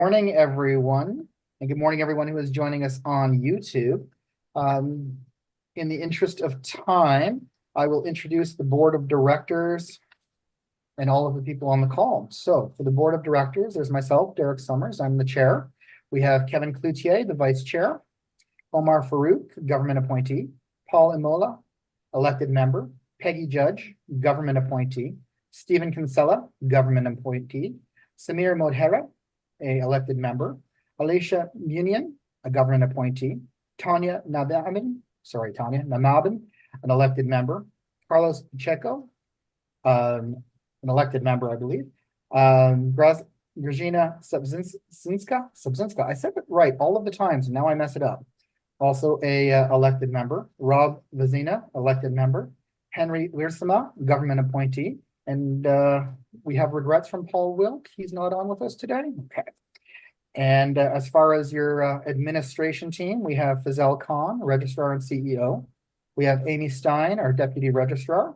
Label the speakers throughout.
Speaker 1: Morning, everyone, and good morning, everyone who is joining us on YouTube. Um, in the interest of time, I will introduce the board of directors and all of the people on the call. So for the board of directors, there's myself, Derek Summers, I'm the chair. We have Kevin Cloutier, the vice chair, Omar Farouk, government appointee, Paul Imola, elected member, Peggy Judge, government appointee, Stephen Kinsella, government appointee, Samir Modhera, a elected member, Alicia Munian, a government appointee, Tanya Nababin, an elected member, Carlos Pacheco, an elected member, I believe, Regina Subzinska, I said it right all of the times, and now I mess it up. Also a elected member, Rob Vazina, elected member, Henry Wiersema, government appointee, and we have regrets from Paul Wilk. He's not on with us today. Okay. And as far as your administration team, we have Fazel Khan, registrar and CEO. We have Amy Stein, our deputy registrar.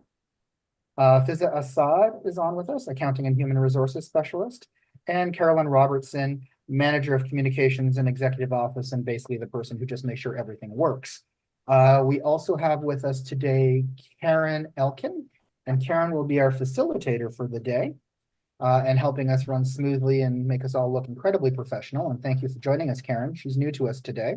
Speaker 1: Fiza Assad is on with us, accounting and human resources specialist. And Carolyn Robertson, manager of communications and executive office, and basically the person who just makes sure everything works. We also have with us today Karen Elkin, and Karen will be our facilitator for the day and helping us run smoothly and make us all look incredibly professional. And thank you for joining us, Karen. She's new to us today.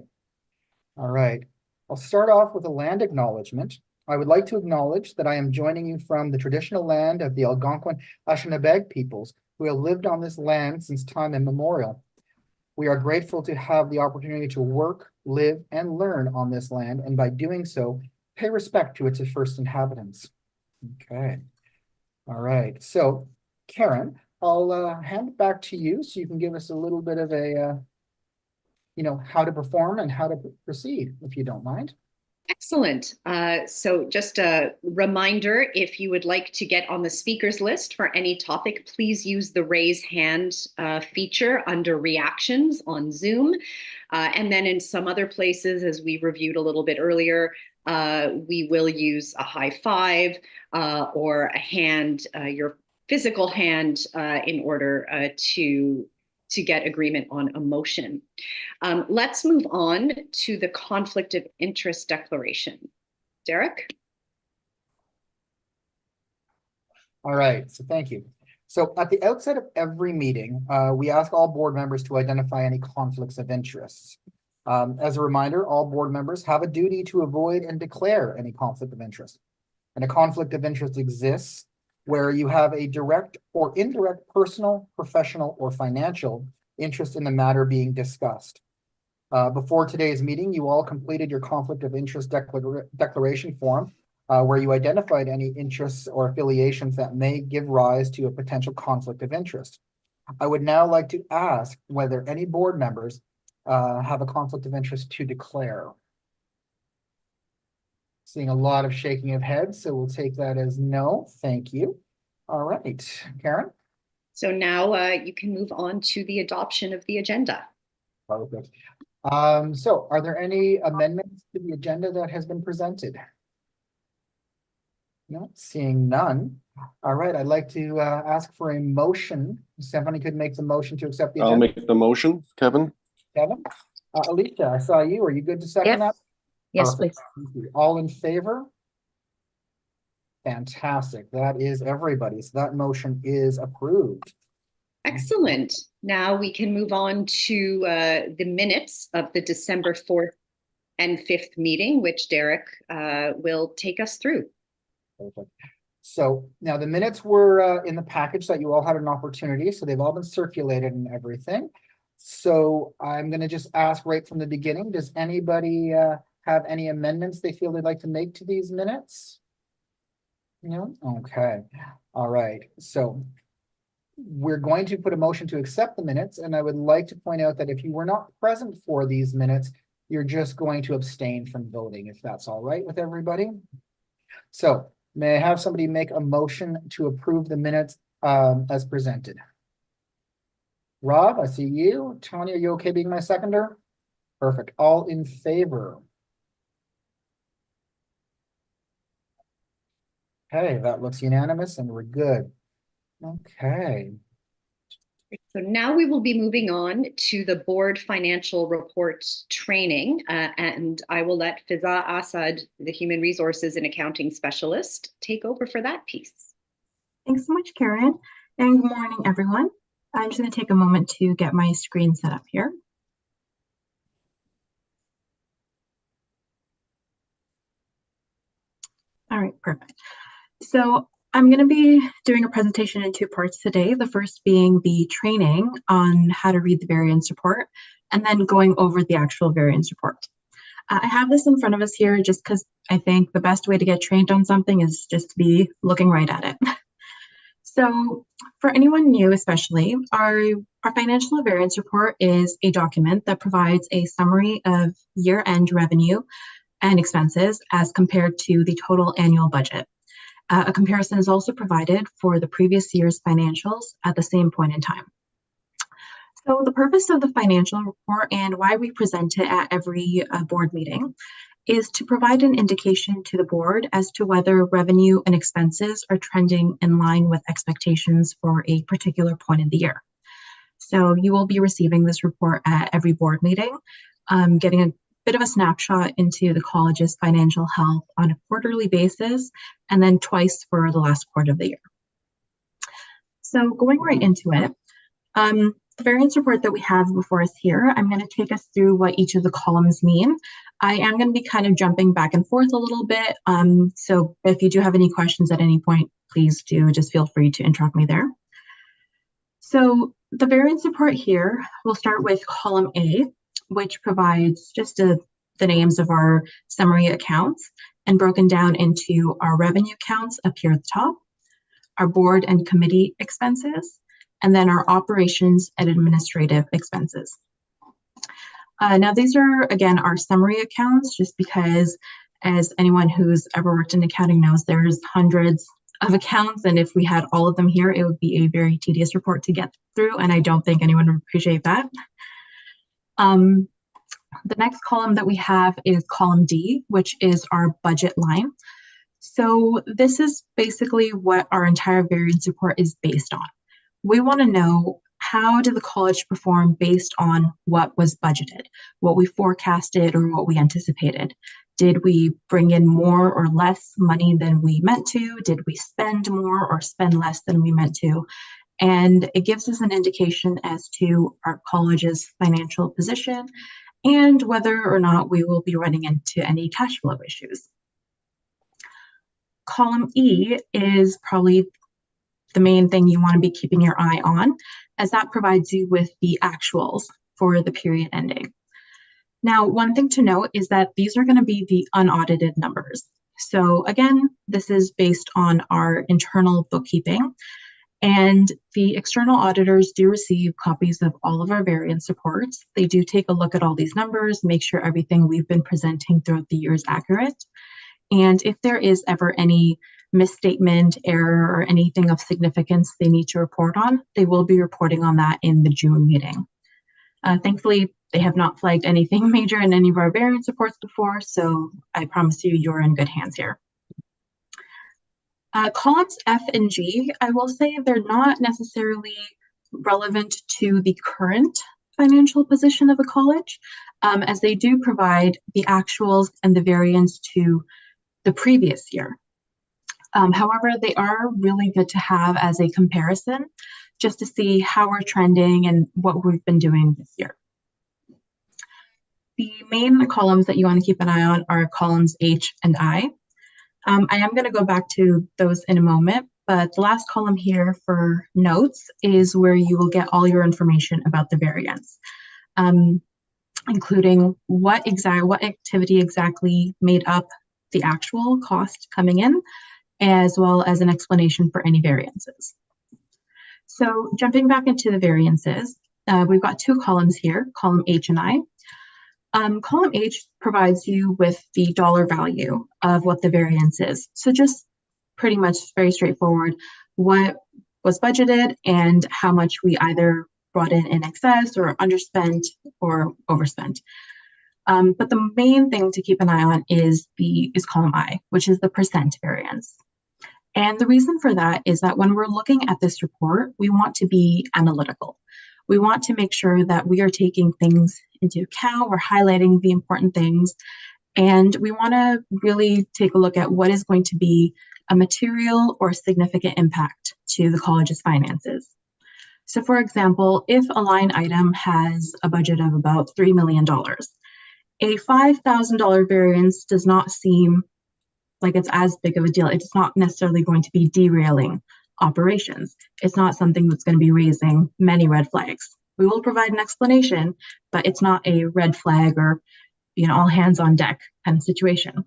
Speaker 1: All right, I'll start off with a land acknowledgement. I would like to acknowledge that I am joining you from the traditional land of the Algonquin Anishinaabe peoples who have lived on this land since time immemorial. We are grateful to have the opportunity to work, live, and learn on this land, and by doing so, pay respect to its first inhabitants. Okay. All right. So, Karen, I'll hand it back to you so you can give us a little bit of a, how to perform and how to proceed, if you don't mind.
Speaker 2: Excellent. So just a reminder, if you would like to get on the speakers list for any topic, please use the raise hand feature under reactions on Zoom. And then in some other places, as we reviewed a little bit earlier, we will use a high five or a hand, your physical hand, in order to get agreement on a motion. Let's move on to the conflict of interest declaration. Derek?
Speaker 1: All right, so thank you. So at the outset of every meeting, we ask all board members to identify any conflicts of interest. As a reminder, all board members have a duty to avoid and declare any conflict of interest. And a conflict of interest exists where you have a direct or indirect personal, professional, or financial interest in the matter being discussed. Before today's meeting, you all completed your conflict of interest declaration form, where you identified any interests or affiliations that may give rise to a potential conflict of interest. I would now like to ask whether any board members have a conflict of interest to declare. Seeing a lot of shaking of heads, so we'll take that as no. Thank you. All right, Karen.
Speaker 2: So now you can move on to the adoption of the agenda.
Speaker 1: Perfect. So are there any amendments to the agenda that has been presented? No, seeing none. All right, I'd like to ask for a motion. Stephanie could make the motion to accept the agenda.
Speaker 3: I'll make the motion, Kevin.
Speaker 1: Kevin? Alicia, I saw you. Are you good to second that?
Speaker 4: Yes,
Speaker 1: Perfect.
Speaker 4: please.
Speaker 1: All in favor? Fantastic. That is everybody. So that motion is approved.
Speaker 2: Excellent. Now we can move on to the minutes of the December 4th and 5th meeting, which Derek will take us through.
Speaker 1: Perfect. So now the minutes were in the package that you all had an opportunity. So they've all been circulated and everything. So I'm going to just ask right from the beginning, does anybody have any amendments they feel they'd like to make to these minutes? No? Okay. All right. So we're going to put a motion to accept the minutes, and I would like to point out that if you were not present for these minutes, you're just going to abstain from voting, if that's all right with everybody. So may I have somebody make a motion to approve the minutes as presented? Rob, I see you. Tanya, are you okay being my seconder? Perfect. All in favor? Okay, that looks unanimous and we're good. Okay.
Speaker 2: So now we will be moving on to the board financial report training, and I will let Fiza Assad, the Human Resources and Accounting Specialist, take over for that piece.
Speaker 3: Thanks so much, Karen, and good morning, everyone. I'm just going to take a moment to get my screen set up here. All right, perfect. So I'm going to be doing a presentation in two parts today. The first being the training on how to read the variance report, and then going over the actual variance report. I have this in front of us here just because I think the best way to get trained on something is just to be looking right at it. So for anyone new especially, our financial variance report is a document that provides a summary of year-end revenue and expenses as compared to the total annual budget. A comparison is also provided for the previous year's financials at the same point in time. So the purpose of the financial report and why we present it at every board meeting is to provide an indication to the board as to whether revenue and expenses are trending in line with expectations for a particular point in the year. So you will be receiving this report at every board meeting, getting a bit of a snapshot into the college's financial health on a quarterly basis, and then twice for the last quarter of the year. So going right into it, the variance report that we have before us here, I'm going to take us through what each of the columns mean. I am going to be kind of jumping back and forth a little bit. So if you do have any questions at any point, please do just feel free to interrupt me there. So the variance report here, we'll start with column A, which provides just the names of our summary accounts and broken down into our revenue counts up here at the top, our board and committee expenses, and then our operations and administrative expenses. Now these are, again, our summary accounts, just because as anyone who's ever worked in accounting knows, there's hundreds of accounts, and if we had all of them here, it would be a very tedious report to get through, and I don't think anyone would appreciate that. The next column that we have is column D, which is our budget line. So this is basically what our entire variance report is based on. We want to know, how did the college perform based on what was budgeted, what we forecasted or what we anticipated? Did we bring in more or less money than we meant to? Did we spend more or spend less than we meant to? And it gives us an indication as to our college's financial position and whether or not we will be running into any cash flow issues. Column E is probably the main thing you want to be keeping your eye on, as that provides you with the actuals for the period ending. Now, one thing to note is that these are going to be the unaudited numbers. So again, this is based on our internal bookkeeping, and the external auditors do receive copies of all of our variance reports. They do take a look at all these numbers, make sure everything we've been presenting throughout the year is accurate. And if there is ever any misstatement, error, or anything of significance they need to report on, they will be reporting on that in the June meeting. Thankfully, they have not flagged anything major in any of our variance reports before, so I promise you, you're in good hands here. Columns F and G, I will say they're not necessarily relevant to the current financial position of the college, as they do provide the actuals and the variance to the previous year. However, they are really good to have as a comparison, just to see how we're trending and what we've been doing this year. The main columns that you want to keep an eye on are columns H and I. I am going to go back to those in a moment, but the last column here for notes is where you will get all your information about the variance, including what activity exactly made up the actual cost coming in, as well as an explanation for any variances. So jumping back into the variances, we've got two columns here, column H and I. Column H provides you with the dollar value of what the variance is. So just pretty much very straightforward, what was budgeted and how much we either brought in excess or underspent or overspent. But the main thing to keep an eye on is column I, which is the percent variance. And the reason for that is that when we're looking at this report, we want to be analytical. We want to make sure that we are taking things into account, we're highlighting the important things, and we want to really take a look at what is going to be a material or significant impact to the college's finances. So for example, if a line item has a budget of about $3 million, a $5,000 variance does not seem like it's as big of a deal. It's not necessarily going to be derailing operations. It's not something that's going to be raising many red flags. We will provide an explanation, but it's not a red flag or, all hands on deck kind of situation.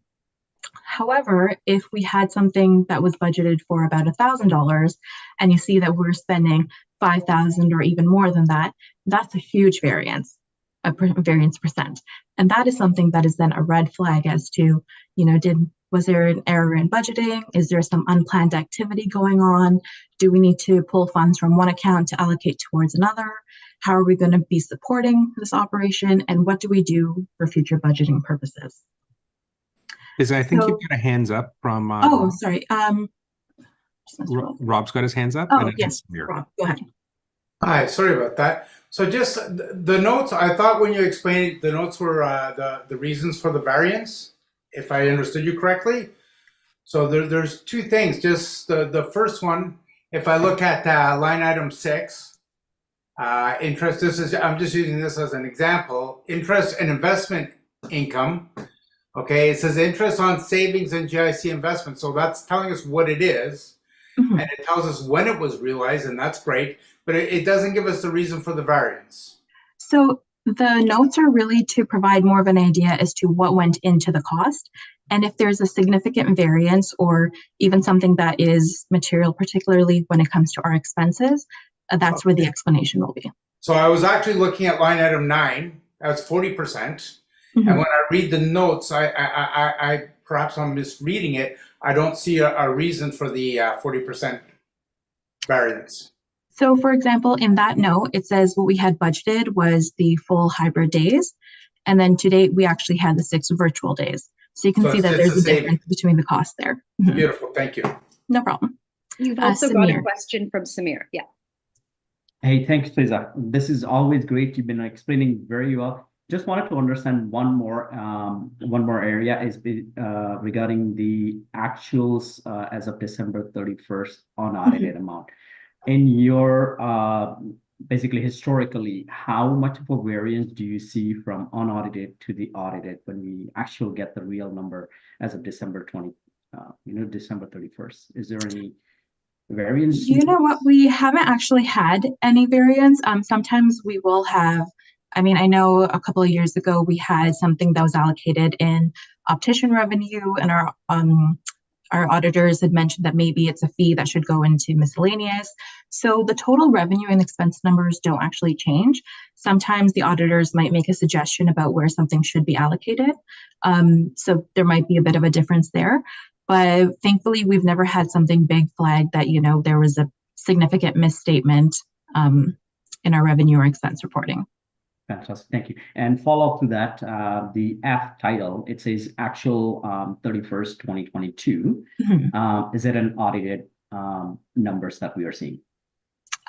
Speaker 3: However, if we had something that was budgeted for about $1,000 and you see that we're spending 5,000 or even more than that, that's a huge variance, variance percent. And that is something that is then a red flag as to, was there an error in budgeting? Is there some unplanned activity going on? Do we need to pull funds from one account to allocate towards another? How are we going to be supporting this operation? And what do we do for future budgeting purposes?
Speaker 4: I think you've got a hands up from.
Speaker 3: Sorry.
Speaker 4: Rob's got his hands up.
Speaker 3: Oh, yes. Rob, go ahead.
Speaker 5: Hi, sorry about that. So just the notes, I thought when you explained the notes were the reasons for the variance, if I understood you correctly. So there's two things. Just the first one, if I look at line item 6, interest, I'm just using this as an example, interest and investment income. Okay, it says interest on savings and GIC investments. So that's telling us what it is.
Speaker 3: Mm-hmm.
Speaker 5: And it tells us when it was realized, and that's great. But it doesn't give us the reason for the variance.
Speaker 3: So the notes are really to provide more of an idea as to what went into the cost. And if there's a significant variance or even something that is material, particularly when it comes to our expenses, that's where the explanation will be.
Speaker 5: So I was actually looking at line item 9. That's 40%.
Speaker 3: Mm-hmm.
Speaker 5: And when I read the notes, I perhaps I'm misreading it. I don't see a reason for the 40% variance.
Speaker 3: So for example, in that note, it says what we had budgeted was the full hybrid days. And then to date, we actually had the 6 virtual days. So you can see that there's a difference between the costs there. Mm-hmm.
Speaker 5: Beautiful, thank you.
Speaker 3: No problem.
Speaker 2: You've also got a
Speaker 3: Samir.
Speaker 2: question from Samir. Yeah.
Speaker 6: Hey, thanks, Fiza. This is always great. You've been explaining very well. Just wanted to understand one more area is regarding the actuals as of December 31st unaudited amount. In your basically historically, how much of a variance do you see from unaudited to the audited when we actually get the real number as of December 31st? Is there any variance?
Speaker 3: You know what? We haven't actually had any variance. Sometimes we will have. I mean, I know a couple of years ago we had something that was allocated in optician revenue, and our auditors had mentioned that maybe it's a fee that should go into miscellaneous. So the total revenue and expense numbers don't actually change. Sometimes the auditors might make a suggestion about where something should be allocated. So there might be a bit of a difference there. But thankfully, we've never had something big flagged that, there was a significant misstatement in our revenue or expense reporting.
Speaker 6: Fantastic, thank you. And follow up to that, the F title, it says actual 31st, 2022.
Speaker 3: Mm-hmm.
Speaker 6: Is it an audited numbers that we are seeing?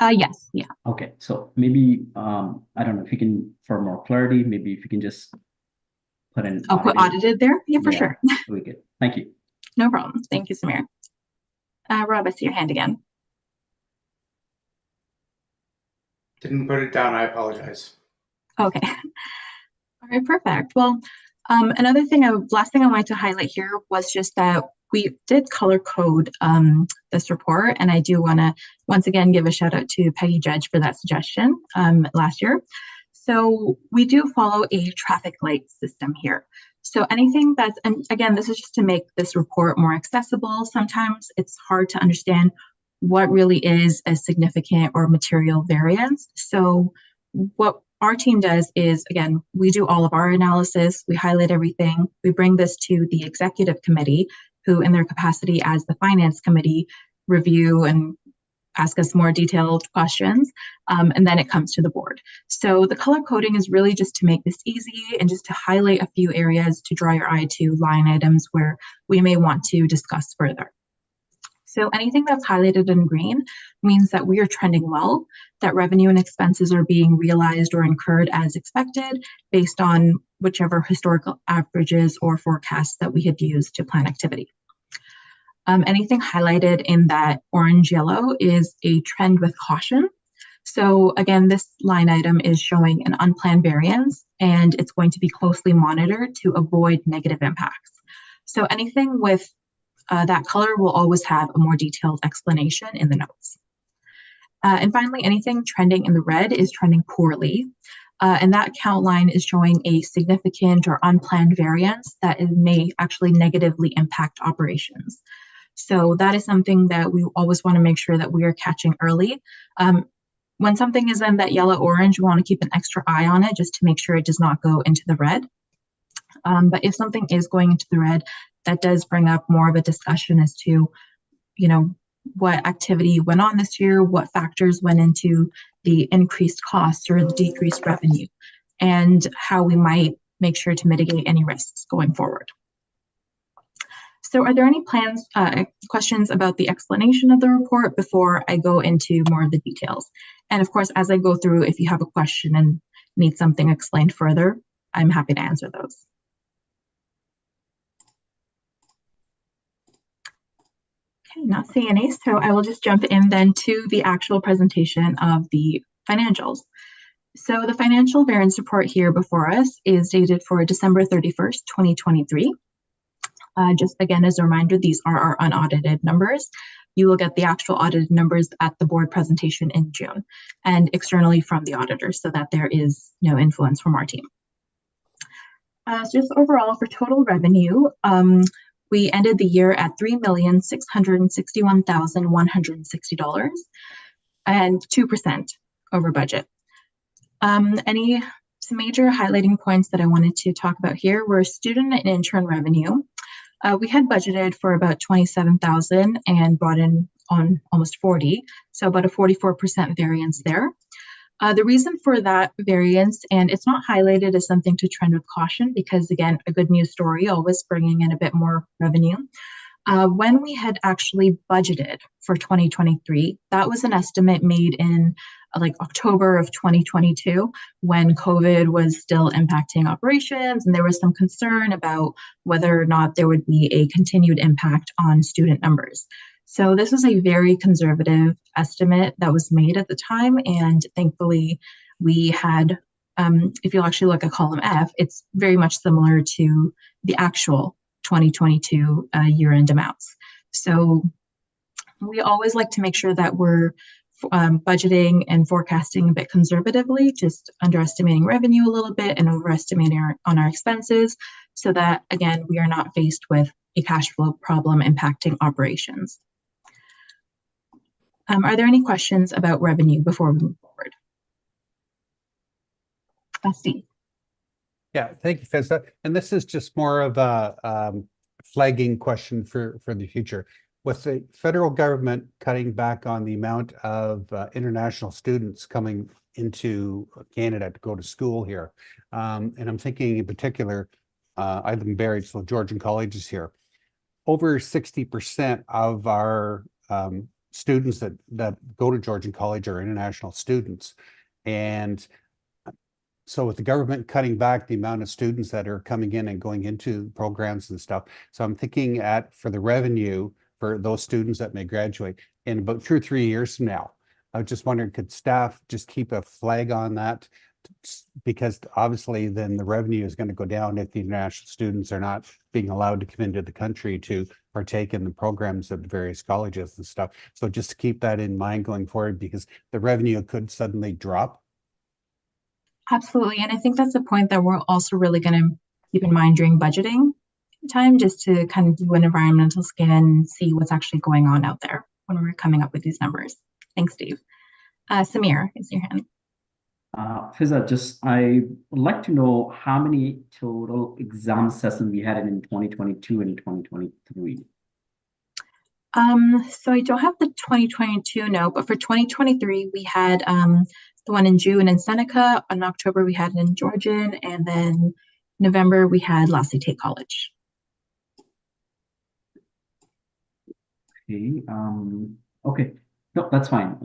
Speaker 3: Yes, yeah.
Speaker 6: Okay, so maybe, I don't know if you can, for more clarity, maybe if you can just put in.
Speaker 3: I'll put audited there? Yeah, for sure.
Speaker 6: We good. Thank you.
Speaker 3: No problem. Thank you, Samir. Rob, I see your hand again.
Speaker 5: Didn't put it down, I apologize.
Speaker 3: Okay. All right, perfect. Well, last thing I wanted to highlight here was just that we did color code this report, and I do want to once again give a shout out to Peggy Judge for that suggestion last year. So we do follow a traffic light system here. So anything that's, and again, this is just to make this report more accessible. Sometimes it's hard to understand what really is a significant or material variance. So what our team does is, again, we do all of our analysis, we highlight everything, we bring this to the executive committee, who in their capacity as the finance committee review and ask us more detailed questions, and then it comes to the board. So the color coding is really just to make this easy and just to highlight a few areas to draw your eye to line items where we may want to discuss further. So anything that's highlighted in green means that we are trending well, that revenue and expenses are being realized or incurred as expected based on whichever historical averages or forecasts that we had used to plan activity. Anything highlighted in that orange yellow is a trend with caution. So again, this line item is showing an unplanned variance, and it's going to be closely monitored to avoid negative impacts. So anything with that color will always have a more detailed explanation in the notes. And finally, anything trending in the red is trending poorly. And that count line is showing a significant or unplanned variance that may actually negatively impact operations. So that is something that we always want to make sure that we are catching early. When something is in that yellow-orange, we want to keep an extra eye on it just to make sure it does not go into the red. But if something is going into the red, that does bring up more of a discussion as to, you know, what activity went on this year, what factors went into the increased costs or the decreased revenue, and how we might make sure to mitigate any risks going forward. So are there any questions about the explanation of the report before I go into more of the details? And of course, as I go through, if you have a question and need something explained further, I'm happy to answer those. Okay, not seeing any, so I will just jump in then to the actual presentation of the financials. So the financial variance report here before us is dated for December 31st, 2023. Just again, as a reminder, these are our unaudited numbers. You will get the actual audited numbers at the board presentation in June and externally from the auditor so that there is no influence from our team. So just overall for total revenue, we ended the year at $3,661,160 and 2% over budget. Any major highlighting points that I wanted to talk about here were student and intern revenue. We had budgeted for about 27,000 and brought in on almost 40, so about a 44% variance there. The reason for that variance, and it's not highlighted as something to trend with caution because again, a good news story, always bringing in a bit more revenue. When we had actually budgeted for 2023, that was an estimate made in like October of 2022 when COVID was still impacting operations and there was some concern about whether or not there would be a continued impact on student numbers. So this was a very conservative estimate that was made at the time, and thankfully we had, if you'll actually look at column F, it's very much similar to the actual 2022 year-end amounts. So we always like to make sure that we're budgeting and forecasting a bit conservatively, just underestimating revenue a little bit and overestimating on our expenses so that, again, we are not faced with a cash flow problem impacting operations. Are there any questions about revenue before we move forward? Steve.
Speaker 4: Yeah, thank you, Faiza. And this is just more of a flagging question for the future. With the federal government cutting back on the amount of international students coming into Canada to go to school here, and I'm thinking in particular, I live in Barrie, so Georgian College is here. Over 60% of our students that go to Georgian College are international students. And so with the government cutting back the amount of students that are coming in and going into programs and stuff, so I'm thinking for the revenue for those students that may graduate in about 2 or 3 years from now. I was just wondering, could staff just keep a flag on that? Because obviously then the revenue is going to go down if the international students are not being allowed to come into the country to partake in the programs at the various colleges and stuff. So just to keep that in mind going forward, because the revenue could suddenly drop.
Speaker 3: Absolutely. And I think that's a point that we're also really going to keep in mind during budgeting time, just to kind of do an environmental scan and see what's actually going on out there when we're coming up with these numbers. Thanks, Steve. Samir, is your hand.
Speaker 6: Faiza, I would like to know how many total exam sessions we had in 2022 and 2023.
Speaker 3: So I don't have the 2022 note, but for 2023, we had the one in June in Seneca, in October we had in Georgian, and then November we had La Cité College.
Speaker 6: Okay, okay, no, that's fine.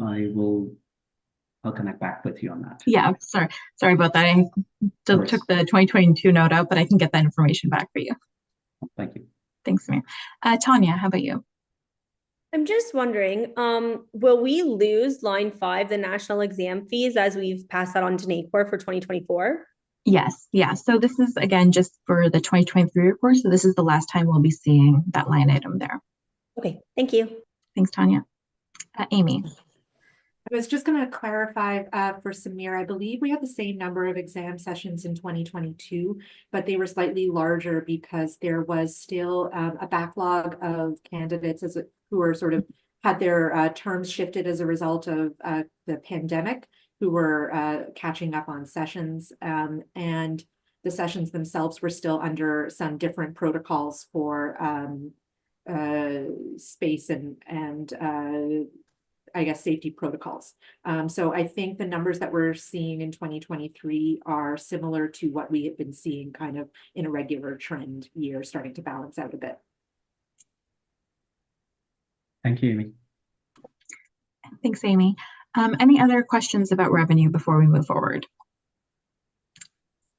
Speaker 6: I'll connect back with you on that.
Speaker 3: Yeah, sorry about that. I
Speaker 6: worries.
Speaker 3: took the 2022 note out, but I can get that information back for you.
Speaker 6: Thank you.
Speaker 3: Thanks, Amir. Tanya, how about you?
Speaker 7: I'm just wondering, will we lose line 5, the national exam fees, as we've passed that on to NACOR for 2024?
Speaker 3: Yes, yeah. So this is again just for the 2023 report. So this is the last time we'll be seeing that line item there.
Speaker 7: Okay, thank you.
Speaker 3: Thanks, Tanya. Amy.
Speaker 8: I was just going to clarify for Samir, I believe we had the same number of exam sessions in 2022, but they were slightly larger because there was still a backlog of candidates who were sort of had their terms shifted as a result of the pandemic, who were catching up on sessions, and the sessions themselves were still under some different protocols for space and I guess safety protocols. So I think the numbers that we're seeing in 2023 are similar to what we have been seeing kind of in a regular trend year, starting to balance out a bit.
Speaker 6: Thank you, Amy.
Speaker 3: Thanks, Amy. Any other questions about revenue before we move forward?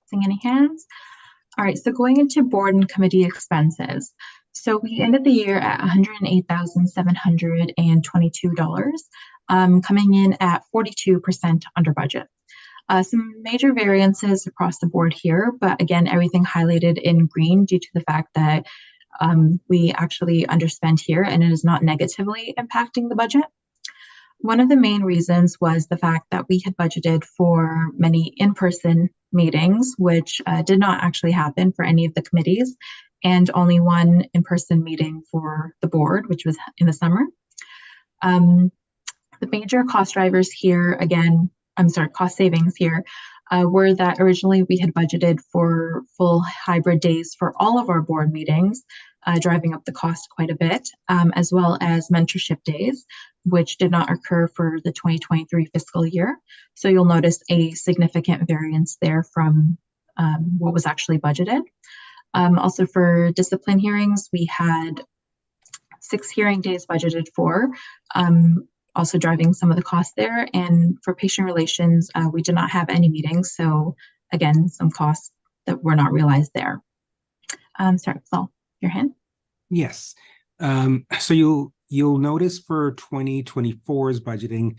Speaker 3: Seeing any hands? All right, so going into board and committee expenses. So we ended the year at $108,722, coming in at 42% under budget. Some major variances across the board here, but again, everything highlighted in green due to the fact that we actually underspent here and it is not negatively impacting the budget. One of the main reasons was the fact that we had budgeted for many in-person meetings, which did not actually happen for any of the committees, and only one in-person meeting for the board, which was in the summer. The major cost drivers here, cost savings here, were that originally we had budgeted for full hybrid days for all of our board meetings, driving up the cost quite a bit, as well as mentorship days, which did not occur for the 2023 fiscal year. So you'll notice a significant variance there from what was actually budgeted. Also for discipline hearings, we had 6 hearing days budgeted for, also driving some of the costs there. And for patient relations, we did not have any meetings. So again, some costs that were not realized there. Sorry, Paul, your hand?
Speaker 9: Yes. So you'll notice for 2024's budgeting,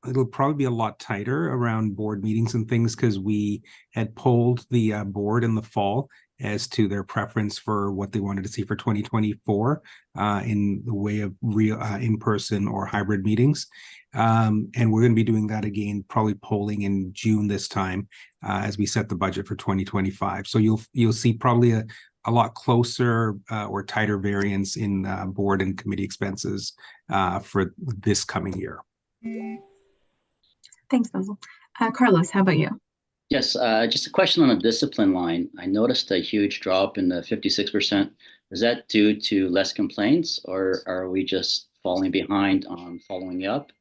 Speaker 9: it'll probably be a lot tighter around board meetings and things because we had polled the board in the fall as to their preference for what they wanted to see for 2024 in the way of real in-person or hybrid meetings. And we're going to be doing that again, probably polling in June this time as we set the budget for 2025. So you'll see probably a lot closer or tighter variance in board and committee expenses for this coming year.
Speaker 3: Thanks, Basil. Carlos, how about you?
Speaker 10: Yes, just a question on the discipline line. I noticed a huge drop in the 56%. Is that due to less complaints, or are we just falling behind on following up?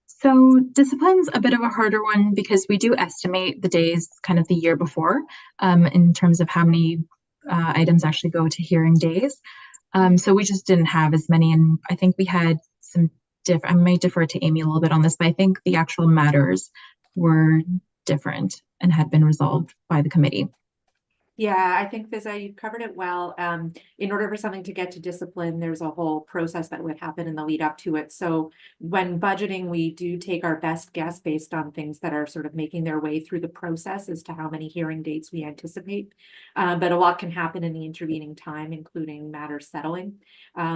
Speaker 3: So discipline's a bit of a harder one because we do estimate the days kind of the year before in terms of how many items actually go to hearing days. So we just didn't have as many, and I think we had some I may defer to Amy a little bit on this, but I think the actual matters were different and had been resolved by the committee.
Speaker 8: Yeah, I think Fiza, you covered it well. In order for something to get to discipline, there's a whole process that would happen in the lead up to it. So when budgeting, we do take our best guess based on things that are sort of making their way through the process as to how many hearing dates we anticipate. But a lot can happen in the intervening time, including matters settling.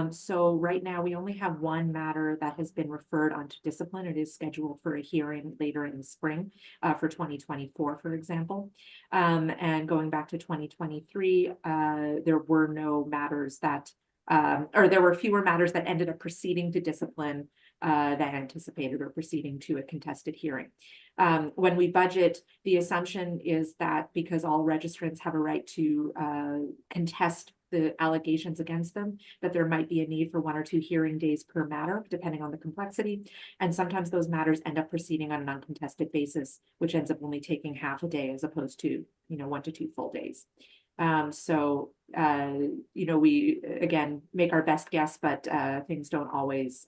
Speaker 8: So right now we only have one matter that has been referred onto discipline. It is scheduled for a hearing later in the spring for 2024, for example. And going back to 2023, there were no matters that, or there were fewer matters that ended up proceeding to discipline than anticipated or proceeding to a contested hearing. When we budget, the assumption is that because all registrants have a right to contest the allegations against them, that there might be a need for 1 or 2 hearing days per matter, depending on the complexity. And sometimes those matters end up proceeding on an uncontested basis, which ends up only taking half a day as opposed to, 1 to 2 full days. So, we, again, make our best guess, but things don't always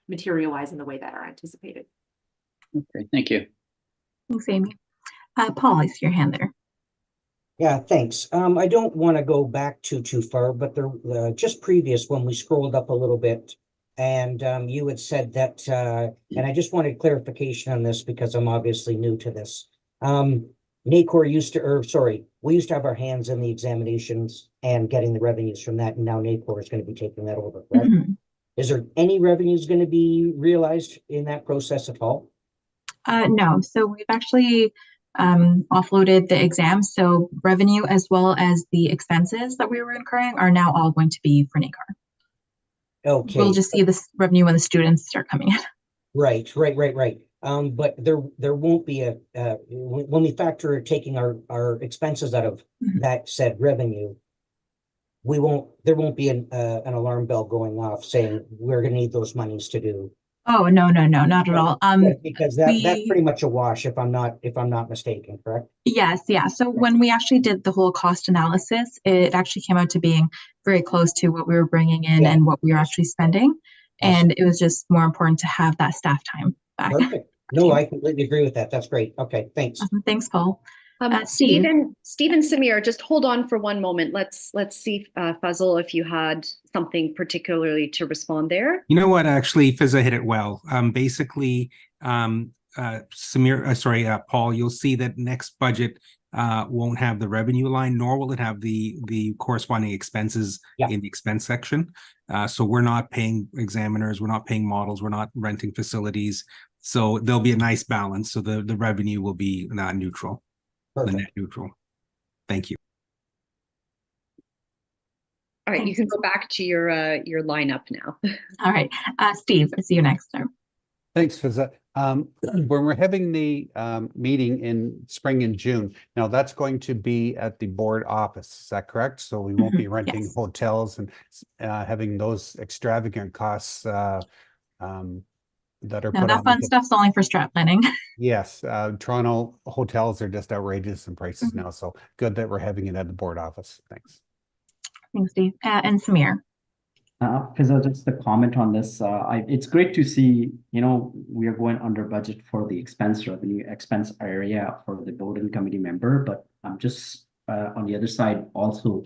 Speaker 8: materialize in the way that are anticipated.
Speaker 10: Okay, thank you.
Speaker 3: Thanks, Amy. Paul, I see your hand there.
Speaker 11: Yeah, thanks. I don't want to go back too far, but there just previous when we scrolled up a little bit, and you had said that, and I just wanted clarification on this because I'm obviously new to this. NACOR used to, or sorry, we used to have our hands in the examinations and getting the revenues from that, and now NACOR is going to be taking that over, correct? Is there any revenues going to be realized in that process at all?
Speaker 3: No, so we've actually offloaded the exams, so revenue as well as the expenses that we were incurring are now all going to be for NACOR.
Speaker 11: Okay.
Speaker 3: We'll just see this revenue when the students start coming in.
Speaker 11: Right. But there won't be a when we factor taking our expenses out of that said revenue, there won't be an alarm bell going off saying we're going to need those monies to do.
Speaker 3: Oh, no, not at all.
Speaker 11: Because that's pretty much a wash if I'm not mistaken, correct?
Speaker 3: Yes, yeah. So when we actually did the whole cost analysis, it actually came out to being very close to what we were bringing in and what we were actually spending. And it was just more important to have that staff time back.
Speaker 11: Perfect. No, I completely agree with that. That's great. Okay, thanks.
Speaker 3: Awesome. Thanks, Paul.
Speaker 2: Steve and Samir, just hold on for one moment. Let's see, Fazal, if you had something particularly to respond there.
Speaker 9: You know what? Actually, Fizza hit it well. Basically, Samir, Paul, you'll see that next budget won't have the revenue line, nor will it have the corresponding expenses in the expense section. So we're not paying examiners, we're not paying models, we're not renting facilities. So there'll be a nice balance. So the revenue will be not neutral. The net neutral. Thank you.
Speaker 2: All right, you can go back to your lineup now.
Speaker 3: All right, Steve, I see you next, sir.
Speaker 4: Thanks, Fizza. When we're having the meeting in spring and June, now that's going to be at the board office. Is that correct? So we won't be renting hotels and having those extravagant costs that are
Speaker 3: no, that fun stuff's only for strat planning.
Speaker 4: Yes, Toronto hotels are just outrageous in prices now. So good that we're having it at the board office. Thanks.
Speaker 3: Thanks, Steve. And Samir.
Speaker 6: Just a comment on this. It's great to see, we are going under budget for the expense area for the board and committee member, but I'm just on the other side also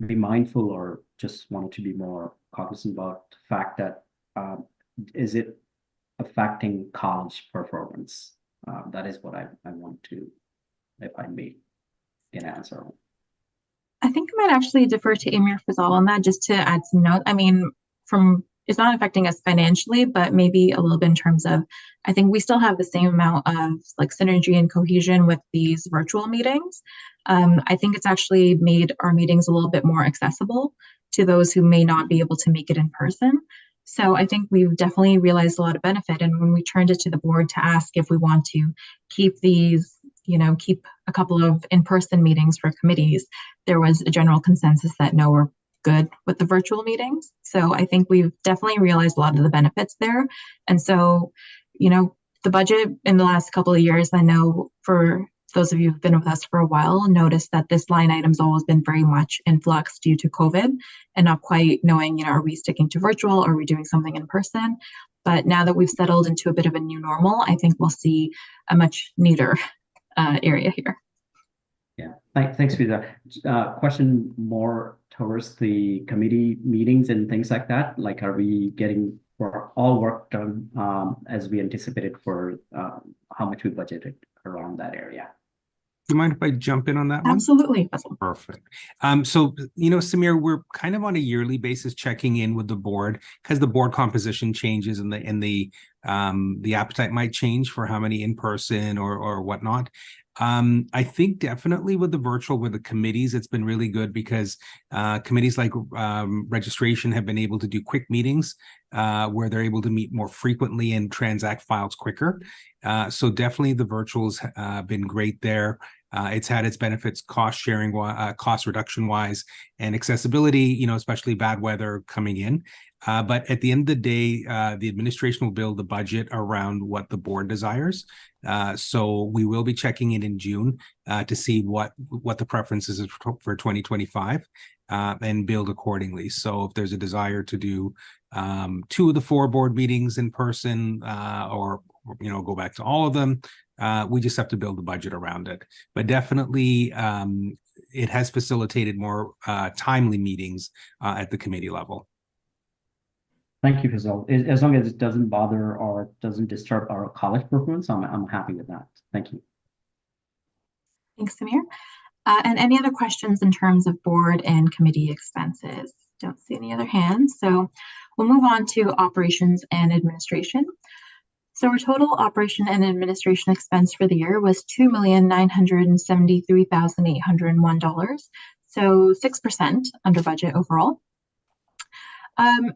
Speaker 6: be mindful or just wanted to be more cognizant about the fact that is it affecting college performance? That is what I want to, if I may, get an answer on.
Speaker 3: I think I might actually defer to Amir Fazal on that, just to add some notes. I mean, it's not affecting us financially, but maybe a little bit in terms of, I think we still have the same amount of synergy and cohesion with these virtual meetings. I think it's actually made our meetings a little bit more accessible to those who may not be able to make it in person. So I think we've definitely realized a lot of benefit. And when we turned it to the board to ask if we want to keep these, keep a couple of in-person meetings for committees, there was a general consensus that no, we're good with the virtual meetings. So I think we've definitely realized a lot of the benefits there. And so, the budget in the last couple of years, I know for those of you who've been with us for a while, noticed that this line item's always been very much in flux due to COVID and not quite knowing, are we sticking to virtual or are we doing something in person? But now that we've settled into a bit of a new normal, I think we'll see a much neater area here.
Speaker 6: Yeah, thanks for that. Question more towards the committee meetings and things like that. Like, are we getting all work done as we anticipated for how much we budgeted around that area?
Speaker 9: Do you mind if I jump in on that one?
Speaker 3: Absolutely.
Speaker 9: Perfect. So, Samir, we're kind of on a yearly basis checking in with the board because the board composition changes and the appetite might change for how many in person or whatnot. I think definitely with the committees, it's been really good because committees like registration have been able to do quick meetings where they're able to meet more frequently and transact files quicker. So definitely the virtuals been great there. It's had its benefits, cost sharing, cost reduction wise, and accessibility, especially bad weather coming in. But at the end of the day, the administration will build the budget around what the board desires. So we will be checking in June to see what the preferences is for 2025 and build accordingly. So if there's a desire to do 2 of the 4 board meetings in person or go back to all of them, we just have to build the budget around it. But definitely it has facilitated more timely meetings at the committee level.
Speaker 6: Thank you, Faisal. As long as it doesn't bother or doesn't disturb our college performance, I'm happy with that. Thank you.
Speaker 3: Thanks, Samir. And any other questions in terms of board and committee expenses? Don't see any other hands. So we'll move on to operations and administration. So our total operation and administration expense for the year was $2,973,801. So 6% under budget overall.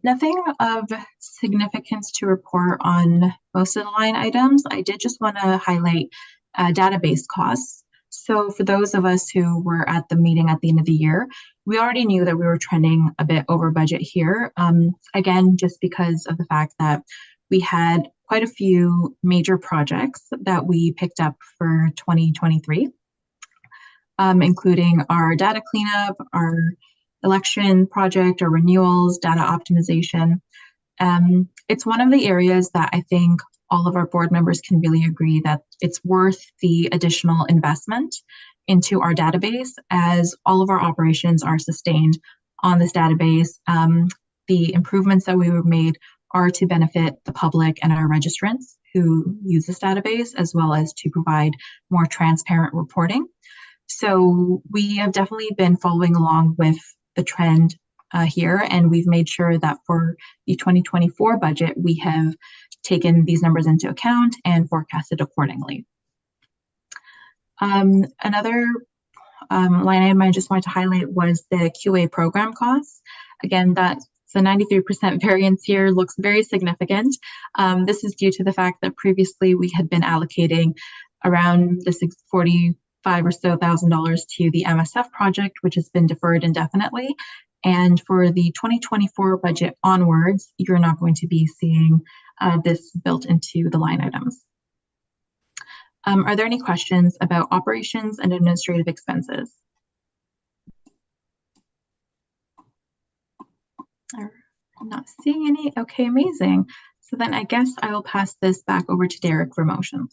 Speaker 3: Nothing of significance to report on most of the line items. I did just want to highlight database costs. So for those of us who were at the meeting at the end of the year, we already knew that we were trending a bit over budget here. Again, just because of the fact that we had quite a few major projects that we picked up for 2023, including our data cleanup, our election project, or renewals, data optimization. It's one of the areas that I think all of our board members can really agree that it's worth the additional investment into our database, as all of our operations are sustained on this database. The improvements that we were made are to benefit the public and our registrants who use this database, as well as to provide more transparent reporting. So we have definitely been following along with the trend here, and we've made sure that for the 2024 budget, we have taken these numbers into account and forecasted accordingly. Another line item I just wanted to highlight was the QA program costs. Again, that's the 93% variance here looks very significant. This is due to the fact that previously we had been allocating around the $45,000 or so to the MSF project, which has been deferred indefinitely. And for the 2024 budget onwards, you're not going to be seeing this built into the line items. Are there any questions about operations and administrative expenses? I'm not seeing any. Okay, amazing. So then I guess I will pass this back over to Derek for motion.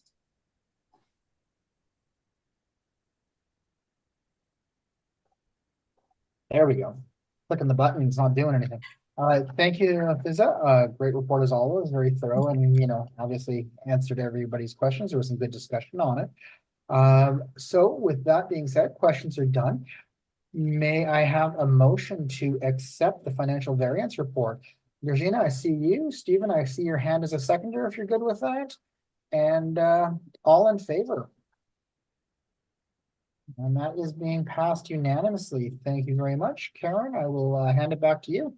Speaker 1: There we go. Clicking the button, it's not doing anything. Thank you, Fizza. Great report as always, very thorough, and obviously answered everybody's questions. There was some good discussion on it. So with that being said, questions are done. May I have a motion to accept the financial variance report? Georgina, I see you. Stephen, I see your hand as a seconder if you're good with that. And all in favor? And that is being passed unanimously. Thank you very much. Karen, I will hand it back to you.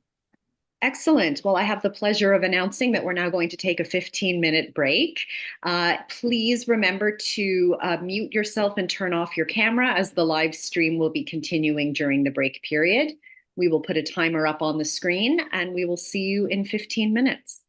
Speaker 2: Excellent. Well, I have the pleasure of announcing that we're now going to take a 15-minute break. Please remember to mute yourself and turn off your camera, as the live stream will be continuing during the break period. We will put a timer up on the screen, and we will see you in 15 minutes.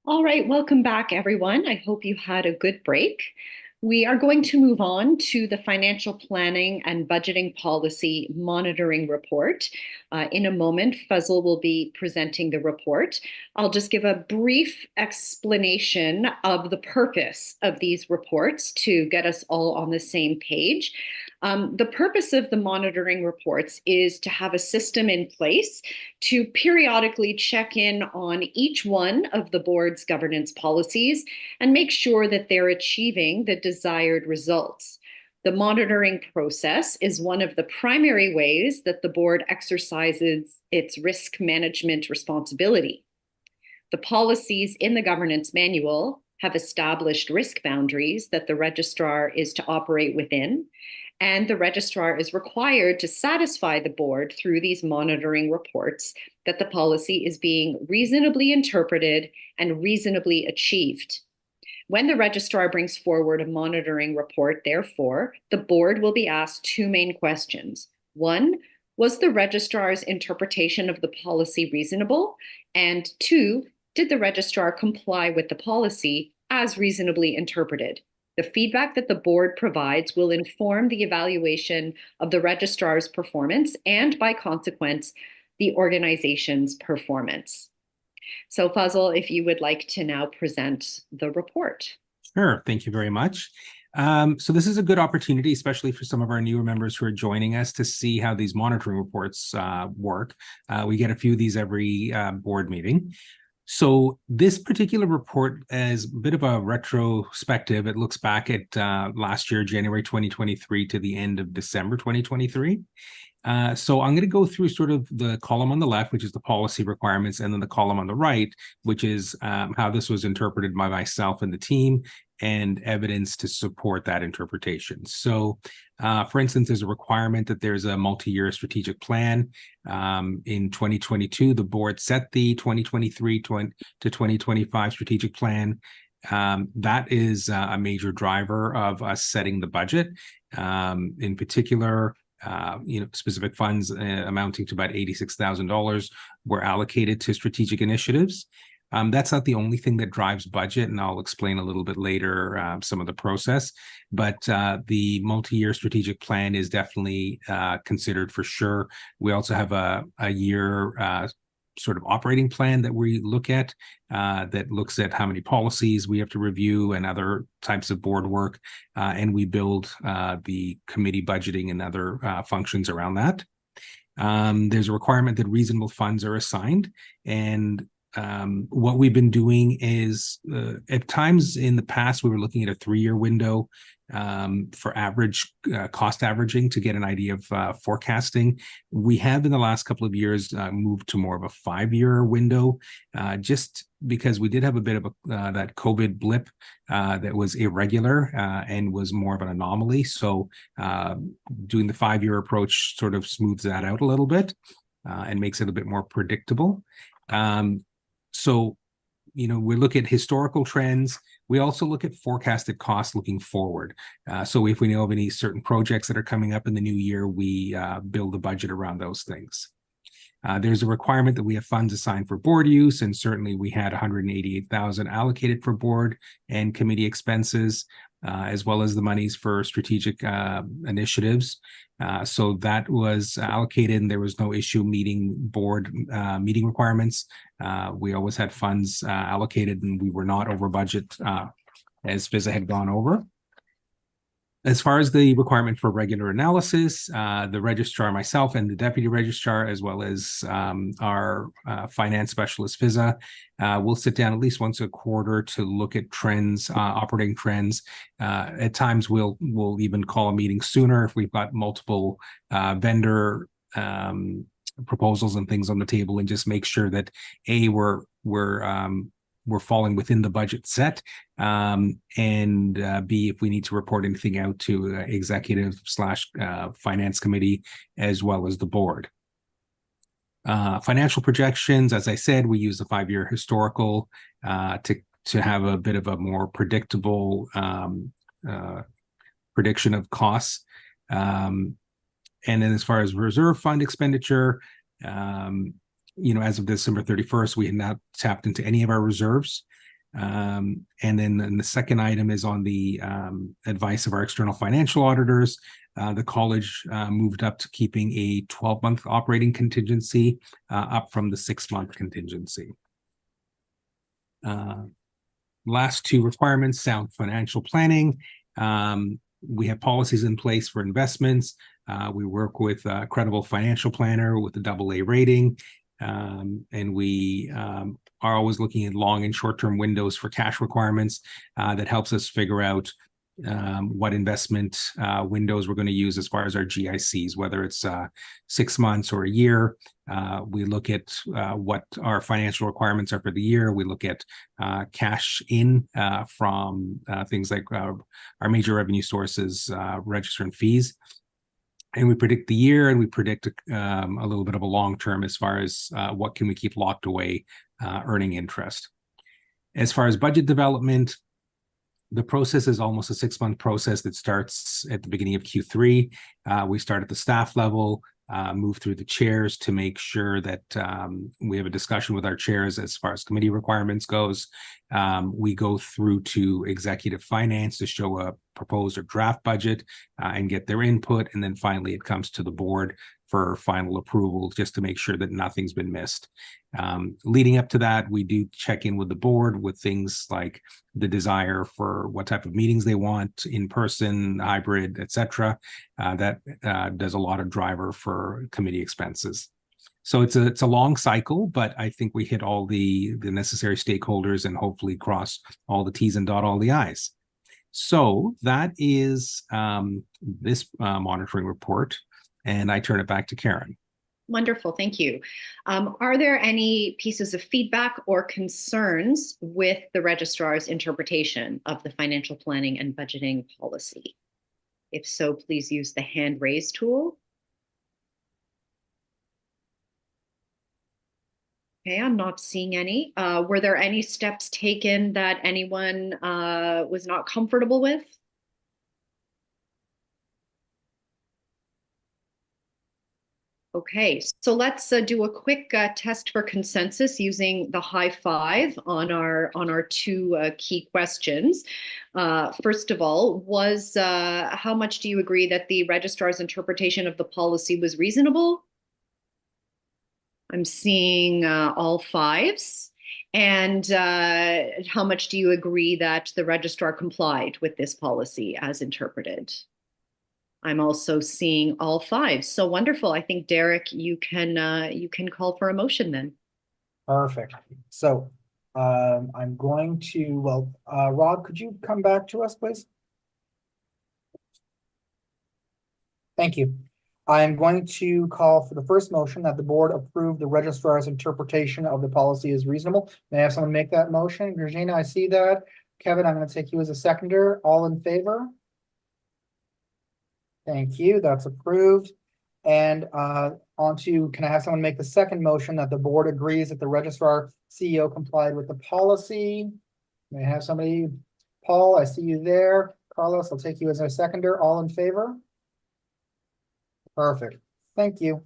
Speaker 2: All right, welcome back, everyone. I hope you had a good break. We are going to move on to the Financial Planning and Budgeting Policy Monitoring Report. In a moment, Fazal will be presenting the report. I'll just give a brief explanation of the purpose of these reports to get us all on the same page. The purpose of the monitoring reports is to have a system in place to periodically check in on each one of the board's governance policies and make sure that they're achieving the desired results. The monitoring process is one of the primary ways that the board exercises its risk management responsibility. The policies in the governance manual have established risk boundaries that the registrar is to operate within, and the registrar is required to satisfy the board through these monitoring reports that the policy is being reasonably interpreted and reasonably achieved. When the registrar brings forward a monitoring report, therefore, the board will be asked two main questions. One, was the registrar's interpretation of the policy reasonable? And two, did the registrar comply with the policy as reasonably interpreted? The feedback that the board provides will inform the evaluation of the registrar's performance and, by consequence, the organization's performance. So, Fazal, if you would like to now present the report.
Speaker 9: Sure, thank you very much. So this is a good opportunity, especially for some of our newer members who are joining us, to see how these monitoring reports work. We get a few of these every board meeting. So this particular report is a bit of a retrospective. It looks back at last year, January 2023 to the end of December 2023. So I'm going to go through sort of the column on the left, which is the policy requirements, and then the column on the right, which is how this was interpreted by myself and the team, and evidence to support that interpretation. So, for instance, there's a requirement that there's a multi-year strategic plan. In 2022, the board set the 2023 to 2025 strategic plan. That is a major driver of us setting the budget. In particular, specific funds amounting to about $86,000 were allocated to strategic initiatives. That's not the only thing that drives budget, and I'll explain a little bit later some of the process. But the multi-year strategic plan is definitely considered for sure. We also have a year sort of operating plan that we look at that looks at how many policies we have to review and other types of board work, and we build the committee budgeting and other functions around that. There's a requirement that reasonable funds are assigned, and what we've been doing is at times in the past we were looking at a 3-year window for average cost averaging to get an idea of forecasting. We have in the last couple of years moved to more of a 5-year window, just because we did have a bit of that COVID blip that was irregular and was more of an anomaly. So doing the 5-year approach sort of smooths that out a little bit and makes it a bit more predictable. So, we look at historical trends. We also look at forecasted costs looking forward. So if we know of any certain projects that are coming up in the new year, we build a budget around those things. There's a requirement that we have funds assigned for board use, and certainly we had $188,000 allocated for board and committee expenses, as well as the monies for strategic initiatives. So that was allocated, and there was no issue meeting board meeting requirements. We always had funds allocated, and we were not over budget as FISA had gone over. As far as the requirement for regular analysis, the registrar, myself, and the deputy registrar, as well as our finance specialist, FISA, will sit down at least once a quarter to look at trends, operating trends. At times, we'll even call a meeting sooner if we've got multiple vendor proposals and things on the table, and just make sure that A, we're falling within the budget set, and B, if we need to report anything out to executive / finance committee, as well as the board. Financial projections, as I said, we use the 5-year historical to have a bit of a more predictable prediction of costs. And then as far as reserve fund expenditure, as of December 31st, we had not tapped into any of our reserves. And then the second item is on the advice of our external financial auditors. The college moved up to keeping a 12-month operating contingency up from the 6-month contingency. Last two requirements, sound financial planning. We have policies in place for investments. We work with a credible financial planner with a AA rating. And we are always looking at long and short-term windows for cash requirements. That helps us figure out what investment windows we're going to use as far as our GICs, whether it's 6 months or a year. We look at what our financial requirements are for the year. We look at cash in from things like our major revenue sources, register and fees. And we predict the year, and we predict a little bit of a long term as far as what can we keep locked away earning interest. As far as budget development, the process is almost a 6-month process that starts at the beginning of Q3. We start at the staff level, move through the chairs to make sure that we have a discussion with our chairs as far as committee requirements goes. We go through to executive finance to show a proposed or draft budget and get their input. And then finally, it comes to the board for final approval, just to make sure that nothing's been missed. Leading up to that, we do check in with the board with things like the desire for what type of meetings they want, in person, hybrid, etc. That does a lot of driver for committee expenses. So it's a long cycle, but I think we hit all the necessary stakeholders and hopefully cross all the T's and dot all the I's. So that is this monitoring report. And I turn it back to Karen.
Speaker 2: Wonderful, thank you. Are there any pieces of feedback or concerns with the registrar's interpretation of the financial planning and budgeting policy? If so, please use the hand raise tool. Okay, I'm not seeing any. Were there any steps taken that anyone was not comfortable with? Okay, so let's do a quick test for consensus using the high five on our two key questions. First of all, was how much do you agree that the registrar's interpretation of the policy was reasonable? I'm seeing all fives. And how much do you agree that the registrar complied with this policy as interpreted? I'm also seeing all fives. So wonderful. I think, Derek, you can call for a motion then.
Speaker 1: Perfect. So I'm going to, Rob, could you come back to us, please? Thank you. I'm going to call for the first motion that the board approve the registrar's interpretation of the policy as reasonable. May I have someone make that motion? Virginia, I see that. Kevin, I'm going to take you as a seconder. All in favor? Thank you. That's approved. And on to, can I have someone make the second motion that the board agrees that the registrar CEO complied with the policy? May I have somebody? Paul, I see you there. Carlos, I'll take you as a seconder. All in favor? Perfect. Thank you.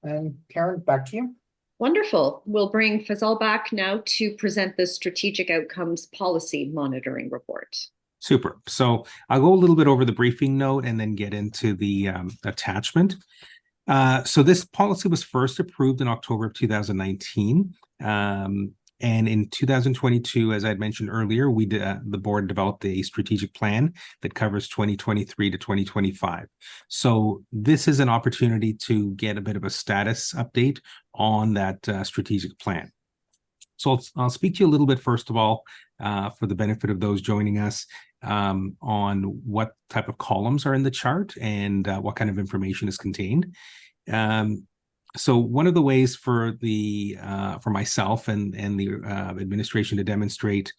Speaker 1: And Karen, back to you.
Speaker 2: Wonderful. We'll bring Faisal back now to present the Strategic Outcomes Policy Monitoring Report.
Speaker 9: Super. So I'll go a little bit over the briefing note and then get into the attachment. So this policy was first approved in October of 2019. And in 2022, as I had mentioned earlier, the board developed a strategic plan that covers 2023 to 2025. So this is an opportunity to get a bit of a status update on that strategic plan. So I'll speak to you a little bit, first of all, for the benefit of those joining us, on what type of columns are in the chart and what kind of information is contained. So one of the ways for myself and the administration to demonstrate,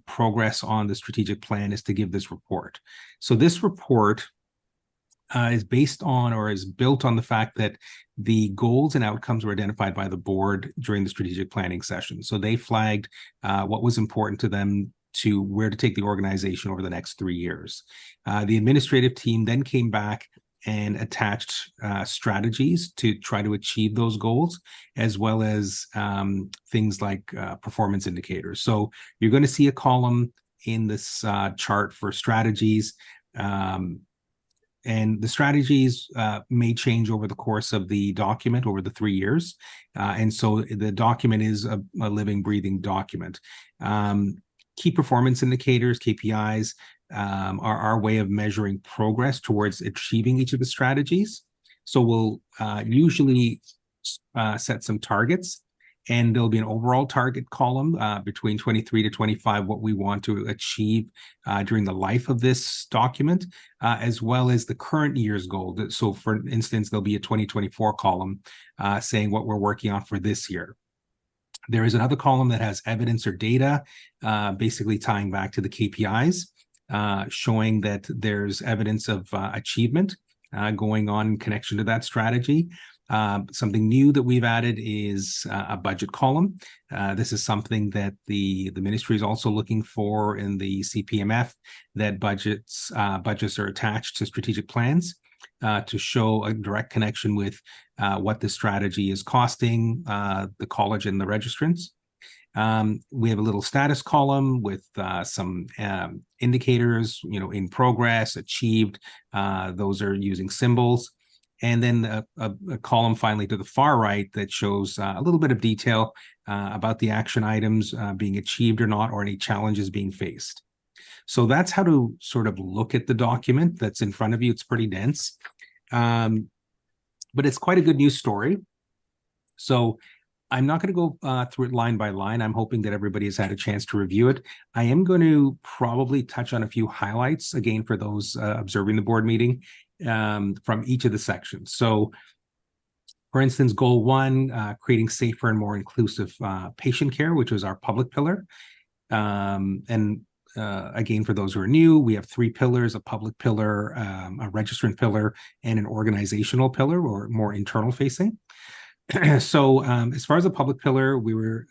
Speaker 9: progress on the strategic plan is to give this report. So this report is based on, or is built on, the fact that the goals and outcomes were identified by the board during the strategic planning session. So they flagged what was important to them to where to take the organization over the next 3 years. The administrative team then came back and attached strategies to try to achieve those goals, as well as things like performance indicators. So you're going to see a column in this chart for strategies. And the strategies may change over the course of the document over the 3 years. And so the document is a living, breathing document. Key performance indicators, KPIs, are our way of measuring progress towards achieving each of the strategies. So we'll usually set some targets, and there'll be an overall target column between 23 to 25, what we want to achieve during the life of this document, as well as the current year's goal. So for instance, there'll be a 2024 column saying what we're working on for this year. There is another column that has evidence or data, basically tying back to the KPIs, showing that there's evidence of achievement going on in connection to that strategy. Something new that we've added is a budget column. This is something that the ministry is also looking for in the CPMF, that budgets are attached to strategic plans to show a direct connection with what the strategy is costing the college and the registrants. We have a little status column with some indicators, in progress, achieved. Those are using symbols. And then a column finally to the far right that shows a little bit of detail about the action items being achieved or not, or any challenges being faced. So that's how to sort of look at the document that's in front of you. It's pretty dense, but it's quite a good news story. So I'm not going to go through it line by line. I'm hoping that everybody has had a chance to review it. I am going to probably touch on a few highlights, again, for those observing the board meeting from each of the sections. So, for instance, goal 1, creating safer and more inclusive patient care, which was our public pillar. Again, for those who are new, we have 3 pillars: a public pillar, a registrant pillar, and an organizational pillar, or more internal facing. So as far as the public pillar, we were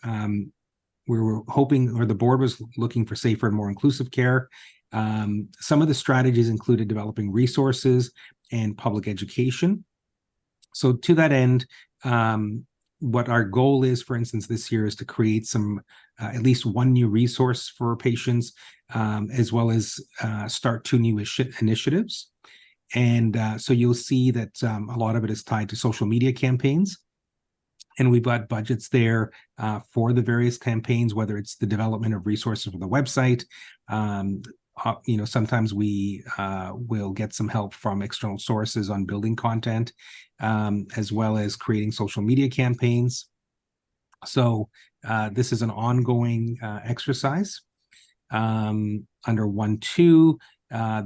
Speaker 9: hoping, or the board was looking for safer and more inclusive care. Some of the strategies included developing resources and public education. So to that end, what our goal is, for instance, this year is to create some, at least 1 new resource for patients, as well as start 2 new initiatives. And so you'll see that a lot of it is tied to social media campaigns. And we've got budgets there for the various campaigns, whether it's the development of resources for the website. Sometimes we will get some help from external sources on building content, as well as creating social media campaigns. So this is an ongoing exercise. Under 1.2,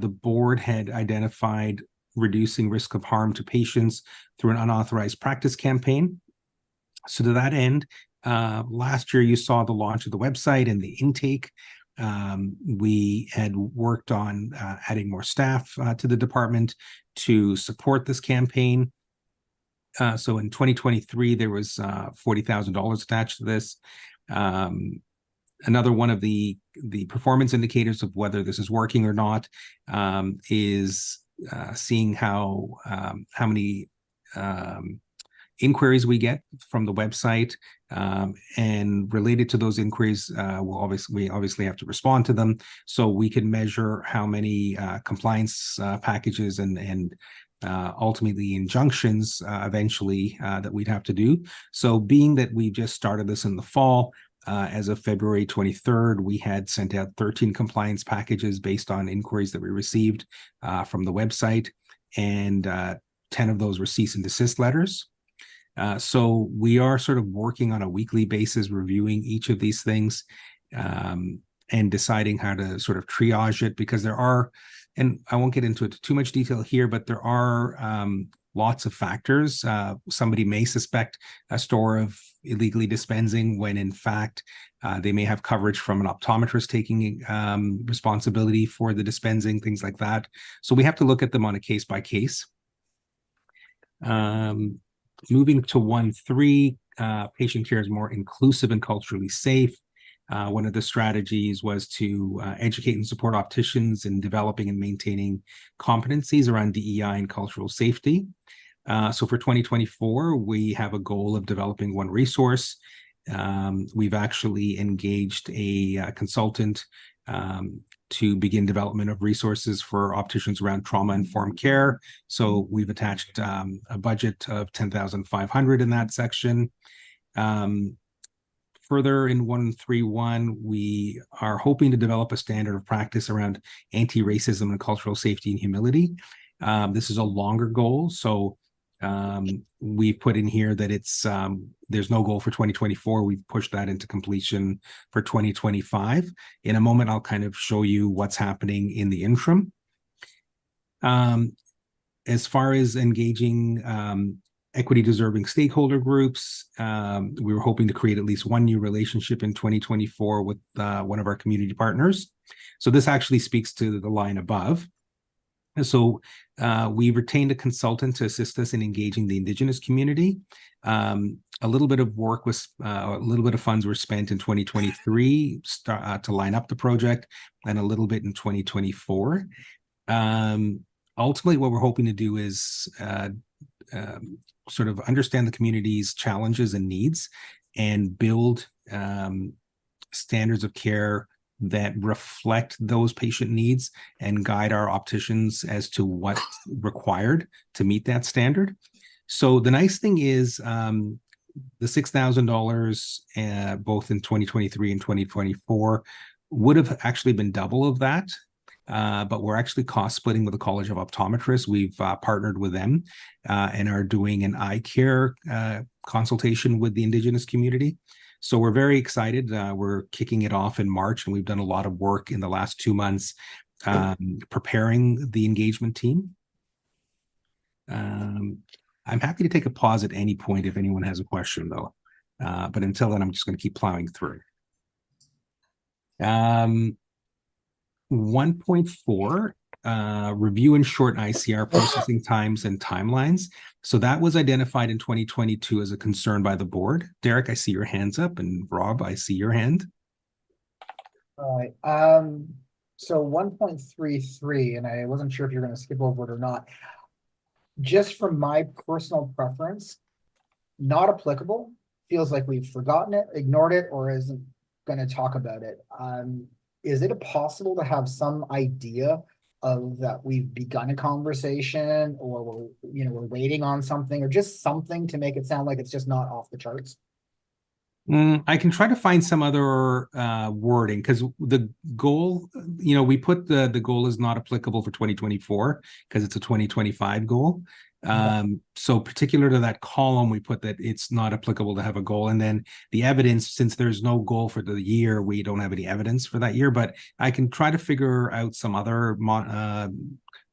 Speaker 9: the board had identified reducing risk of harm to patients through an unauthorized practice campaign. So to that end, last year you saw the launch of the website and the intake. We had worked on adding more staff to the department to support this campaign. So in 2023, there was $40,000 attached to this. Another one of the performance indicators of whether this is working or not is seeing how many inquiries we get from the website, and related to those inquiries, we obviously have to respond to them, so we can measure how many compliance packages and ultimately injunctions eventually that we'd have to do. So being that we just started this in the fall, as of February 23rd, we had sent out 13 compliance packages based on inquiries that we received from the website, and 10 of those were cease and desist letters. So we are sort of working on a weekly basis, reviewing each of these things, and deciding how to sort of triage it, because there are, and I won't get into it too much detail here, but there are lots of factors. Somebody may suspect a store of illegally dispensing when in fact they may have coverage from an optometrist taking responsibility for the dispensing, things like that. So we have to look at them on a case by case. Moving to 1.3, patient care is more inclusive and culturally safe. One of the strategies was to educate and support opticians in developing and maintaining competencies around DEI and cultural safety. So for 2024, we have a goal of developing one resource. We've actually engaged a consultant to begin development of resources for opticians around trauma-informed care. So we've attached a budget of $10,500 in that section. Further in 131, we are hoping to develop a standard of practice around anti-racism and cultural safety and humility. This is a longer goal, so we put in here that it's there's no goal for 2024. We've pushed that into completion for 2025. In a moment, I'll kind of show you what's happening in the interim. As far as engaging equity deserving stakeholder groups, we were hoping to create at least one new relationship in 2024 with one of our community partners. So this actually speaks to the line above. So we retained a consultant to assist us in engaging the Indigenous community. A little bit of work was, a little bit of funds were spent in 2023 to line up the project, and a little bit in 2024. Ultimately, what we're hoping to do is sort of understand the community's challenges and needs and build standards of care that reflect those patient needs and guide our opticians as to what's required to meet that standard. So the nice thing is the $6,000 both in 2023 and 2024 would have actually been double of that. But we're actually cost splitting with the College of Optometrists. We've partnered with them and are doing an eye care consultation with the Indigenous community. So we're very excited. We're kicking it off in March, and we've done a lot of work in the last 2 months preparing the engagement team. I'm happy to take a pause at any point if anyone has a question, though. But until then, I'm just going to keep plowing through. 1.4, review and short ICR processing times and timelines. So that was identified in 2022 as a concern by the board. Derek, I see your hands up, and Rob, I see your hand.
Speaker 1: All right. So 1.33, and I wasn't sure if you're going to skip over it or not. Just from my personal preference, not applicable. Feels like we've forgotten it, ignored it, or isn't going to talk about it. Is it possible to have some idea of that we've begun a conversation, or we're waiting on something, or just something to make it sound like it's just not off the charts?
Speaker 9: I can try to find some other wording, because the goal, we put the goal is not applicable for 2024 because it's a 2025 goal. So particular to that column, we put that it's not applicable to have a goal. And then the evidence, since there's no goal for the year, we don't have any evidence for that year, but I can try to figure out some other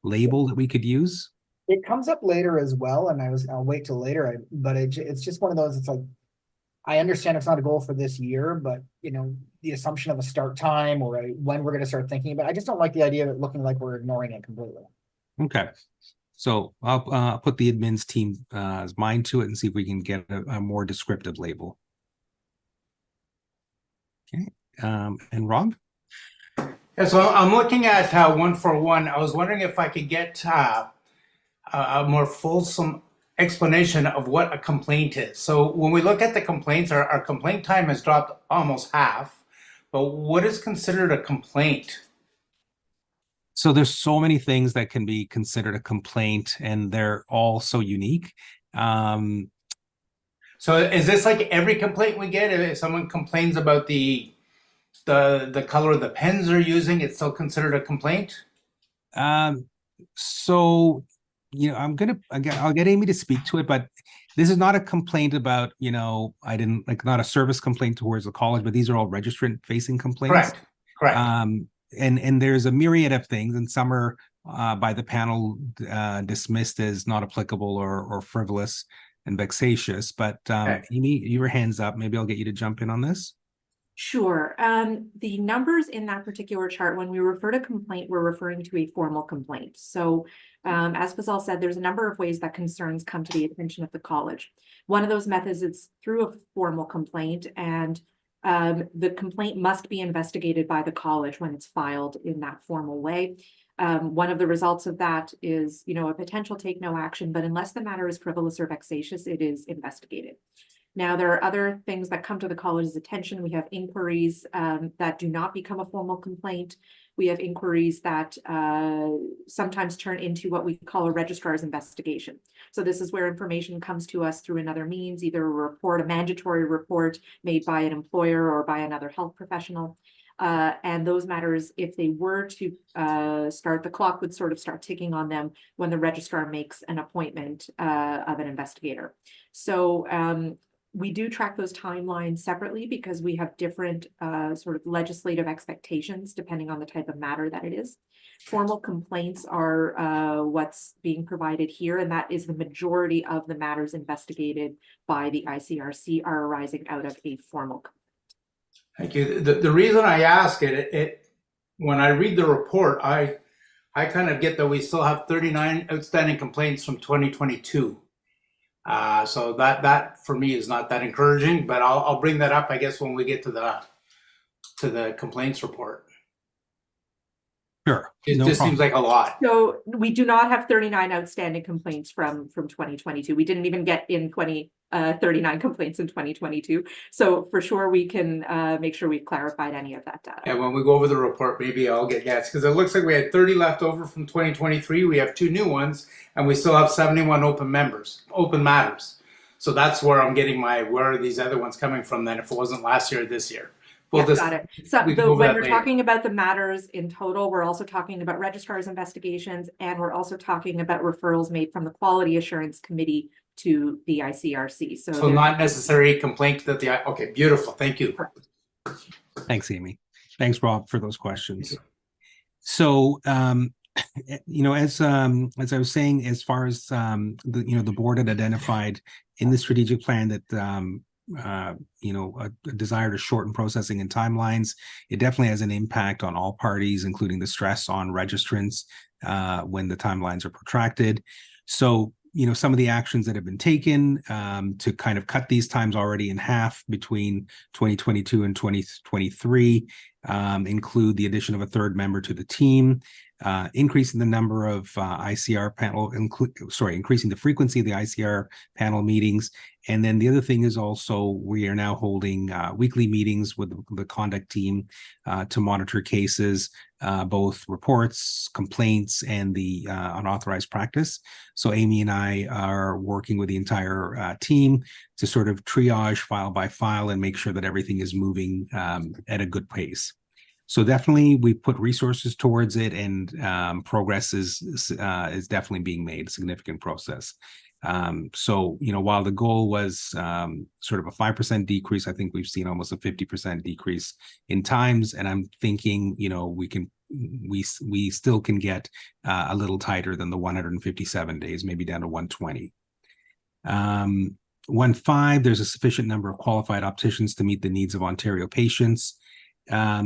Speaker 9: label that we could use.
Speaker 1: It comes up later as well, and I'll wait till later, but it's just one of those, it's like, I understand it's not a goal for this year, but the assumption of a start time or when we're going to start thinking about it, I just don't like the idea of it looking like we're ignoring it completely.
Speaker 9: Okay. So I'll put the admin's team's mind to it and see if we can get a more descriptive label. Okay. And Rob?
Speaker 5: Yeah, so I'm looking at 141. I was wondering if I could get a more fulsome explanation of what a complaint is. So when we look at the complaints, our complaint time has dropped almost half, but what is considered a complaint?
Speaker 9: So there's so many things that can be considered a complaint, and they're all so unique.
Speaker 5: So is this like every complaint we get? If someone complains about the color of the pens they're using, it's still considered a complaint?
Speaker 9: So I'll get Amy to speak to it, but this is not a complaint about, not a service complaint towards the college, but these are all registrant facing complaints.
Speaker 5: Correct.
Speaker 9: And there's a myriad of things, and some are by the panel dismissed as not applicable or frivolous and vexatious. But Amy, your hands up. Maybe I'll get you to jump in on this.
Speaker 8: Sure. The numbers in that particular chart, when we refer to complaint, we're referring to a formal complaint. So as Fazal said, there's a number of ways that concerns come to the attention of the college. One of those methods is through a formal complaint, and The complaint must be investigated by the college when it's filed in that formal way. One of the results of that is, a potential take no action, but unless the matter is frivolous or vexatious, it is investigated. Now, there are other things that come to the college's attention. We have inquiries that do not become a formal complaint. We have inquiries that sometimes turn into what we call a registrar's investigation. So this is where information comes to us through another means, either a report, a mandatory report made by an employer or by another health professional. And those matters, if they were to start, the clock would sort of start ticking on them when the registrar makes an appointment of an investigator. So we do track those timelines separately because we have different sort of legislative expectations depending on the type of matter that it is. Formal complaints are what's being provided here, and that is the majority of the matters investigated by the ICRC are arising out of a formal complaint.
Speaker 5: Thank you. The reason I ask it, when I read the report, I kind of get that we still have 39 outstanding complaints from 2022. So that for me is not that encouraging, but I'll bring that up, I guess, when we get to the complaints report.
Speaker 9: Sure.
Speaker 5: It
Speaker 9: No
Speaker 5: just
Speaker 9: problem.
Speaker 5: seems like a lot.
Speaker 8: So we do not have 39 outstanding complaints from 2022. We didn't even get in 39 complaints in 2022. So for sure, we can make sure we've clarified any of that data.
Speaker 5: Yeah, when we go over the report, maybe I'll get yes, because it looks like we had 30 left over from 2023. We have 2 new ones, and we still have 71 open matters. So that's where I'm getting where are these other ones coming from then if it wasn't last year or this year?
Speaker 8: Yeah, got it. So
Speaker 5: we can go over
Speaker 8: when
Speaker 5: that
Speaker 8: we're
Speaker 5: later.
Speaker 8: talking about the matters in total, we're also talking about registrar's investigations, and we're also talking about referrals made from the Quality Assurance Committee to the ICRC.
Speaker 5: So not necessary complaint that okay, beautiful. Thank you.
Speaker 9: Thanks, Amy. Thanks, Rob, for those questions. So, as I was saying, as far as the board had identified in the strategic plan that a desire to shorten processing and timelines, it definitely has an impact on all parties, including the stress on registrants when the timelines are protracted. So, some of the actions that have been taken to kind of cut these times already in half between 2022 and 2023 include the addition of a 3rd member to the team, increasing the number of ICR panel, increasing the frequency of the ICR panel meetings. And then the other thing is also we are now holding weekly meetings with the conduct team to monitor cases, both reports, complaints, and the unauthorized practice. So Amy and I are working with the entire team to sort of triage file by file and make sure that everything is moving at a good pace. So definitely we put resources towards it, and progress is definitely being made, a significant process. So, while the goal was sort of a 5% decrease, I think we've seen almost a 50% decrease in times. And I'm thinking, we still can get a little tighter than the 157 days, maybe down to 120. 1.5, there's a sufficient number of qualified opticians to meet the needs of Ontario patients. A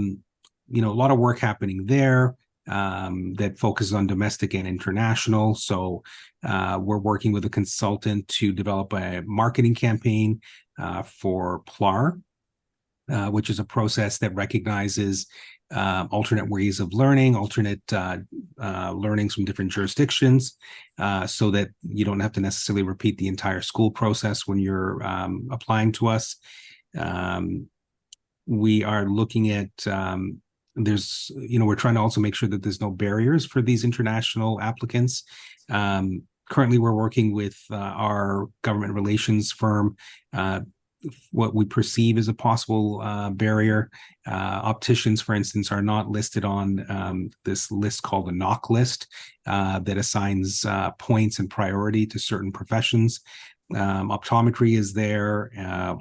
Speaker 9: lot of work happening there that focuses on domestic and international. So we're working with a consultant to develop a marketing campaign for PLAR, which is a process that recognizes alternate ways of learning, alternate learnings from different jurisdictions, so that you don't have to necessarily repeat the entire school process when you're applying to us. We are looking at we're trying to also make sure that there's no barriers for these international applicants. Currently, we're working with our government relations firm, what we perceive as a possible barrier. Opticians, for instance, are not listed on this list called the NOC list that assigns points and priority to certain professions. Optometry is there,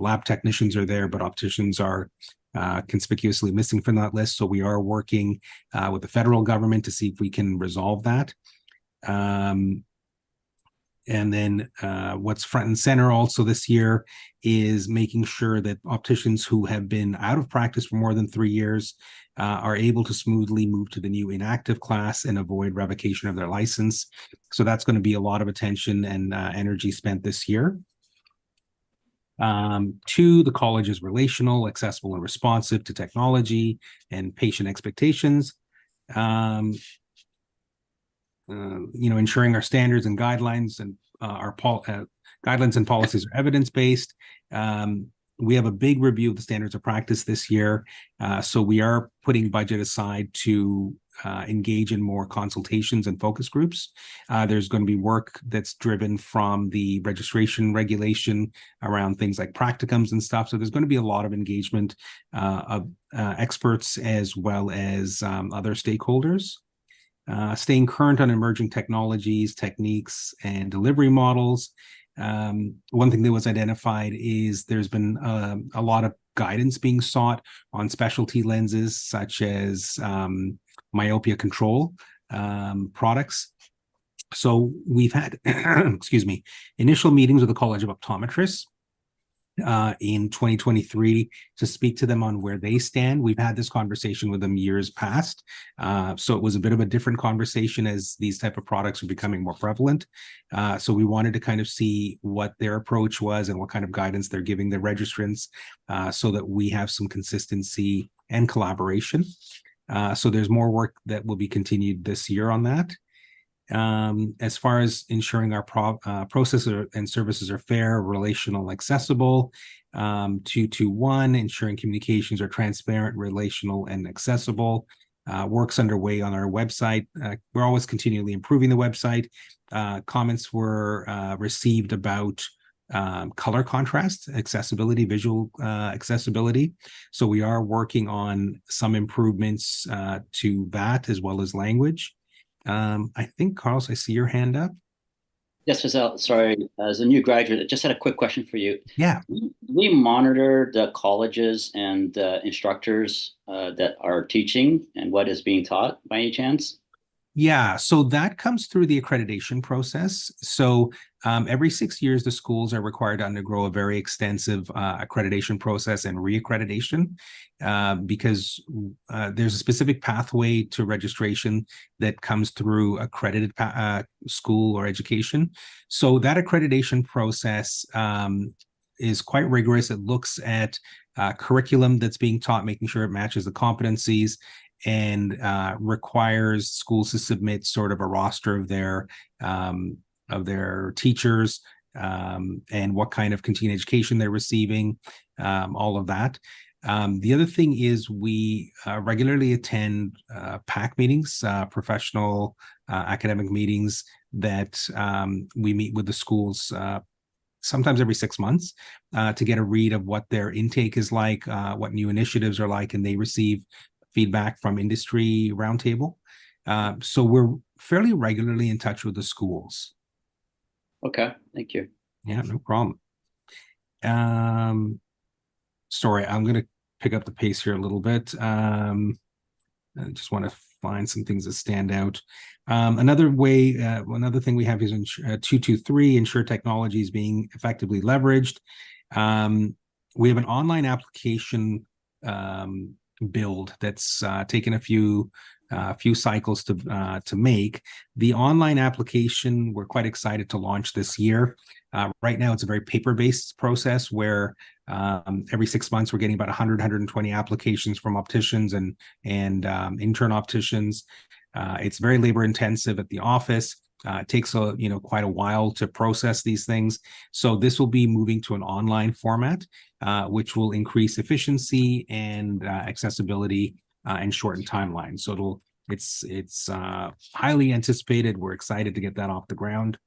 Speaker 9: lab technicians are there, but opticians are conspicuously missing from that list. So we are working with the federal government to see if we can resolve that. And then what's front and center also this year is making sure that opticians who have been out of practice for more than 3 years are able to smoothly move to the new inactive class and avoid revocation of their license. So that's going to be a lot of attention and energy spent this year. Two, the college is relational, accessible, and responsive to technology and patient expectations. Ensuring our standards and guidelines and guidelines and policies are evidence-based. We have a big review of the standards of practice this year. So we are putting budget aside to engage in more consultations and focus groups. There's going to be work that's driven from the registration regulation around things like practicums and stuff. So there's going to be a lot of engagement of experts as well as other stakeholders. Staying current on emerging technologies, techniques, and delivery models. One thing that was identified is there's been a lot of guidance being sought on specialty lenses such as myopia control products. So we've had, excuse me, initial meetings with the College of Optometrists in 2023 to speak to them on where they stand. We've had this conversation with them years past. So it was a bit of a different conversation as these type of products are becoming more prevalent. So we wanted to kind of see what their approach was and what kind of guidance they're giving their registrants so that we have some consistency and collaboration. So there's more work that will be continued this year on that. As far as ensuring our processes and services are fair, relational, accessible. 221, ensuring communications are transparent, relational, and accessible. Work's underway on our website. We're always continually improving the website. Comments were received about color contrast, accessibility, visual accessibility. So we are working on some improvements to that as well as language. I think, Carlos, I see your hand up.
Speaker 10: Yes, Giselle, sorry, as a new graduate, I just had a quick question for you.
Speaker 9: Yeah.
Speaker 10: Do we monitor the colleges and instructors that are teaching and what is being taught by any chance?
Speaker 9: Yeah, so that comes through the accreditation process. So every 6 years, the schools are required to undergo a very extensive accreditation process and reaccreditation because there's a specific pathway to registration that comes through accredited school or education. So that accreditation process is quite rigorous. It looks at curriculum that's being taught, making sure it matches the competencies, and requires schools to submit sort of a roster of their teachers and what kind of continuing education they're receiving, all of that. The other thing is we regularly attend PAC meetings, professional academic meetings that we meet with the schools sometimes every 6 months to get a read of what their intake is like, what new initiatives are like, and they receive feedback from industry roundtable. So we're fairly regularly in touch with the schools.
Speaker 10: Okay, thank you.
Speaker 9: Yeah, no problem. Sorry, I'm going to pick up the pace here a little bit. I just want to find some things that stand out. Another thing we have is 223, ensure technology is being effectively leveraged. We have an online application build that's taken a few cycles to make. The online application, we're quite excited to launch this year. Right now, it's a very paper-based process where every 6 months we're getting about 120 applications from opticians and intern opticians. It's very labor-intensive at the office. It takes quite a while to process these things. So this will be moving to an online format, which will increase efficiency and accessibility and shorten timelines. So it's highly anticipated. We're excited to get that off the ground.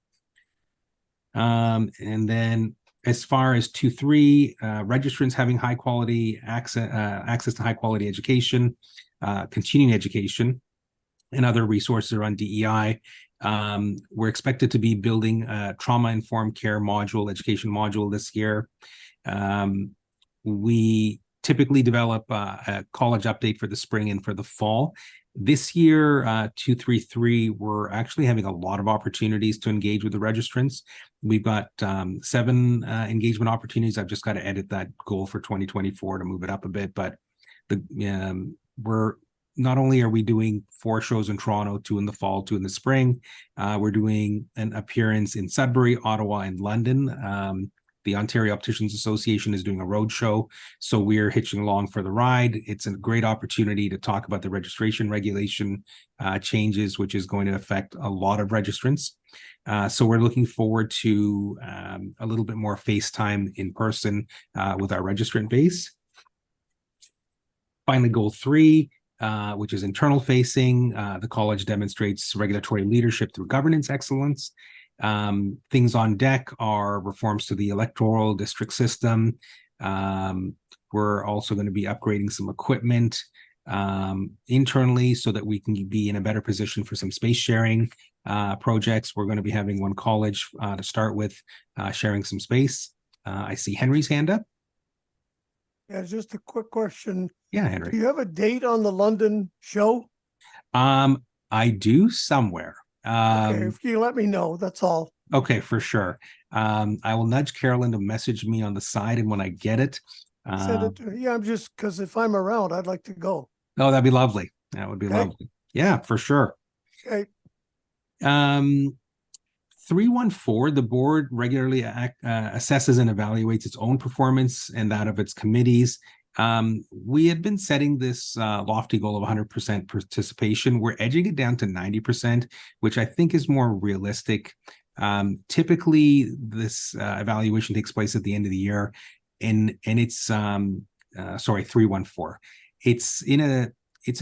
Speaker 9: And then as far as 2.3, registrants having high quality access to high quality education, continuing education, and other resources around DEI. We're expected to be building a trauma-informed care module, education module this year. We typically develop a college update for the spring and for the fall. This year, 233, we're actually having a lot of opportunities to engage with the registrants. We've got 7 engagement opportunities. I've just got to edit that goal for 2024 to move it up a bit, but we're not only are we doing 4 shows in Toronto, 2 in the fall, 2 in the spring, we're doing an appearance in Sudbury, Ottawa, and London the Ontario Opticians Association is doing a roadshow, so we're hitching along for the ride. It's a great opportunity to talk about the registration regulation changes, which is going to affect a lot of registrants. So we're looking forward to a little bit more FaceTime in person with our registrant base. Finally, goal 3, which is internal facing. The college demonstrates regulatory leadership through governance excellence. Things on deck are reforms to the electoral district system. We're also going to be upgrading some equipment internally so that we can be in a better position for some space sharing projects. We're going to be having one college to start with sharing some space. I see Henry's hand up.
Speaker 12: Yeah, just a quick question.
Speaker 9: Yeah,
Speaker 12: Do
Speaker 9: Henry.
Speaker 12: you have a date on the London show?
Speaker 9: I do somewhere.
Speaker 12: Okay, if you let me know, that's all.
Speaker 9: Okay, for sure. I will nudge Carolyn to message me on the side, and when I get it,
Speaker 12: Send it to me. Yeah, I'm just, because if I'm around, I'd like to go.
Speaker 9: oh, that'd be lovely. That would be
Speaker 12: Okay.
Speaker 9: lovely. Yeah, for sure.
Speaker 12: Okay.
Speaker 9: 314, the board regularly assesses and evaluates its own performance and that of its committees. We had been setting this lofty goal of 100% participation. We're edging it down to 90%, which I think is more realistic. Typically, this evaluation takes place at the end of the year, and it's sorry, 314. It's in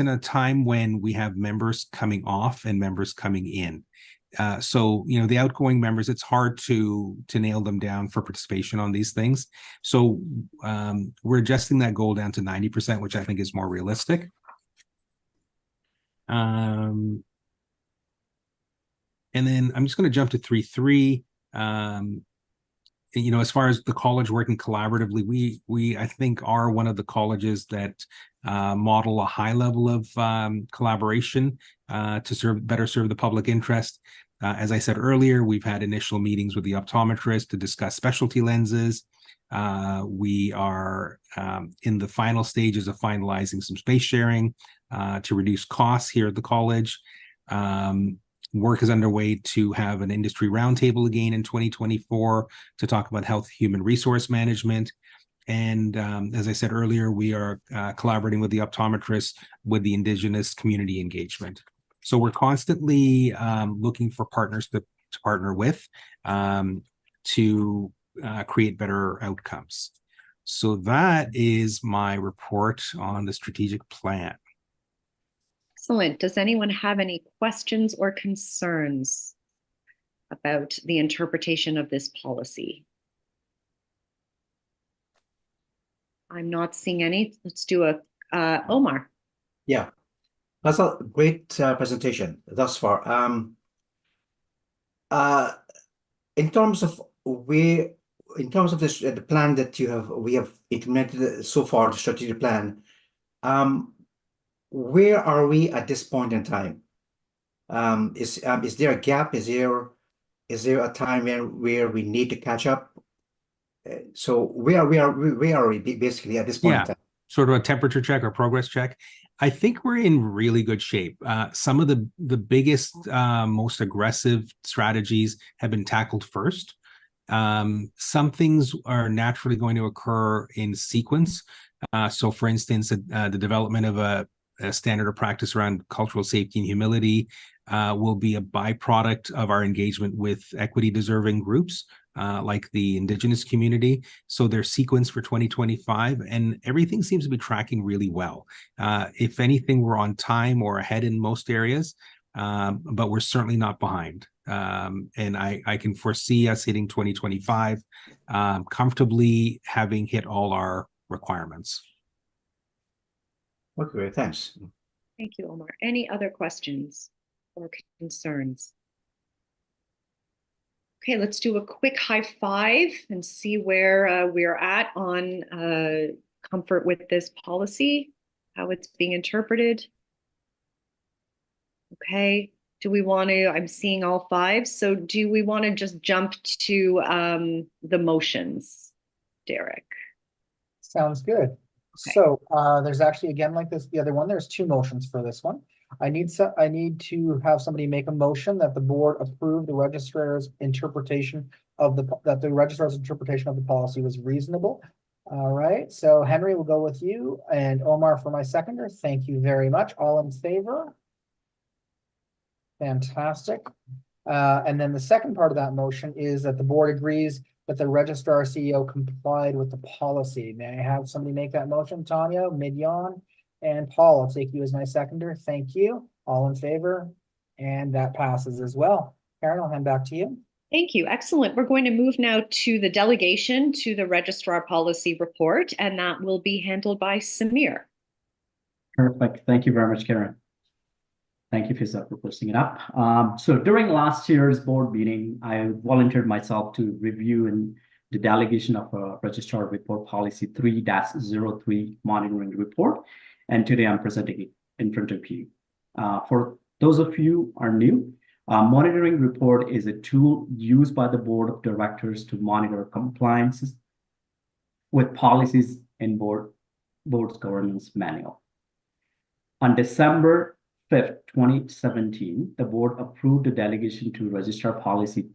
Speaker 9: a time when we have members coming off and members coming in. So, you know, the outgoing members, it's hard to nail them down for participation on these things. So we're adjusting that goal down to 90%, which I think is more realistic. And then I'm just going to jump to 3.3. You know, as far as the college working collaboratively, we I think are one of the colleges that model a high level of collaboration to better serve the public interest. As I said earlier, we've had initial meetings with the optometrist to discuss specialty lenses. We are in the final stages of finalizing some space sharing to reduce costs here at the college. Work is underway to have an industry roundtable again in 2024 to talk about health human resource management. And as I said earlier, we are collaborating with the optometrists with the Indigenous community engagement. So we're constantly looking for partners to partner with to create better outcomes. So that is my report on the strategic plan.
Speaker 2: Excellent. Does anyone have any questions or concerns about the interpretation of this policy? I'm not seeing any. Let's do a Omar.
Speaker 13: Yeah, that's a great presentation thus far. In terms of this, the plan that we have implemented so far, the strategic plan. Where are we at this point in time? Is there a gap? Is there a time where we need to catch up? So where are we basically at this point in time?
Speaker 9: Sort of a temperature check or progress check. I think we're in really good shape. Some of the biggest, most aggressive strategies have been tackled first. Some things are naturally going to occur in sequence. So for instance, the development of a standard of practice around cultural safety and humility will be a byproduct of our engagement with equity deserving groups like the Indigenous community. So they're sequenced for 2025 and everything seems to be tracking really well. If anything, we're on time or ahead in most areas, but we're certainly not behind. And I can foresee us hitting 2025 comfortably, having hit all our requirements.
Speaker 13: Okay, thanks.
Speaker 2: Thank you, Omar. Any other questions or concerns? Okay, let's do a quick high five and see where we're at on comfort with this policy, how it's being interpreted. Okay, do we want to, I'm seeing all 5, so do we want to just jump to the motions, Derek?
Speaker 1: Sounds good.
Speaker 2: Okay.
Speaker 1: So there's actually, again, like this, the other one, there's 2 motions for this one. I need to have somebody make a motion that the board approve the registrar's interpretation of the policy was reasonable. All right, so Henry will go with you and Omar for my seconder. Thank you very much. All in favor? Fantastic. And then the second part of that motion is that the board agrees that the registrar CEO complied with the policy. May I have somebody make that motion? Tanya, Midyan, and Paul, I'll take you as my seconder. Thank you. All in favor? And that passes as well. Karen, I'll hand back to you.
Speaker 2: Thank you. Excellent. We're going to move now to the delegation to the registrar policy report, and that will be handled by Samir.
Speaker 6: Perfect. Thank you very much, Karen. Thank you, Fiza, for posting it up. So during last year's board meeting, I volunteered myself to review in the delegation of a registrar report policy 3-03 monitoring report. And today I'm presenting it in front of you. For those of you who are new, monitoring report is a tool used by the board of directors to monitor compliance with policies in board's governance manual. On December 5th, 2017, the board approved the delegation to registrar policy.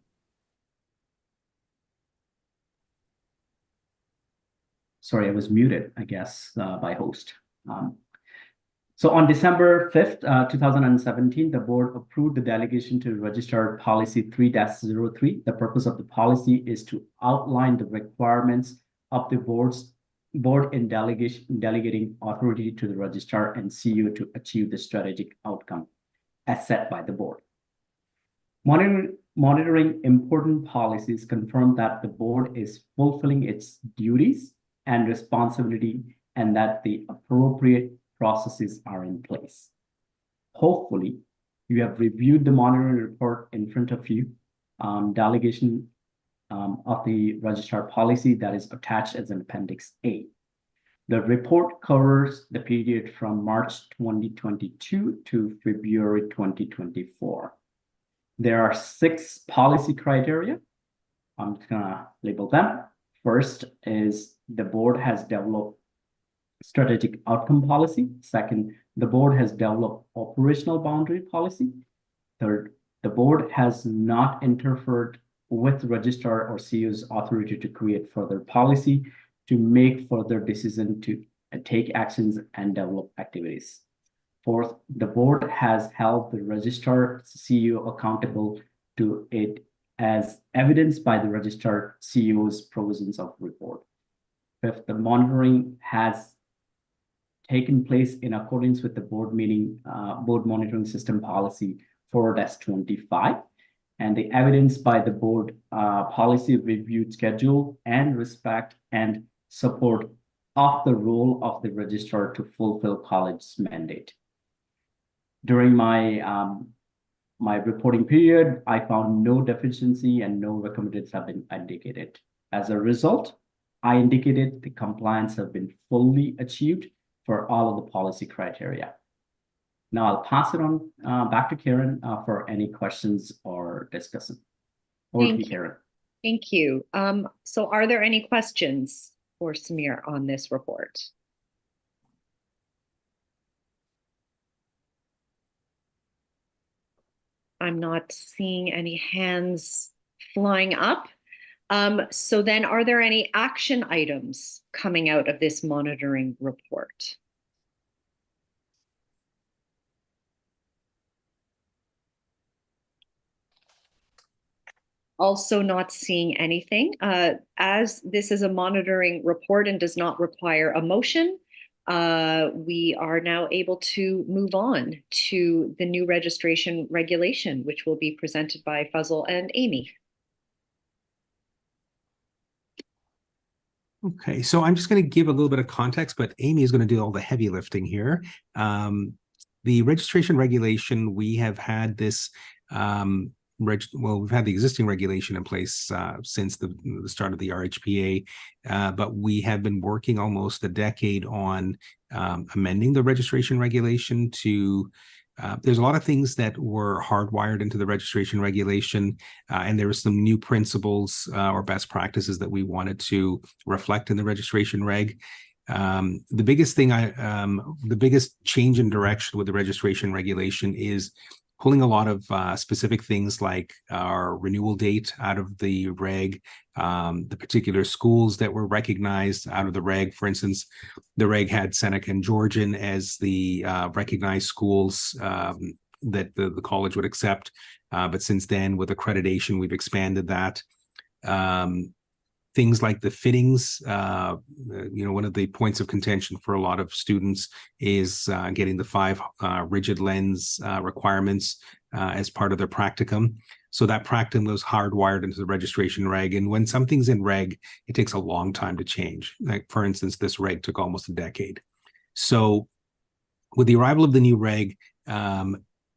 Speaker 6: Sorry, I was muted, I guess, by host. So on December 5th, 2017, the board approved the delegation to registrar policy 3-03. The purpose of the policy is to outline the requirements of the board in delegating authority to the registrar and CEO to achieve the strategic outcome as set by the board. Monitoring important policies confirm that the board is fulfilling its duties and responsibility and that the appropriate processes are in place. Hopefully, you have reviewed the monitoring report in front of you, delegation of the registrar policy that is attached as an Appendix A. The report covers the period from March 2022 to February 2024. There are 6 policy criteria. I'm just gonna label them. First is the board has developed strategic outcome policy. Second, the board has developed operational boundary policy. Third, the board has not interfered with registrar or CEO's authority to create further policy, to make further decision to take actions and develop activities. Fourth, the board has held the registrar CEO accountable to it as evidenced by the registrar CEO's provisions of report. Fifth, the monitoring has taken place in accordance with the board monitoring system policy 4-25, and the evidence by the board policy review schedule and respect and support of the role of the registrar to fulfill college's mandate. During my my reporting period, I found no deficiency and no recommendations have been indicated. As a result, I indicated the compliance have been fully achieved for all of the policy criteria. Now I'll pass it on back to Karen for any questions or discussion. Over to you, Karen.
Speaker 2: Thank you. So are there any questions for Samir on this report? I'm not seeing any hands flying up. So then are there any action items coming out of this monitoring report? Also not seeing anything. As this is a monitoring report and does not require a motion, we are now able to move on to the new registration regulation, which will be presented by Fazal and Amy.
Speaker 9: Okay, so I'm just going to give a little bit of context, but Amy is going to do all the heavy lifting here. The registration regulation, we have had this, we've had the existing regulation in place since the start of the RHPA, but we have been working almost a decade on amending the registration regulation to there's a lot of things that were hardwired into the registration regulation, and there were some new principles or best practices that we wanted to reflect in the registration reg. The biggest thing the biggest change in direction with the registration regulation is pulling a lot of specific things like our renewal date out of the reg, the particular schools that were recognized out of the reg. For instance, the reg had Seneca and Georgian as the recognized schools that the college would accept. But since then, with accreditation, we've expanded that. Things like the fittings, one of the points of contention for a lot of students is getting the 5 rigid lens requirements as part of their practicum. So that practicum was hardwired into the registration reg. And when something's in reg, it takes a long time to change. Like, for instance, this reg took almost a decade. So with the arrival of the new reg,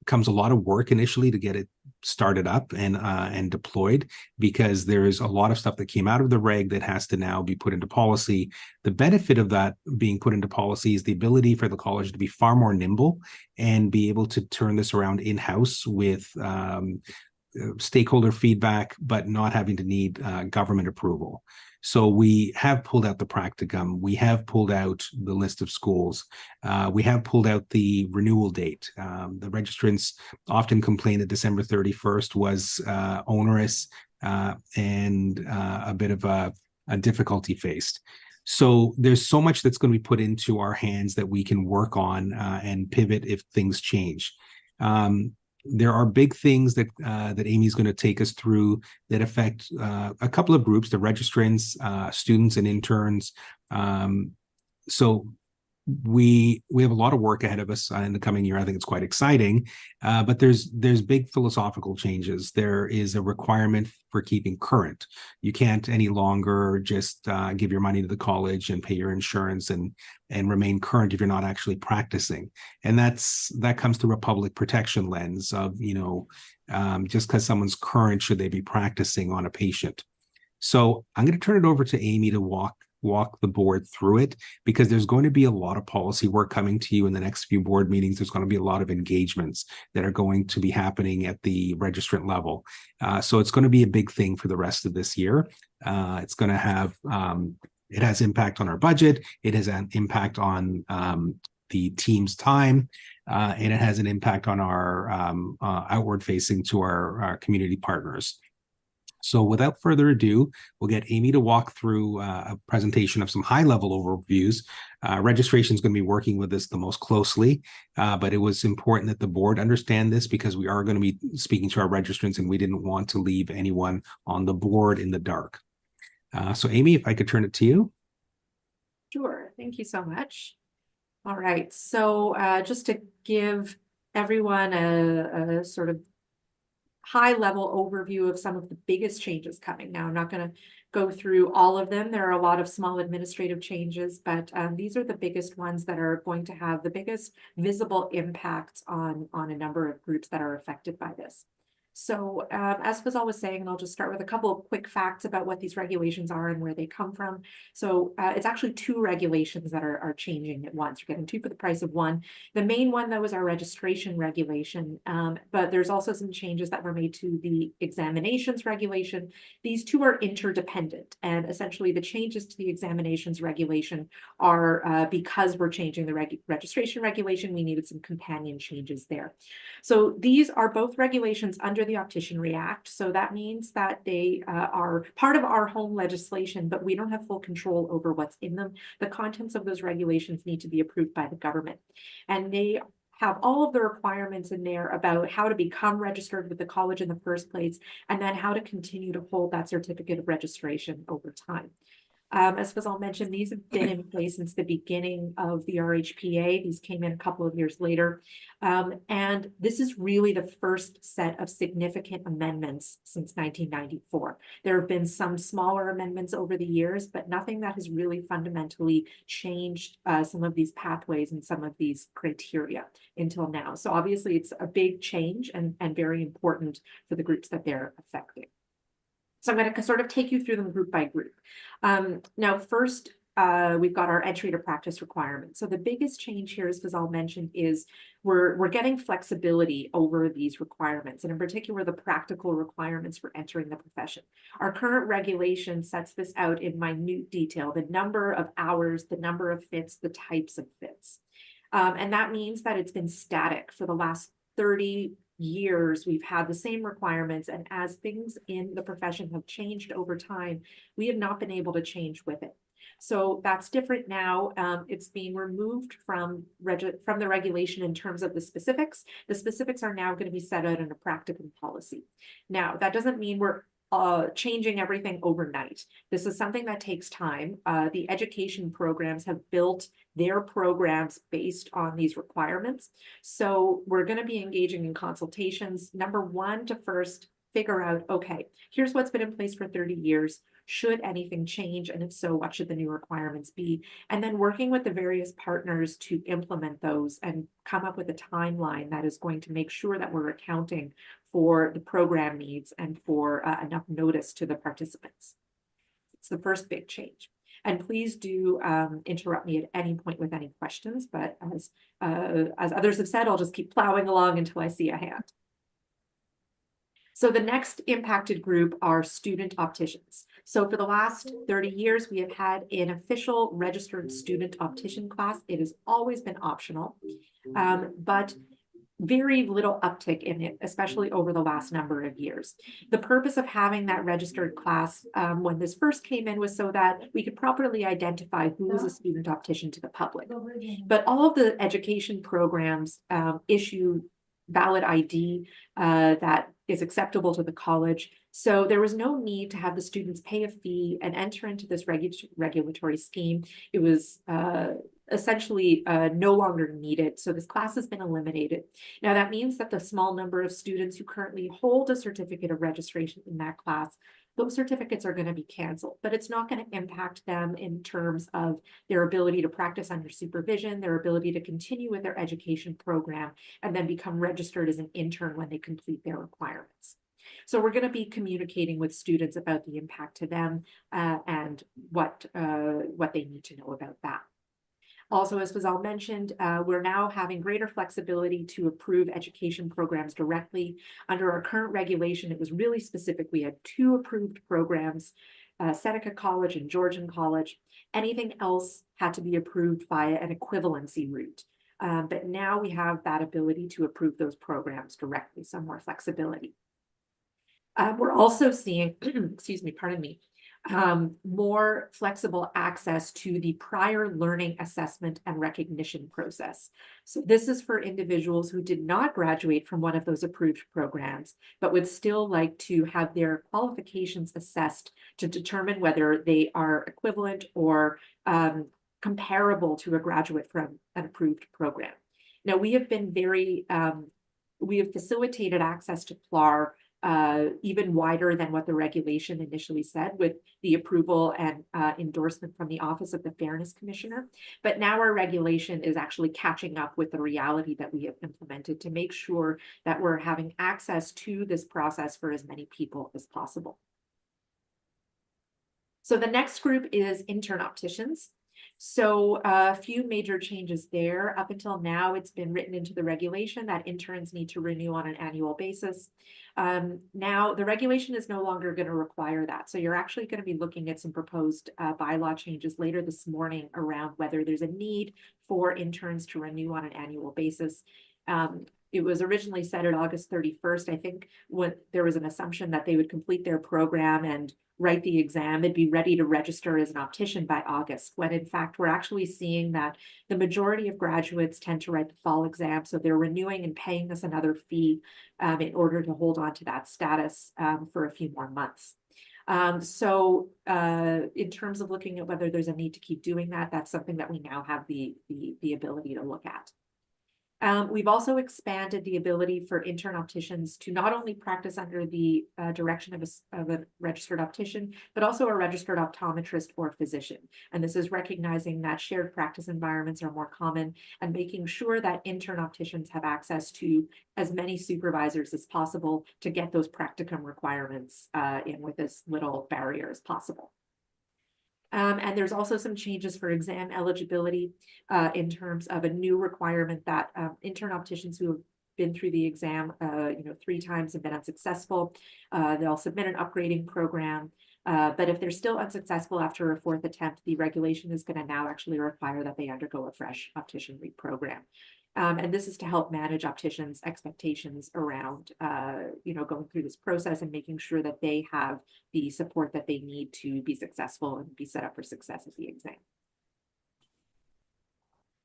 Speaker 9: comes a lot of work initially to get it started up and deployed, because there is a lot of stuff that came out of the reg that has to now be put into policy. The benefit of that being put into policy is the ability for the college to be far more nimble and be able to turn this around in-house with stakeholder feedback, but not having to need government approval. So we have pulled out the practicum. We have pulled out the list of schools. We have pulled out the renewal date. The registrants often complain that December 31st was onerous and a bit of a difficulty faced. So there's so much that's going to be put into our hands that we can work on and pivot if things change. There are big things that that Amy's going to take us through that affect a couple of groups, the registrants, students and interns. So we have a lot of work ahead of us in the coming year. I think it's quite exciting, but there's big philosophical changes. There is a requirement for keeping current. You can't any longer just give your money to the college and pay your insurance and remain current if you're not actually practicing. And that comes through a public protection lens of, just because someone's current, should they be practicing on a patient? So I'm going to turn it over to Amy to walk the board through it, because there's going to be a lot of policy work coming to you in the next few board meetings. There's going to be a lot of engagements that are going to be happening at the registrant level. So it's going to be a big thing for the rest of this year. It's going to have, it has impact on our budget. It has an impact on the team's time, and it has an impact on our outward facing to our community partners. So without further ado, we'll get Amy to walk through a presentation of some high-level overviews. Registration is going to be working with this the most closely, but it was important that the board understand this, because we are going to be speaking to our registrants and we didn't want to leave anyone on the board in the dark. So Amy, if I could turn it to you.
Speaker 8: Sure, thank you so much. All right, so just to give everyone a sort of high-level overview of some of the biggest changes coming. Now, I'm not going to go through all of them. There are a lot of small administrative changes, but these are the biggest ones that are going to have the biggest visible impact on a number of groups that are affected by this. So as Fazal was saying, and I'll just start with a couple of quick facts about what these regulations are and where they come from. So it's actually 2 regulations that are changing at once. You're getting 2 for the price of 1. The main one, though, is our registration regulation, but there's also some changes that were made to the examinations regulation. These 2 are interdependent, and essentially the changes to the examinations regulation are because we're changing the registration regulation, we needed some companion changes there. So these are both regulations under the Opticianry Act. So that means that they are part of our home legislation, but we don't have full control over what's in them. The contents of those regulations need to be approved by the government. And they have all of the requirements in there about how to become registered with the college in the first place, and then how to continue to hold that certificate of registration over time. As Fazal mentioned, these have been in place since the beginning of the RHPA. These came in a couple of years later. And this is really the first set of significant amendments since 1994. There have been some smaller amendments over the years, but nothing that has really fundamentally changed some of these pathways and some of these criteria until now. So obviously it's a big change and very important for the groups that they're affecting. So I'm going to sort of take you through them group by group. Now, first, we've got our entry to practice requirements. So the biggest change here, as Fazal mentioned, is we're getting flexibility over these requirements, and in particular, the practical requirements for entering the profession. Our current regulation sets this out in minute detail, the number of hours, the number of fits, the types of fits. And that means that it's been static for the last 30 years. We've had the same requirements, and as things in the profession have changed over time, we have not been able to change with it. So that's different now. It's being removed from the regulation in terms of the specifics. The specifics are now going to be set out in a practicum policy. Now, that doesn't mean we're changing everything overnight. This is something that takes time. The education programs have built their programs based on these requirements. So we're going to be engaging in consultations. Number one, to first figure out, okay, here's what's been in place for 30 years. Should anything change? And if so, what should the new requirements be? And then working with the various partners to implement those and come up with a timeline that is going to make sure that we're accounting for the program needs and for enough notice to the participants. It's the first big change. And please do interrupt me at any point with any questions, but as others have said, I'll just keep plowing along until I see a hand. So the next impacted group are student opticians. So for the last 30 years, we have had an official registered student optician class. It has always been optional, but very little uptick in it, especially over the last number of years. The purpose of having that registered class when this first came in was so that we could properly identify who is a student optician to the public. But all of the education programs issue valid ID that is acceptable to the college. So there was no need to have the students pay a fee and enter into this regulatory scheme. It was essentially no longer needed. So this class has been eliminated. Now that means that the small number of students who currently hold a certificate of registration in that class, those certificates are going to be canceled, but it's not going to impact them in terms of their ability to practice under supervision, their ability to continue with their education program, and then become registered as an intern when they complete their requirements. So we're going to be communicating with students about the impact to them and what they need to know about that. Also, as Fazal mentioned, we're now having greater flexibility to approve education programs directly. Under our current regulation, it was really specific. We had 2 approved programs, Seneca College and Georgian College. Anything else had to be approved via an equivalency route. But now we have that ability to approve those programs directly, some more flexibility. We're also seeing, excuse me, pardon me, more flexible access to the prior learning assessment and recognition process. So this is for individuals who did not graduate from one of those approved programs, but would still like to have their qualifications assessed to determine whether they are equivalent or comparable to a graduate from an approved program. Now, we have been we have facilitated access to PLAR even wider than what the regulation initially said, with the approval and endorsement from the Office of the Fairness Commissioner. But now our regulation is actually catching up with the reality that we have implemented to make sure that we're having access to this process for as many people as possible. So the next group is intern opticians. So a few major changes there. Up until now, it's been written into the regulation that interns need to renew on an annual basis. Now, the regulation is no longer going to require that. So you're actually going to be looking at some proposed bylaw changes later this morning around whether there's a need for interns to renew on an annual basis. It was originally set at August 31st. I think when there was an assumption that they would complete their program and write the exam, they'd be ready to register as an optician by August, when in fact, we're actually seeing that the majority of graduates tend to write the fall exam. So they're renewing and paying us another fee in order to hold on to that status for a few more months. So in terms of looking at whether there's a need to keep doing that, that's something that we now have the ability to look at. We've also expanded the ability for intern opticians to not only practice under the direction of a registered optician, but also a registered optometrist or physician. And this is recognizing that shared practice environments are more common and making sure that intern opticians have access to as many supervisors as possible to get those practicum requirements in with as little barrier as possible. And there's also some changes for exam eligibility in terms of a new requirement that intern opticians who have been through the exam, 3 times and been unsuccessful, they'll submit an upgrading program. But if they're still unsuccessful after a 4th attempt, the regulation is going to now actually require that they undergo a fresh optician reprogram. And this is to help manage opticians' expectations around, going through this process and making sure that they have the support that they need to be successful and be set up for success at the exam.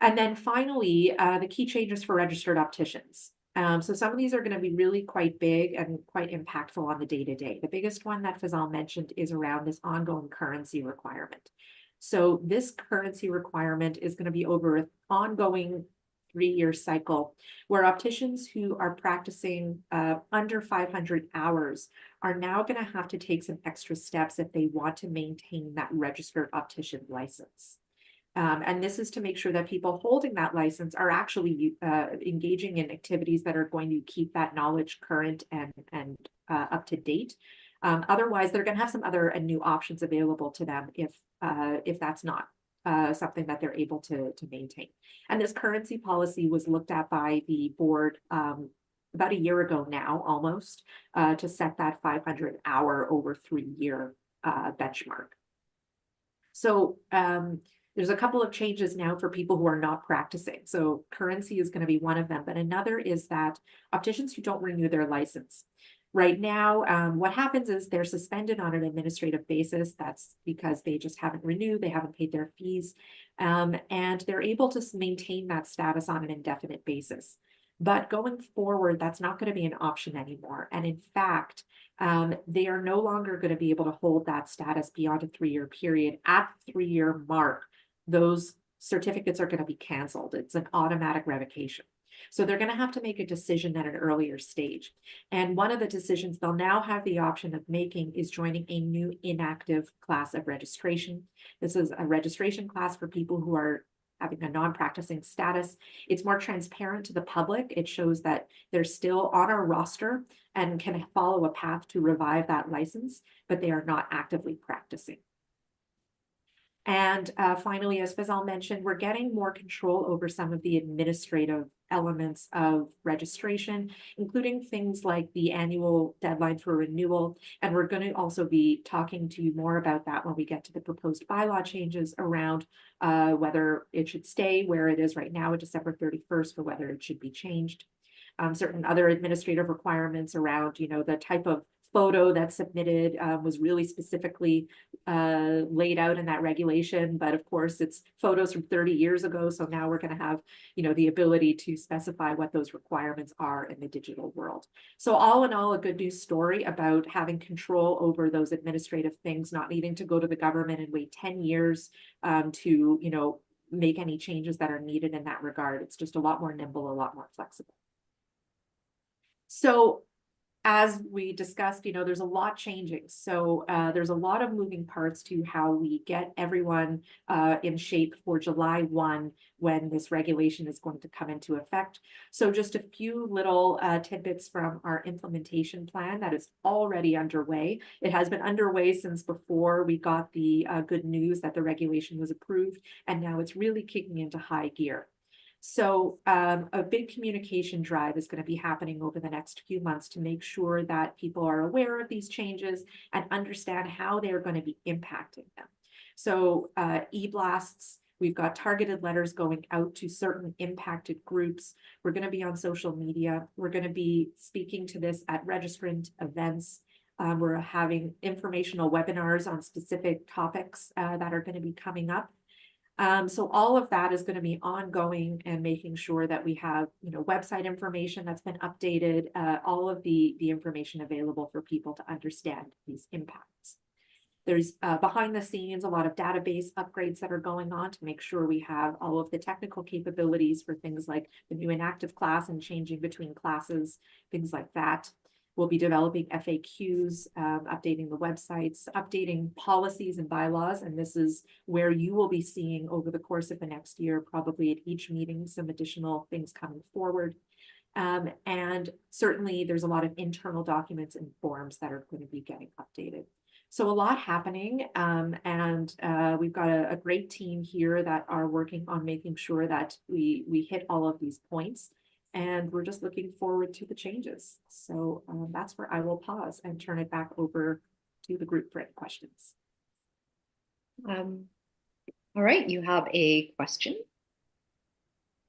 Speaker 8: And then finally, the key changes for registered opticians. So some of these are going to be really quite big and quite impactful on the day-to-day. The biggest one that Fazal mentioned is around this ongoing currency requirement. So this currency requirement is going to be over an ongoing 3-year cycle where opticians who are practicing under 500 hours are now going to have to take some extra steps if they want to maintain that registered optician license. And this is to make sure that people holding that license are actually engaging in activities that are going to keep that knowledge current and up to date. Otherwise, they're going to have some other new options available to them if that's not something that they're able to maintain. And this currency policy was looked at by the board about a year ago now, almost, to set that 500-hour over 3-year benchmark. So there's a couple of changes now for people who are not practicing. So currency is going to be one of them, but another is that opticians who don't renew their license. Right now, what happens is they're suspended on an administrative basis. That's because they just haven't renewed, they haven't paid their fees, and they're able to maintain that status on an indefinite basis. But going forward, that's not going to be an option anymore. And in fact, they are no longer going to be able to hold that status beyond a 3-year period. At the 3-year mark, those certificates are going to be canceled. It's an automatic revocation. So they're going to have to make a decision at an earlier stage. And one of the decisions they'll now have the option of making is joining a new inactive class of registration. This is a registration class for people who are having a non-practicing status. It's more transparent to the public. It shows that they're still on our roster and can follow a path to revive that license, but they are not actively practicing. And finally, as Fazal mentioned, we're getting more control over some of the administrative elements of registration, including things like the annual deadline for renewal. And we're going to also be talking to you more about that when we get to the proposed bylaw changes around whether it should stay where it is right now at December 31st or whether it should be changed. Certain other administrative requirements around, the type of photo that's submitted was really specifically laid out in that regulation, but of course it's photos from 30 years ago. So now we're going to have, the ability to specify what those requirements are in the digital world. So all in all, a good news story about having control over those administrative things, not needing to go to the government and wait 10 years to, make any changes that are needed in that regard. It's just a lot more nimble, a lot more flexible. So as we discussed, there's a lot changing. So there's a lot of moving parts to how we get everyone in shape for July 1 when this regulation is going to come into effect. So just a few little tidbits from our implementation plan that is already underway. It has been underway since before we got the good news that the regulation was approved, and now it's really kicking into high gear. So a big communication drive is going to be happening over the next few months to make sure that people are aware of these changes and understand how they're going to be impacting them. So e-blasts, we've got targeted letters going out to certain impacted groups. We're going to be on social media. We're going to be speaking to this at registrant events. We're having informational webinars on specific topics that are going to be coming up. So all of that is going to be ongoing and making sure that we have, website information that's been updated, all of the information available for people to understand these impacts. There's behind the scenes, a lot of database upgrades that are going on to make sure we have all of the technical capabilities for things like the new inactive class and changing between classes, things like that. We'll be developing FAQs, updating the websites, updating policies and bylaws. And this is where you will be seeing over the course of the next year, probably at each meeting, some additional things coming forward. And certainly there's a lot of internal documents and forms that are going to be getting updated. So a lot happening, and we've got a great team here that are working on making sure that we hit all of these points. And we're just looking forward to the changes. So that's where I will pause and turn it back over to the group for any questions.
Speaker 2: All right, you have a question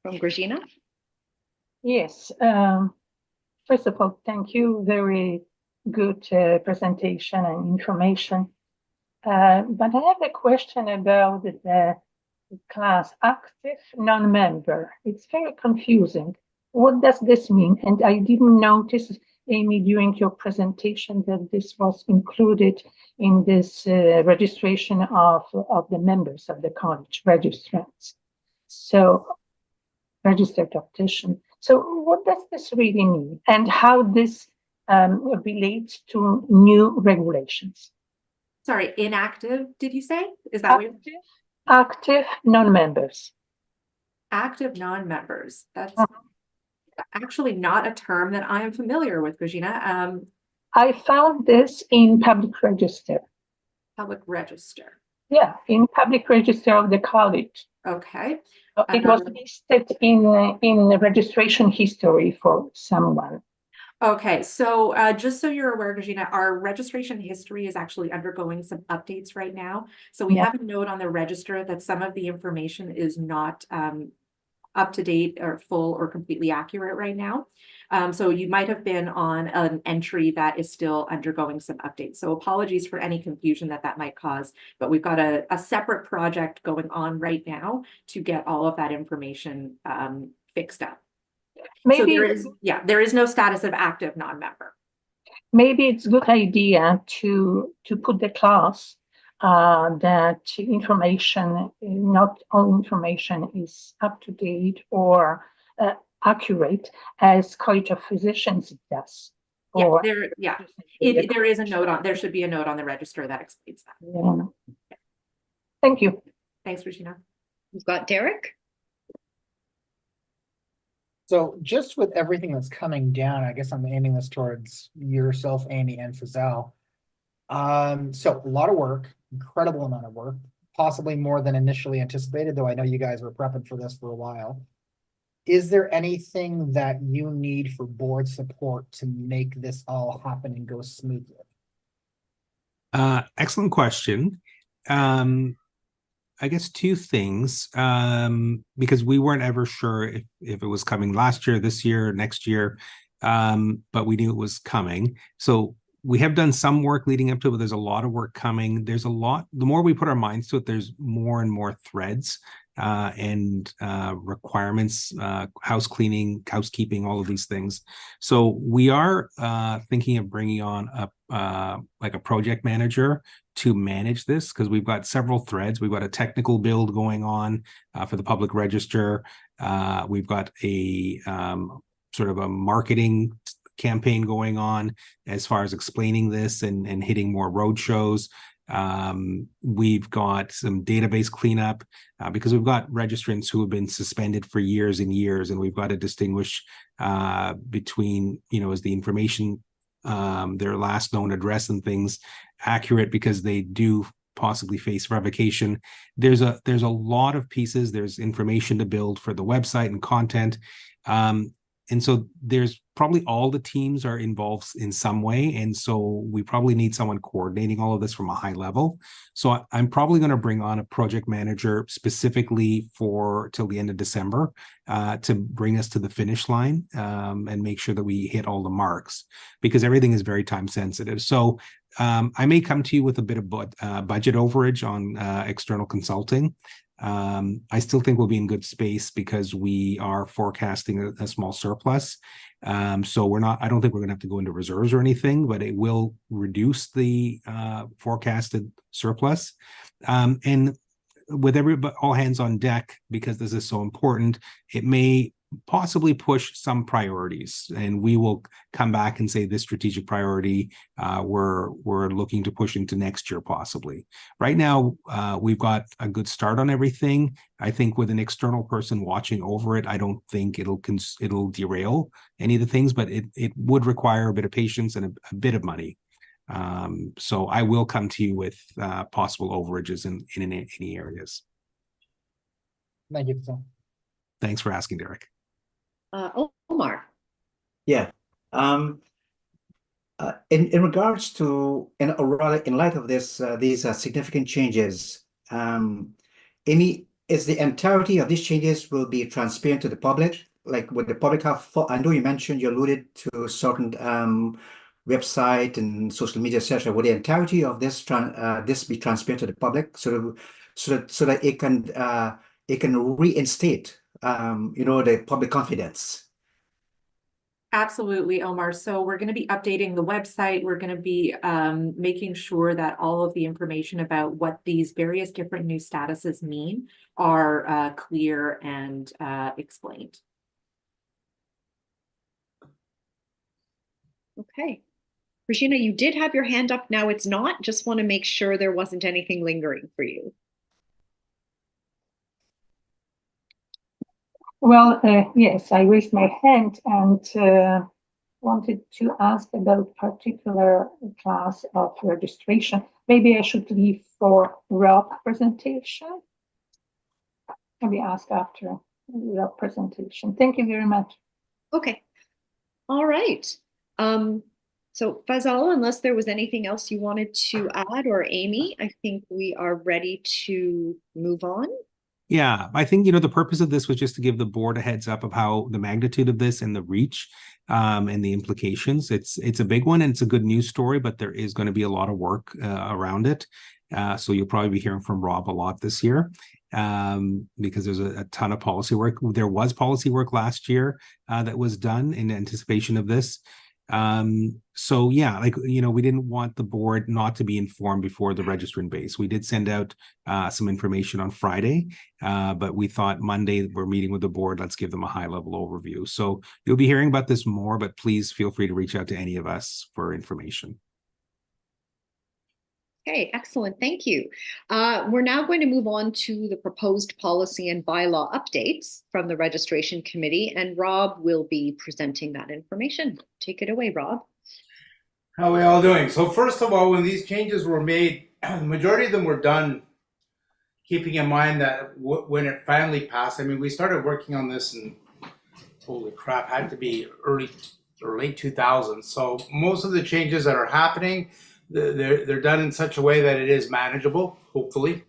Speaker 2: from Georgina.
Speaker 14: Yes. First of all, thank you. Very good presentation and information. But I have a question about the class active non-member. It's very confusing. What does this mean? And I didn't notice, Amy, during your presentation that this was included in this registration of the members of the college, registrants. So, registered optician. So what does this really mean? And how this relates to new regulations?
Speaker 8: Sorry, inactive, did you say? Is that what you're...
Speaker 14: Active non-members.
Speaker 8: Active non-members. That's actually not a term that I am familiar with, Georgina.
Speaker 14: I found this in public register.
Speaker 8: Public register.
Speaker 14: Yeah, in public register of the college.
Speaker 8: Okay.
Speaker 14: It was listed in the registration history for someone.
Speaker 8: Okay, so just so you're aware, Georgina, our registration history is actually undergoing some updates right now. So we have a note on the register that some of the information is not up to date or full or completely accurate right now. So you might have been on an entry that is still undergoing some updates. So apologies for any confusion that might cause, but we've got a separate project going on right now to get all of that information fixed up.
Speaker 14: Maybe
Speaker 8: so there is no status of active non-member.
Speaker 14: Maybe it's a good idea to put the clause that information, not all information is up to date or accurate as College of Physicians does.
Speaker 8: Yeah, there is a note on, there should be a note on the register that explains that.
Speaker 14: Yeah. Thank you.
Speaker 8: Thanks, Regina.
Speaker 2: We've got Derek.
Speaker 1: So just with everything that's coming down, I guess I'm aiming this towards yourself, Amy, and Fazal. So a lot of work, incredible amount of work, possibly more than initially anticipated, though I know you guys were prepping for this for a while. Is there anything that you need for board support to make this all happen and go smoothly?
Speaker 9: Excellent question. I guess two things, because we weren't ever sure if it was coming last year, this year, next year, but we knew it was coming. So we have done some work leading up to it, but there's a lot of work coming. There's a lot, the more we put our minds to it, there's more and more threads and requirements, house cleaning, housekeeping, all of these things. So we are thinking of bringing on like a project manager to manage this, because we've got several threads. We've got a technical build going on for the public register. We've got a sort of a marketing campaign going on as far as explaining this and hitting more road shows. We've got some database cleanup because we've got registrants who have been suspended for years and years, and we've got to distinguish between, you know, is the information, their last known address and things accurate, because they do possibly face revocation. There's a lot of pieces. There's information to build for the website and content. And so there's probably all the teams are involved in some way. And so we probably need someone coordinating all of this from a high level. So I'm probably going to bring on a project manager specifically for till the end of December to bring us to the finish line and make sure that we hit all the marks, because everything is very time sensitive. So I may come to you with a bit of budget overage on external consulting. I still think we'll be in good space because we are forecasting a small surplus. So I don't think we're going to have to go into reserves or anything, but it will reduce the forecasted surplus. And with all hands on deck, because this is so important, it may possibly push some priorities, and we will come back and say this strategic priority we're looking to push into next year possibly. Right now we've got a good start on everything. I think with an external person watching over it, I don't think it'll derail any of the things, but it would require a bit of patience and a bit of money. So I will come to you with possible overages in any areas.
Speaker 1: Thank you, Fazal.
Speaker 9: Thanks for asking, Derek.
Speaker 2: Omar.
Speaker 13: Yeah. In regards to, or rather, in light of this, these significant changes, is the entirety of these changes will be transparent to the public? Like, would the public have? I know you mentioned, you alluded to certain website and social media, etc. Would the entirety of this this be transparent to the public, so that it can reinstate, the public confidence?
Speaker 8: Absolutely, Omar. So we're going to be updating the website. We're going to be making sure that all of the information about what these various different new statuses mean are clear and explained.
Speaker 2: Okay. Regina, you did have your hand up. Now it's not. Just want to make sure there wasn't anything lingering for you.
Speaker 14: Well, yes, I raised my hand and wanted to ask about particular class of registration. Maybe I should leave for Rob presentation. Maybe ask after Rob presentation. Thank you very much.
Speaker 2: Okay. All right. So Fazal, unless there was anything else you wanted to add, or Amy, I think we are ready to move on.
Speaker 9: Yeah, I think, the purpose of this was just to give the board a heads up of how the magnitude of this and the reach and the implications. It's a big one and it's a good news story, but there is going to be a lot of work around it. So you'll probably be hearing from Rob a lot this year because there's a ton of policy work. There was policy work last year that was done in anticipation of this. So yeah, we didn't want the board not to be informed before the registrant base. We did send out some information on Friday, but we thought Monday we're meeting with the board. Let's give them a high level overview. So you'll be hearing about this more, but please feel free to reach out to any of us for information.
Speaker 2: Okay, excellent. Thank you. We're now going to move on to the proposed policy and bylaw updates from the registration committee, and Rob will be presenting that information. Take it away, Rob.
Speaker 5: How are we all doing? So first of all, when these changes were made, the majority of them were done keeping in mind that when it finally passed, I mean, we started working on this and holy crap, had to be early or late 2000s. So most of the changes that are happening, they're done in such a way that it is manageable, hopefully.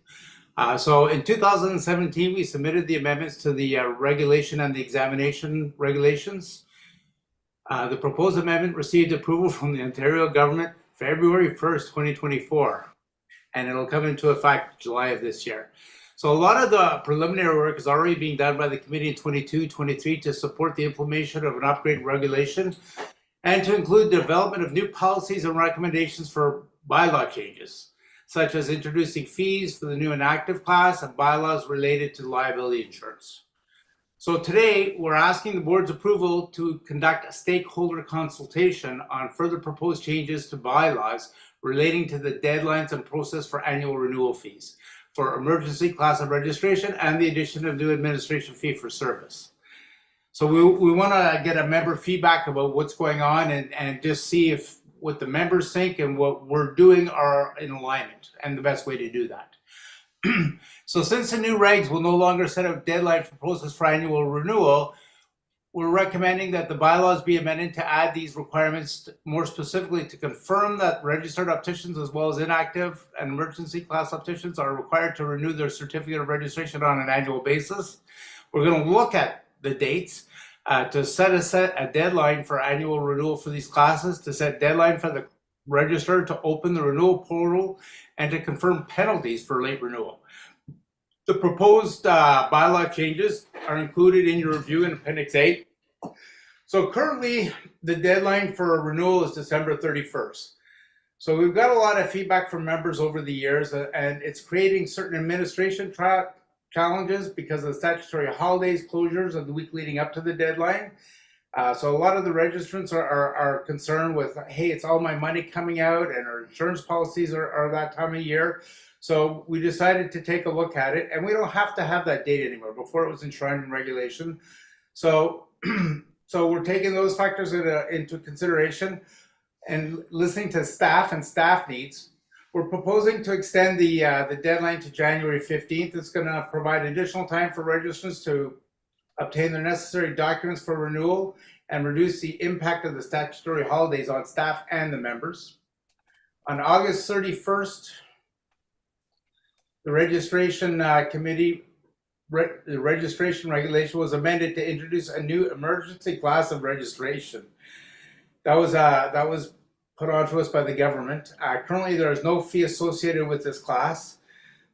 Speaker 5: So in 2017, we submitted the amendments to the regulation and the examination regulations. The proposed amendment received approval from the Ontario government February 1st, 2024, and it'll come into effect July of this year. So a lot of the preliminary work is already being done by the committee in 22-23 to support the implementation of an upgrade regulation and to include the development of new policies and recommendations for bylaw changes, such as introducing fees for the new inactive class and bylaws related to liability insurance. So today, we're asking the board's approval to conduct a stakeholder consultation on further proposed changes to bylaws relating to the deadlines and process for annual renewal fees for emergency class of registration and the addition of new administration fee for service. So we want to get a member feedback about what's going on and just see if what the members think and what we're doing are in alignment and the best way to do that. So since the new regs will no longer set a deadline for process for annual renewal, we're recommending that the bylaws be amended to add these requirements more specifically to confirm that registered opticians as well as inactive and emergency class opticians are required to renew their certificate of registration on an annual basis. We're going to look at the dates to set a deadline for annual renewal for these classes, to set deadline for the registrar to open the renewal portal, and to confirm penalties for late renewal. The proposed bylaw changes are included in your review in Appendix 8. So currently, the deadline for renewal is December 31st. So we've got a lot of feedback from members over the years, and it's creating certain administration challenges because of statutory holidays, closures of the week leading up to the deadline. So a lot of the registrants are concerned with, hey, it's all my money coming out and our insurance policies are that time of year. So we decided to take a look at it, and we don't have to have that date anymore. Before it was enshrined in regulation. So, so we're taking those factors into consideration. and listening to staff and staff needs, we're proposing to extend the deadline to January 15th. It's going to provide additional time for registrants to obtain the necessary documents for renewal and reduce the impact of the statutory holidays on staff and the members. On August 31st, the registration committee, the registration regulation was amended to introduce a new emergency class of registration. That was put onto us by the government. Currently, there is no fee associated with this class.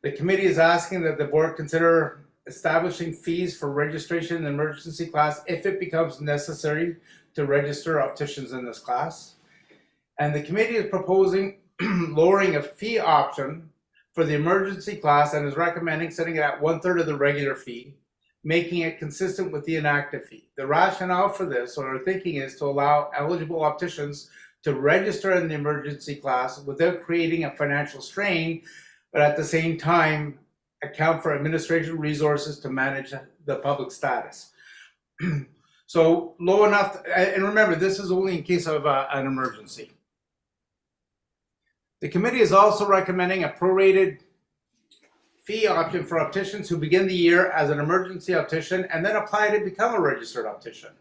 Speaker 5: The committee is asking that the board consider establishing fees for registration in the emergency class if it becomes necessary to register opticians in this class. And the committee is proposing lowering a fee option for the emergency class and is recommending setting it at 1/3 of the regular fee, making it consistent with the inactive fee. The rationale for this, or our thinking, is to allow eligible opticians to register in the emergency class without creating a financial strain, but at the same time account for administrative resources to manage the public status. So low enough, and remember, this is only in case of an emergency. The committee is also recommending a prorated fee option for opticians who begin the year as an emergency optician and then apply to become a registered optician.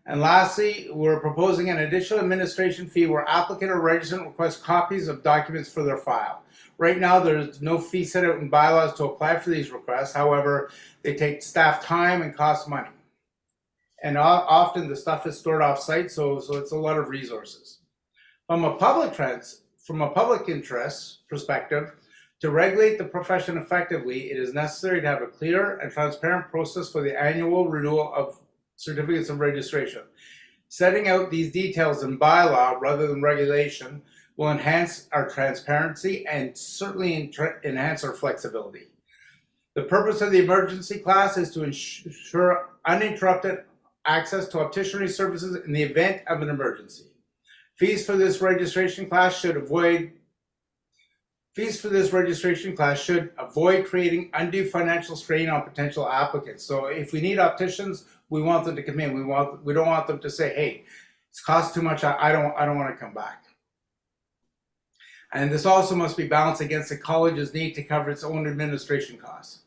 Speaker 5: And lastly, we're proposing an additional administration fee where applicant or registrant requests copies of documents for their file. Right now, there's no fee set out in bylaws to apply for these requests. However, they take staff time and cost money. And often the stuff is stored off-site, so it's a lot of resources. From a public interest perspective, to regulate the profession effectively, it is necessary to have a clear and transparent process for the annual renewal of certificates of registration. Setting out these details in bylaw rather than regulation will enhance our transparency and certainly enhance our flexibility. The purpose of the emergency class is to ensure uninterrupted access to opticianry services in the event of an emergency. Fees for this registration class should avoid creating undue financial strain on potential applicants. So if we need opticians, we want them to come in. We don't want them to say, "Hey, it's cost too much. I don't want to come back." And this also must be balanced against the college's need to cover its own administration costs.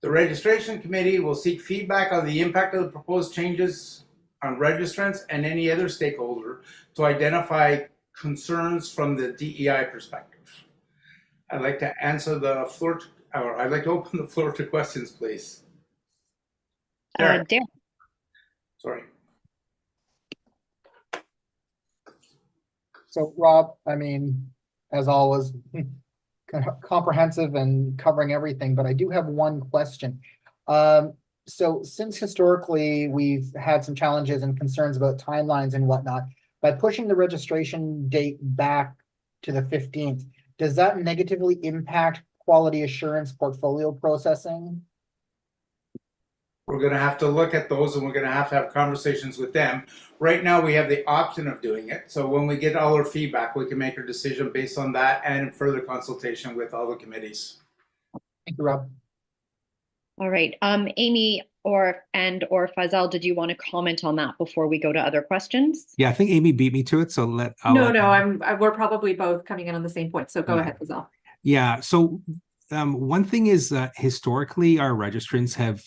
Speaker 5: The registration committee will seek feedback on the impact of the proposed changes on registrants and any other stakeholder to identify concerns from the DEI perspective. I'd like to I'd like to open the floor to questions, please.
Speaker 2: Derek.
Speaker 5: Sorry.
Speaker 1: So Rob, I mean, as always, comprehensive and covering everything, but I do have one question. So since historically we've had some challenges and concerns about timelines and whatnot, by pushing the registration date back to the 15th, does that negatively impact quality assurance portfolio processing?
Speaker 5: We're going to have to look at those and we're going to have conversations with them. Right now, we have the option of doing it. So when we get all our feedback, we can make our decision based on that and in further consultation with all the committees.
Speaker 1: Thank you, Rob.
Speaker 2: All right. Amy or Faisal, did you want to comment on that before we go to other questions?
Speaker 9: Yeah, I think Amy beat me to it, so
Speaker 8: we're probably both coming in on the same point. So go ahead, Faisal.
Speaker 9: Yeah. So one thing is historically, our registrants have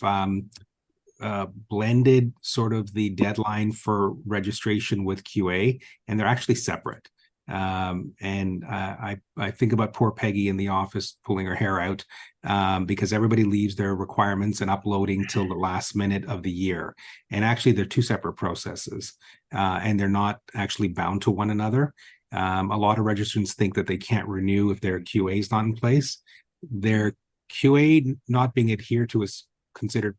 Speaker 9: blended sort of the deadline for registration with QA, and they're actually separate. I think about poor Peggy in the office pulling her hair out because everybody leaves their requirements and uploading till the last minute of the year. And actually, they're two separate processes, and they're not actually bound to one another. A lot of registrants think that they can't renew if their QA is not in place. Their QA not being adhered to is considered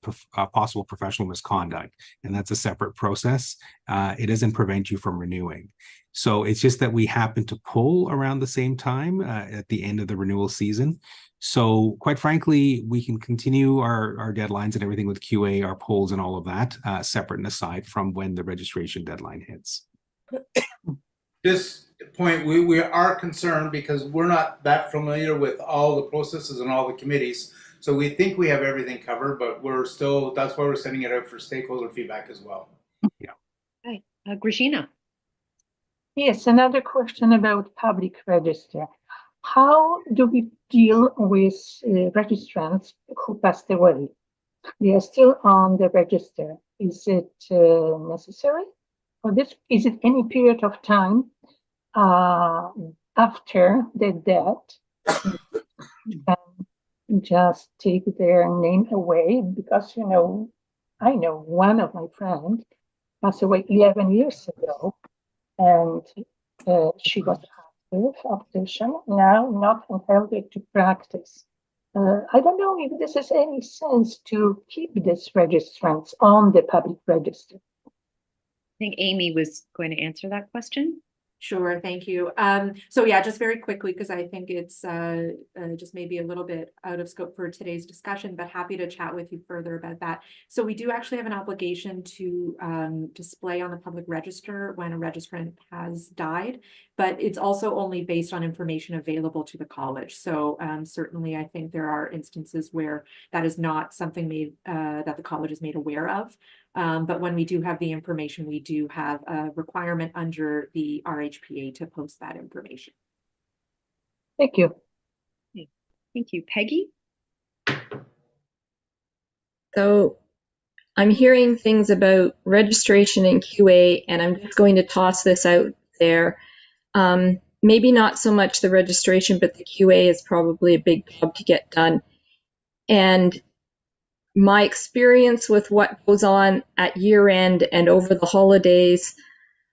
Speaker 9: possible professional misconduct, and that's a separate process. It doesn't prevent you from renewing. So it's just that we happen to pull around the same time at the end of the renewal season. So quite frankly, we can continue our deadlines and everything with QA, our polls and all of that, separate and aside from when the registration deadline hits.
Speaker 5: This point, we are concerned because we're not that familiar with all the processes and all the committees. So we think we have everything covered, but that's why we're sending it out for stakeholder feedback as well.
Speaker 9: Yeah.
Speaker 2: Okay. Grishina.
Speaker 14: Yes, another question about public register. How do we deal with registrants who passed away? They are still on the register. Is it necessary? Or this is it any period of time after the death? Just take their name away because I know one of my friends passed away 11 years ago, and she was active optician, now not entitled to practice. I don't know if this has any sense to keep these registrants on the public register.
Speaker 2: I think Amy was going to answer that question.
Speaker 8: Sure, thank you. So yeah, just very quickly, because I think it's just maybe a little bit out of scope for today's discussion, but happy to chat with you further about that. So we do actually have an obligation to display on the public register when a registrant has died, but it's also only based on information available to the college. So certainly I think there are instances where that is not something made that the college is made aware of. But when we do have the information, we do have a requirement under the RHPA to post that information.
Speaker 14: Thank you.
Speaker 2: Thank you. Peggy?
Speaker 15: So I'm hearing things about registration and QA, and I'm just going to toss this out there. Maybe not so much the registration, but the QA is probably a big job to get done. And my experience with what goes on at year end and over the holidays,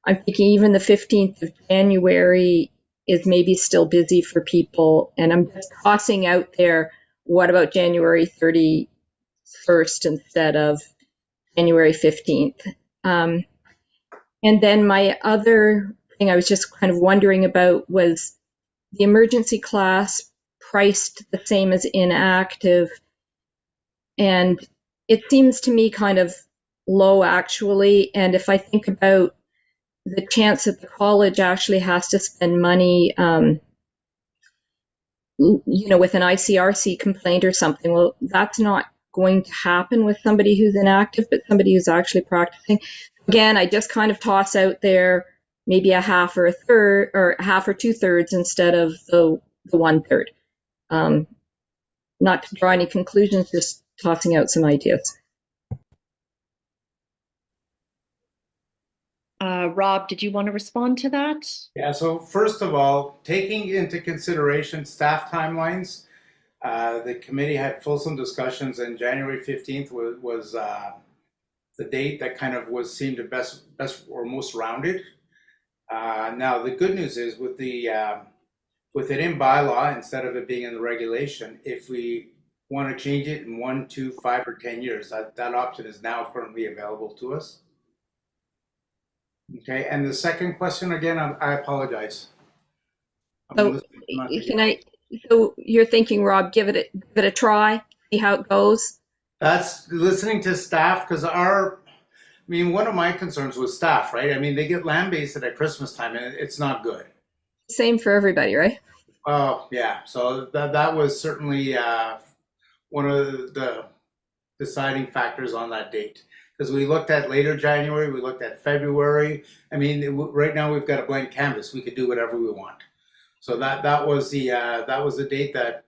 Speaker 15: I'm thinking even the 15th of January is maybe still busy for people. And I'm just tossing out there, what about January 31st instead of January 15th? And then my other thing I was just kind of wondering about was the emergency class priced the same as inactive. And it seems to me kind of low, actually. And if I think about the chance that the college actually has to spend money, with an ICRC complaint or something, well, that's not going to happen with somebody who's inactive, but somebody who's actually practicing. Again, I just kind of toss out there maybe a half or a third, or half or 2/3 instead of the 1/3. Not to draw any conclusions, just tossing out some ideas.
Speaker 2: Rob, did you want to respond to that?
Speaker 5: Yeah, so first of all, taking into consideration staff timelines, the committee had fulsome discussions, and January 15th was the date that kind of seemed the best or most rounded. Now, the good news is with it in bylaw, instead of it being in the regulation, if we want to change it in 1, 2, 5, or 10 years, that option is now currently available to us. Okay, and the second question again, I apologize.
Speaker 15: So you're thinking, Rob, give it a try, see how it goes?
Speaker 5: That's listening to staff, because one of my concerns was staff, right? I mean, they get land-based at Christmas time, and it's not good.
Speaker 15: Same for everybody, right?
Speaker 5: Oh, yeah. So that was certainly one of the deciding factors on that date. Because we looked at later January, we looked at February. I mean, right now we've got a blank canvas. We could do whatever we want. So that was the date that,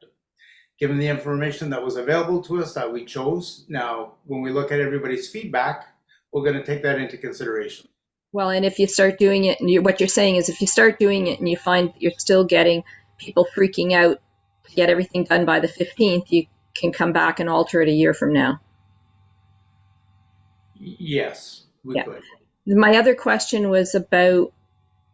Speaker 5: given the information that was available to us, that we chose. Now, when we look at everybody's feedback, we're going to take that into consideration.
Speaker 15: Well, and if you start doing it, and what you're saying is if you start doing it and you find that you're still getting people freaking out to get everything done by the 15th, you can come back and alter it a year from now.
Speaker 5: Yes, we could.
Speaker 15: My other question was about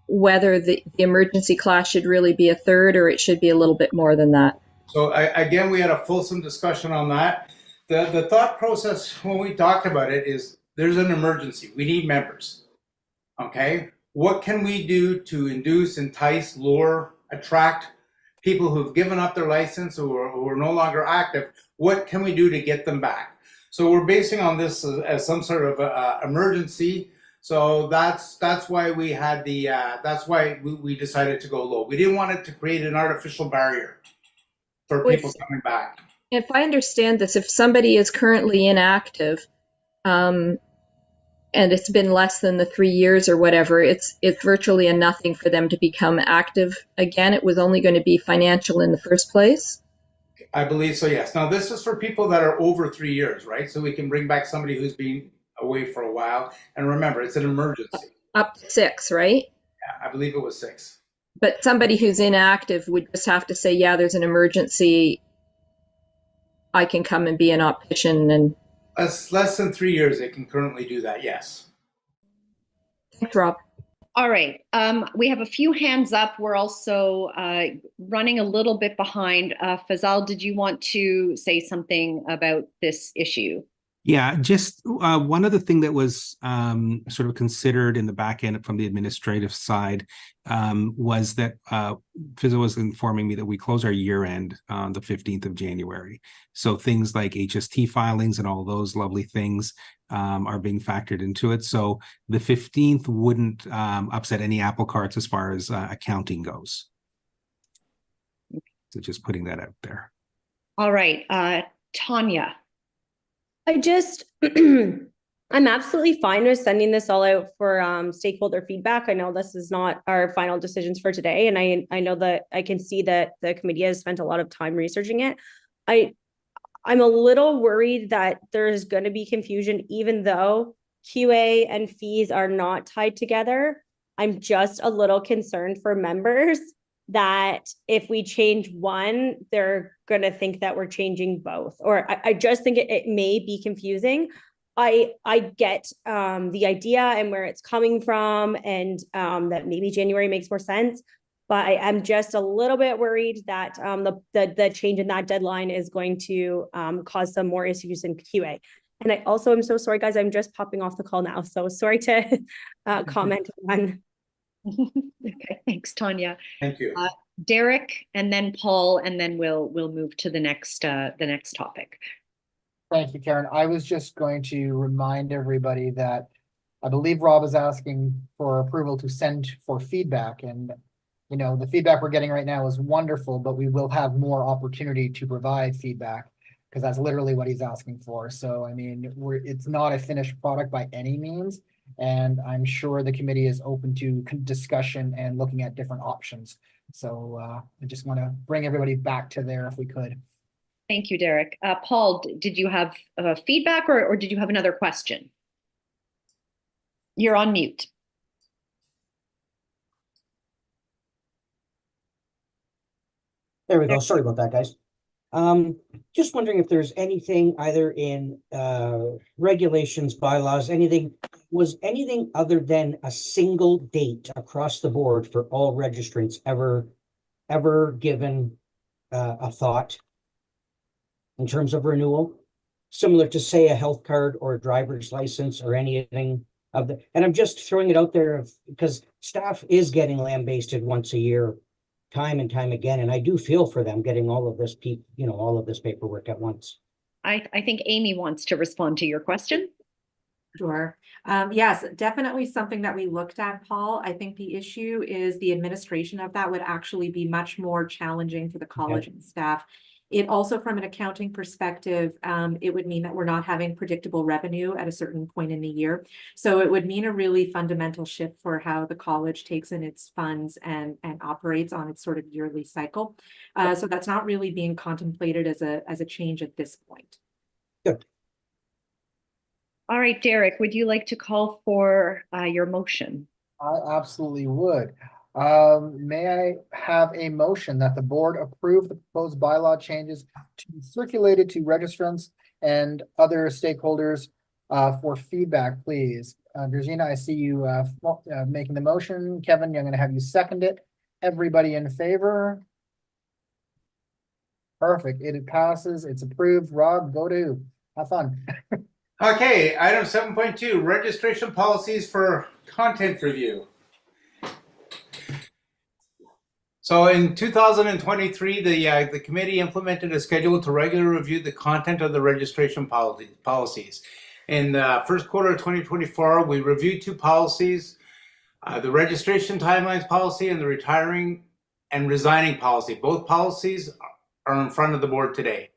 Speaker 15: whether the emergency class should really be a third or it should be a little bit more than that.
Speaker 5: So again, we had a fulsome discussion on that. The thought process when we talked about it is there's an emergency. We need members. Okay, what can we do to induce, entice, lure, attract people who've given up their license or who are no longer active? What can we do to get them back? So we're basing on this as some sort of emergency. So that's why we had that's why we decided to go low. We didn't want it to create an artificial barrier for people coming back.
Speaker 15: If I understand this, if somebody is currently inactive, and it's been less than the 3 years or whatever, it's virtually a nothing for them to become active again. It was only going to be financial in the first place.
Speaker 5: I believe so, yes. Now, this is for people that are over 3 years, right? So we can bring back somebody who's been away for a while. And remember, it's an emergency.
Speaker 15: Up to 6, right?
Speaker 5: Yeah, I believe it was 6.
Speaker 15: But somebody who's inactive would just have to say, yeah, there's an emergency. I can come and be an optician. And
Speaker 5: Less than 3 years, they can currently do that, yes.
Speaker 15: thanks, Rob.
Speaker 2: All right. We have a few hands up. We're also running a little bit behind. Fazal, did you want to say something about this issue?
Speaker 9: Yeah, just one other thing that was sort of considered in the back end from the administrative side was that Fizza was informing me that we close our year end on the 15th of January. So things like HST filings and all those lovely things are being factored into it. So the 15th wouldn't upset any apple carts as far as accounting goes. So just putting that out there.
Speaker 2: All right. Tanya.
Speaker 7: I'm absolutely fine with sending this all out for stakeholder feedback. I know this is not our final decisions for today, and I know that I can see that the committee has spent a lot of time researching it. I'm a little worried that there's going to be confusion, even though QA and fees are not tied together. I'm just a little concerned for members that if we change one, they're going to think that we're changing both. Or I just think it may be confusing. I get the idea and where it's coming from, and that maybe January makes more sense. But I am just a little bit worried that the change in that deadline is going to cause some more issues in QA. And I also am so sorry, guys, I'm just popping off the call now. So sorry to comment on.
Speaker 2: Okay, thanks, Tanya.
Speaker 5: Thank you.
Speaker 2: Derek, and then Paul, and then we'll move to the next topic.
Speaker 1: Thank you, Karen. I was just going to remind everybody that I believe Rob is asking for approval to send for feedback, and the feedback we're getting right now is wonderful, but we will have more opportunity to provide feedback because that's literally what he's asking for. So, I mean, it's not a finished product by any means. And I'm sure the committee is open to discussion and looking at different options. So I just want to bring everybody back to there if we could.
Speaker 2: Thank you, Derek. Paul, did you have feedback or did you have another question? You're on mute.
Speaker 11: There we go. Sorry about that, guys. Just wondering if there's anything either in regulations, bylaws, was anything other than a single date across the board for all registrants ever given a thought in terms of renewal, similar to say a health card or a driver's license or anything of the, and I'm just throwing it out there because staff is getting lambasted once a year, time and time again, and I do feel for them getting all of this all of this paperwork at once.
Speaker 2: I think Amy wants to respond to your question.
Speaker 8: Sure. Yes, definitely something that we looked at, Paul. I think the issue is the administration of that would actually be much more challenging for the college and staff. It also, from an accounting perspective, it would mean that we're not having predictable revenue at a certain point in the year. So it would mean a really fundamental shift for how the college takes in its funds and operates on its sort of yearly cycle. So that's not really being contemplated as a change at this point.
Speaker 11: Good.
Speaker 2: All right, Derek, would you like to call for your motion?
Speaker 1: I absolutely would. May I have a motion that the board approve the proposed bylaw changes to be circulated to registrants and other stakeholders for feedback, please? Virginia, I see you making the motion. Kevin, I'm going to have you second it. Everybody in favor? Perfect. It passes. It's approved. Rob, go to. Have fun.
Speaker 5: Okay, item 7.2, registration policies for content review. So in 2023, the committee implemented a schedule to regularly review the content of the registration policies. In the first quarter of 2024, we reviewed 2 policies, the registration timelines policy and the retiring and resigning policy. Both policies are in front of the board today.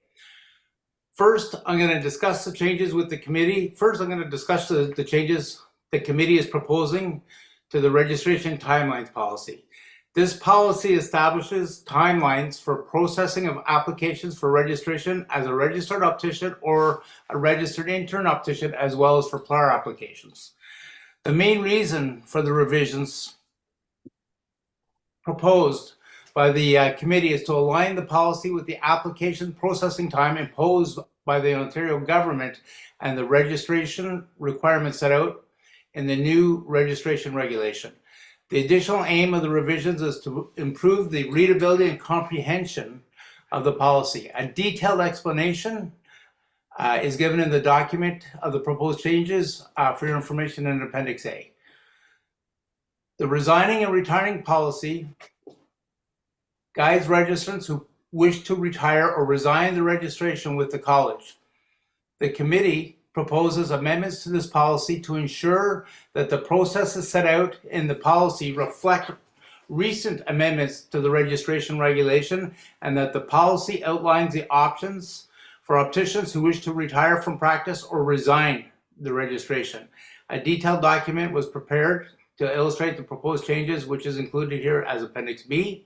Speaker 5: First, I'm going to discuss the changes with the committee. First, I'm going to discuss the changes the committee is proposing to the registration timelines policy. This policy establishes timelines for processing of applications for registration as a registered optician or a registered intern optician, as well as for PLAR applications. The main reason for the revisions proposed by the committee is to align the policy with the application processing time imposed by the Ontario government and the registration requirements set out in the new registration regulation. The additional aim of the revisions is to improve the readability and comprehension of the policy. A detailed explanation is given in the document of the proposed changes for your information in Appendix A. The resigning and retiring policy guides registrants who wish to retire or resign the registration with the college. The committee proposes amendments to this policy to ensure that the processes set out in the policy reflect recent amendments to the registration regulation, and that the policy outlines the options for opticians who wish to retire from practice or resign the registration. A detailed document was prepared to illustrate the proposed changes, which is included here as Appendix B.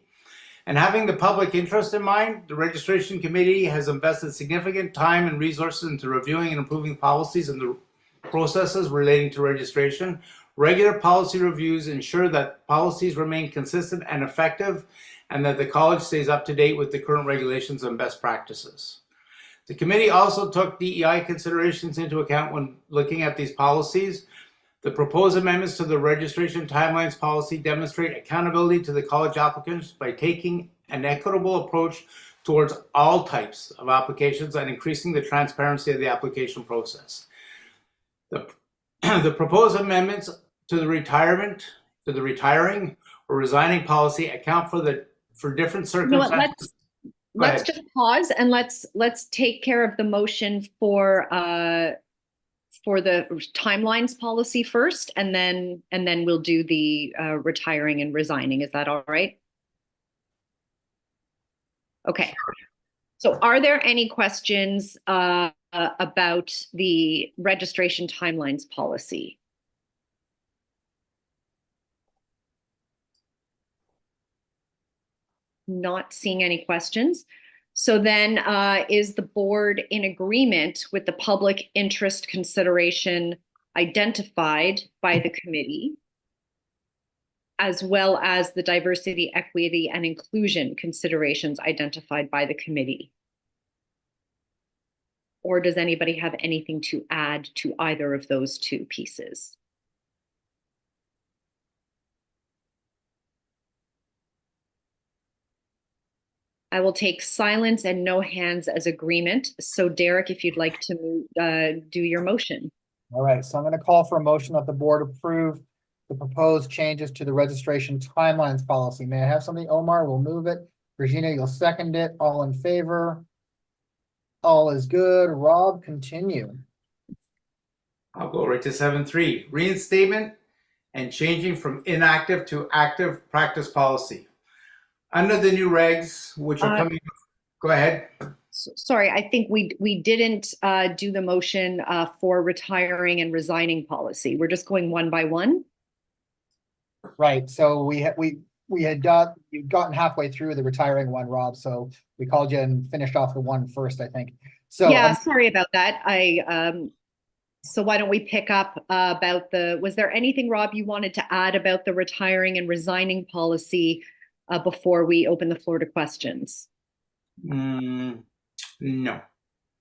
Speaker 5: And having the public interest in mind, the registration committee has invested significant time and resources into reviewing and improving policies and the processes relating to registration. Regular policy reviews ensure that policies remain consistent and effective, and that the college stays up to date with the current regulations and best practices. The committee also took DEI considerations into account when looking at these policies. The proposed amendments to the registration timelines policy demonstrate accountability to the college applicants by taking an equitable approach towards all types of applications and increasing the transparency of the application process. The proposed amendments to the retiring or resigning policy account for different circumstances.
Speaker 2: Let's just pause and let's take care of the motion for the timelines policy first, and then we'll do the retiring and resigning. Is that all right? Okay. So are there any questions about the registration timelines policy? Not seeing any questions. So then is the board in agreement with the public interest consideration identified by the committee, as well as the diversity, equity, and inclusion considerations identified by the committee? Or does anybody have anything to add to either of those two pieces? I will take silence and no hands as agreement. So Derek, if you'd like to do your motion.
Speaker 1: All right, so I'm going to call for a motion that the board approve the proposed changes to the registration timelines policy. May I have something? Omar will move it. Regina, you'll second it. All in favor? All is good. Rob, continue.
Speaker 5: I'll go right to 7.3, reinstatement and changing from inactive to active practice policy. Under the new regs, which are coming, go ahead.
Speaker 2: Sorry, I think we didn't do the motion for retiring and resigning policy. We're just going one by one.
Speaker 1: Right, so you'd gotten halfway through the retiring one, Rob, so we called you and finished off the one first, I think. So
Speaker 2: yeah, sorry about that. So why don't we pick up about was there anything, Rob, you wanted to add about the retiring and resigning policy before we open the floor to questions?
Speaker 5: No.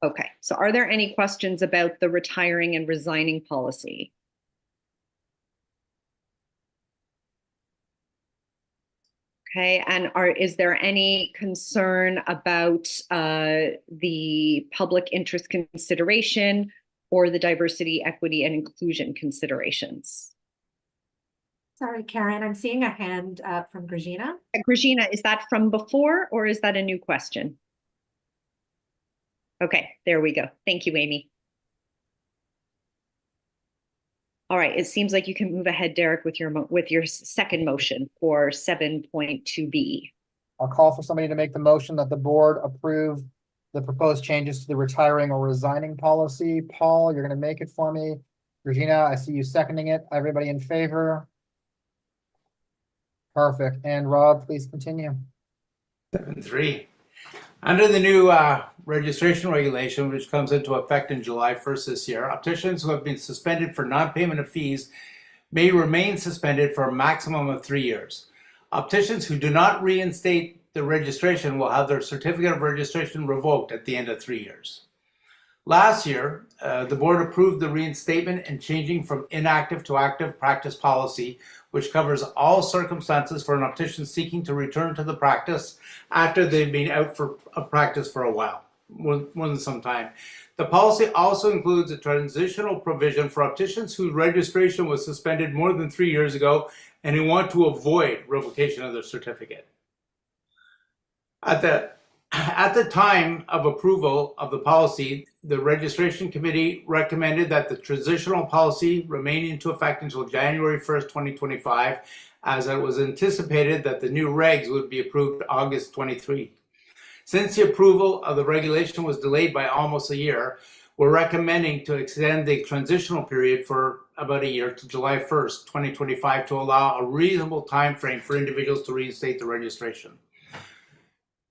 Speaker 2: Okay, so are there any questions about the retiring and resigning policy? Okay, and is there any concern about the public interest consideration or the diversity, equity, and inclusion considerations?
Speaker 8: Sorry, Karen, I'm seeing a hand up from Gregina.
Speaker 2: Gregina, is that from before or is that a new question? Okay, there we go. Thank you, Amy. All right, it seems like you can move ahead, Derek, with your second motion for 7.2B.
Speaker 1: I'll call for somebody to make the motion that the board approve the proposed changes to the retiring or resigning policy. Paul, you're gonna make it for me. Regina, I see you seconding it. Everybody in favor? Perfect. And Rob, please continue.
Speaker 5: 7.3. Under the new registration regulation, which comes into effect in July 1st this year, opticians who have been suspended for non-payment of fees may remain suspended for a maximum of 3 years. Opticians who do not reinstate the registration will have their certificate of registration revoked at the end of 3 years. Last year, the board approved the reinstatement and changing from inactive to active practice policy, which covers all circumstances for an optician seeking to return to the practice after they've been out of practice for a while, more than some time. The policy also includes a transitional provision for opticians whose registration was suspended more than 3 years ago and who want to avoid revocation of their certificate. At the time of approval of the policy, the registration committee recommended that the transitional policy remain into effect until January 1st, 2025, as it was anticipated that the new regs would be approved August 23. Since the approval of the regulation was delayed by almost a year, we're recommending to extend the transitional period for about a year to July 1st, 2025 to allow a reasonable time frame for individuals to reinstate the registration.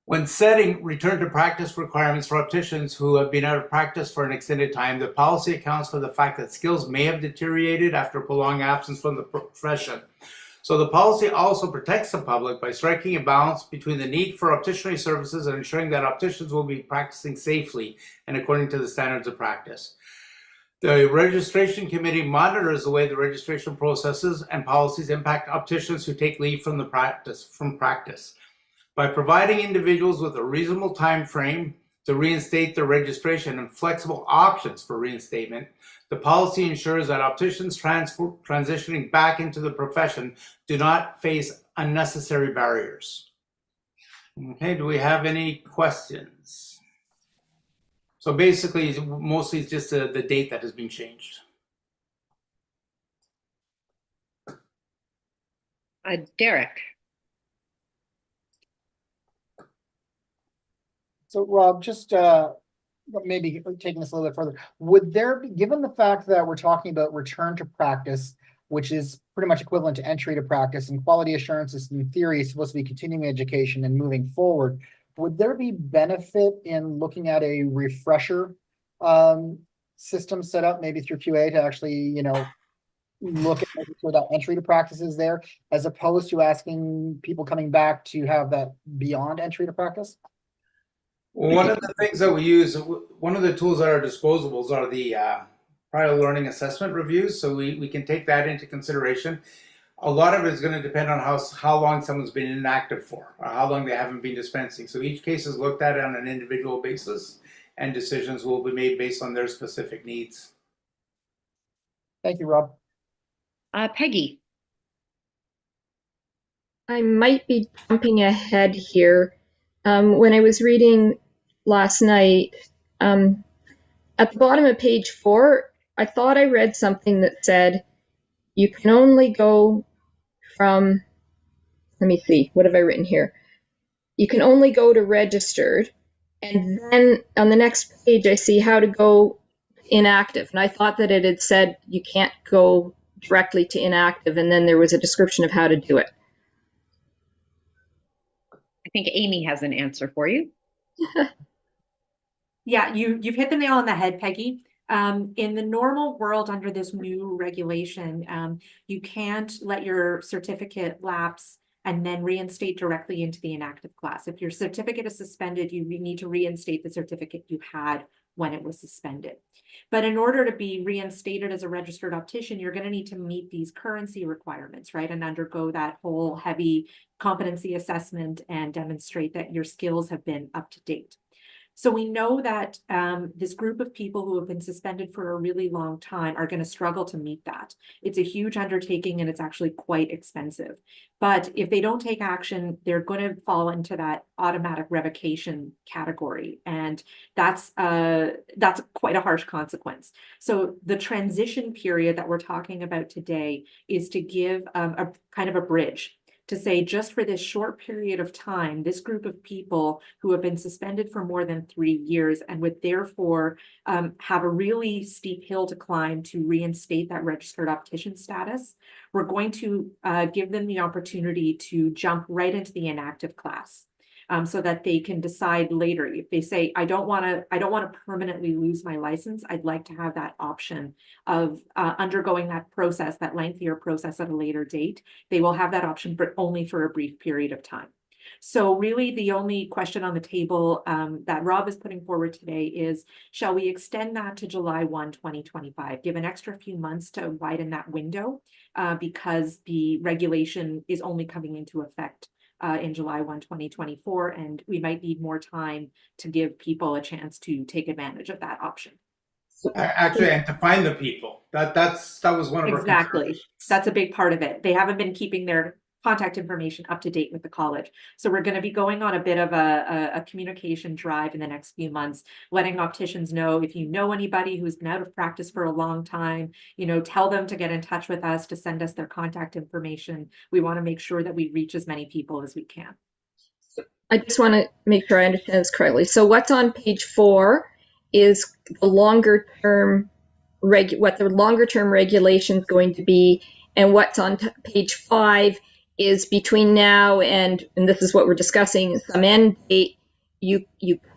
Speaker 5: When setting return to practice requirements for opticians who have been out of practice for an extended time, the policy accounts for the fact that skills may have deteriorated after prolonged absence from the profession. So the policy also protects the public by striking a balance between the need for opticianry services and ensuring that opticians will be practicing safely and according to the standards of practice. The registration committee monitors the way the registration processes and policies impact opticians who take leave from practice. By providing individuals with a reasonable time frame to reinstate their registration and flexible options for reinstatement, the policy ensures that opticians transitioning back into the profession do not face unnecessary barriers. Okay, do we have any questions? So basically, mostly it's just the date that has been changed.
Speaker 2: Derek.
Speaker 1: So Rob, just maybe taking this a little bit further, would there be, given the fact that we're talking about return to practice, which is pretty much equivalent to entry to practice, and quality assurance is in theory supposed to be continuing education and moving forward, would there be benefit in looking at a refresher system set up maybe through QA to actually, you know, look at making sure that entry to practice is there, as opposed to asking people coming back to have that beyond entry to practice?
Speaker 5: Well, one of the things that we use, one of the tools at our disposables are the prior learning assessment reviews. So we can take that into consideration. A lot of it is going to depend on how long someone's been inactive for, or how long they haven't been dispensing. So each case is looked at on an individual basis, and decisions will be made based on their specific needs.
Speaker 1: Thank you, Rob.
Speaker 2: Peggy.
Speaker 15: I might be jumping ahead here. When I was reading last night, at the bottom of page 4, I thought I read something that said you can only go from, let me see, what have I written here? You can only go to registered, and then on the next page I see how to go inactive, and I thought that it had said you can't go directly to inactive, and then there was a description of how to do it.
Speaker 2: I think Amy has an answer for you.
Speaker 8: Yeah, you've hit the nail on the head, Peggy. In the normal world under this new regulation, you can't let your certificate lapse and then reinstate directly into the inactive class. If your certificate is suspended, you need to reinstate the certificate you had when it was suspended. But in order to be reinstated as a registered optician, you're going to need to meet these currency requirements, right? And undergo that whole heavy competency assessment and demonstrate that your skills have been up to date. So we know that this group of people who have been suspended for a really long time are going to struggle to meet that. It's a huge undertaking and it's actually quite expensive. But if they don't take action, they're going to fall into that automatic revocation category. And that's quite a harsh consequence. So the transition period that we're talking about today is to give a kind of a bridge to say just for this short period of time, this group of people who have been suspended for more than 3 years and would therefore have a really steep hill to climb to reinstate that registered optician status, we're going to give them the opportunity to jump right into the inactive class. So that they can decide later. If they say, I don't want to permanently lose my license, I'd like to have that option of undergoing that process, that lengthier process at a later date. They will have that option, but only for a brief period of time. So really the only question on the table that Rob is putting forward today is, shall we extend that to July 1, 2025, give an extra few months to widen that window because the regulation is only coming into effect in July 1, 2024, and we might need more time to give people a chance to take advantage of that option.
Speaker 5: Actually, and to find the people. That was one of our
Speaker 8: Exactly.
Speaker 5: considerations.
Speaker 8: That's a big part of it. They haven't been keeping their contact information up to date with the college. So we're going to be going on a bit of a communication drive in the next few months, letting opticians know if you know anybody who's been out of practice for a long time, tell them to get in touch with us, to send us their contact information. We want to make sure that we reach as many people as we can.
Speaker 15: I just want to make sure I understand this correctly. So what's on page 4 is the longer term what the longer term regulation is going to be, and what's on page 5 is between now and this is what we're discussing, some end date. You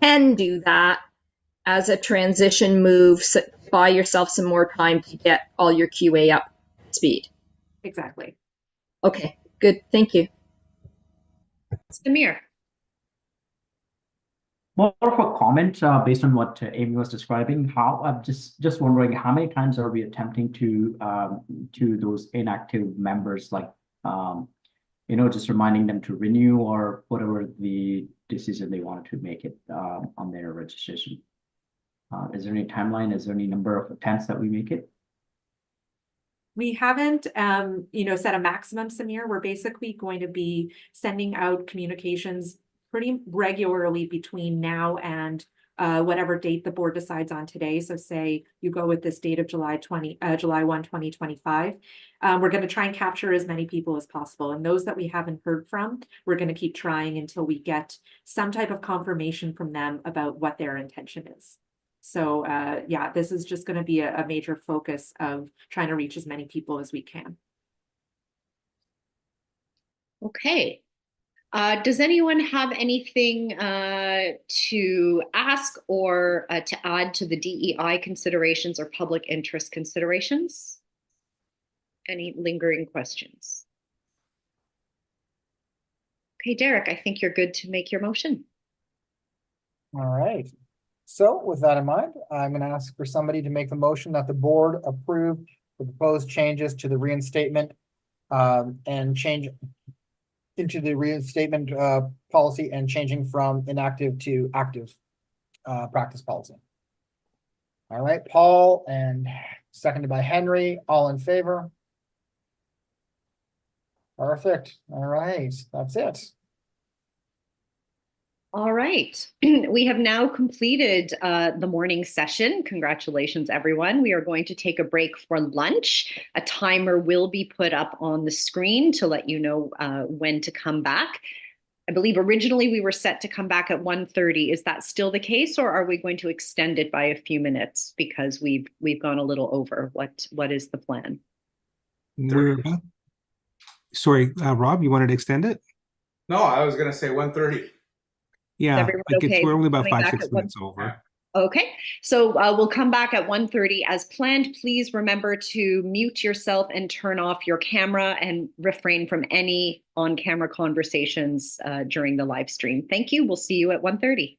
Speaker 15: can do that as a transition move, so buy yourself some more time to get all your QA up to speed.
Speaker 8: Exactly.
Speaker 15: Okay, good. Thank you.
Speaker 2: Samir.
Speaker 6: More of a comment based on what Amy was describing. How I'm just wondering how many times are we attempting to those inactive members, like just reminding them to renew or whatever the decision they wanted to make it on their registration. Is there any timeline? Is there any number of attempts that we make it?
Speaker 8: We haven't, set a maximum, Samir. We're basically going to be sending out communications pretty regularly between now and whatever date the board decides on today. So say you go with this date of July 1, 2025. We're going to try and capture as many people as possible. And those that we haven't heard from, we're going to keep trying until we get some type of confirmation from them about what their intention is. So yeah, this is just going to be a major focus of trying to reach as many people as we can.
Speaker 2: Okay. Does anyone have anything to ask or to add to the DEI considerations or public interest considerations? Any lingering questions? Okay, Derek, I think you're good to make your motion.
Speaker 1: All right. So with that in mind, I'm going to ask for somebody to make the motion that the board approve the proposed changes to the reinstatement and change into the reinstatement policy and changing from inactive to active practice policy. All right, Paul, and seconded by Henry, all in favor? Perfect. All right, that's it.
Speaker 2: All right, we have now completed the morning session. Congratulations, everyone. We are going to take a break for lunch. A timer will be put up on the screen to let you know when to come back. I believe originally we were set to come back at 1:30. Is that still the case, or are we going to extend it by a few minutes because we've gone a little over? What is the plan?
Speaker 9: Sorry, Rob, you wanted to extend it?
Speaker 5: No, I was going to say 1:30.
Speaker 9: Yeah,
Speaker 2: Okay?
Speaker 9: we're only about
Speaker 2: Coming
Speaker 9: 5-6
Speaker 2: back at
Speaker 9: minutes over.
Speaker 2: Okay, so we'll come back at 1:30 as planned. Please remember to mute yourself and turn off your camera and refrain from any on-camera conversations during the live stream. Thank you. We'll see you at 1:30.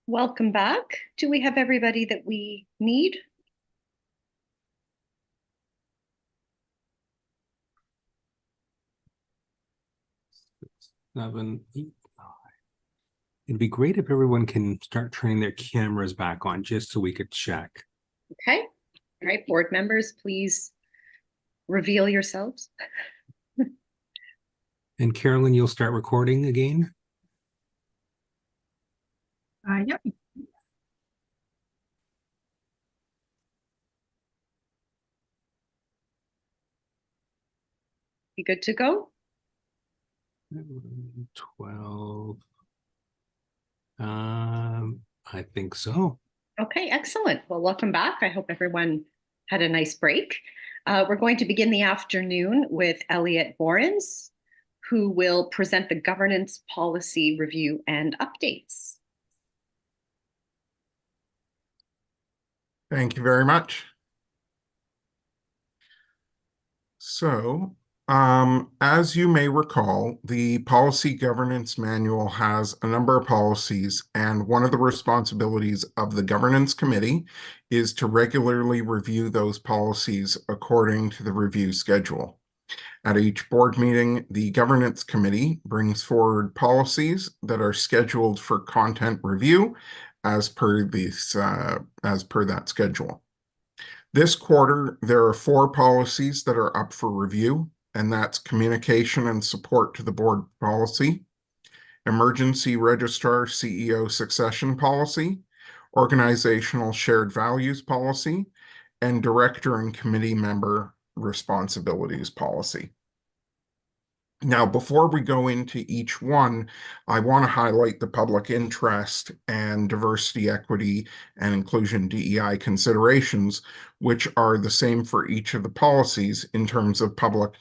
Speaker 2: Welcome back. Do we have everybody that we need?
Speaker 9: Seven, 8, 9. It'd be great if everyone can start turning their cameras back on just so we could check.
Speaker 2: Okay. All right, board members, please reveal yourselves.
Speaker 9: And Carolyn, you'll start recording again?
Speaker 8: Yep.
Speaker 2: You good to go?
Speaker 9: 12. I think so.
Speaker 2: Okay, excellent. Well, welcome back. I hope everyone had a nice break. We're going to begin the afternoon with Elliot Borens, who will present the governance policy review and updates.
Speaker 16: Thank you very much. So, as you may recall, the Policy Governance Manual has a number of policies, and one of the responsibilities of the Governance Committee is to regularly review those policies according to the review schedule. At each board meeting, the Governance Committee brings forward policies that are scheduled for content review as per that schedule. This quarter, there are 4 policies that are up for review, and that's communication and support to the board policy, emergency registrar CEO succession policy, organizational shared values policy, and director and committee member responsibilities policy. Now, before we go into each one, I want to highlight the public interest and diversity, equity, and inclusion DEI considerations, which are the same for each of the policies in terms of public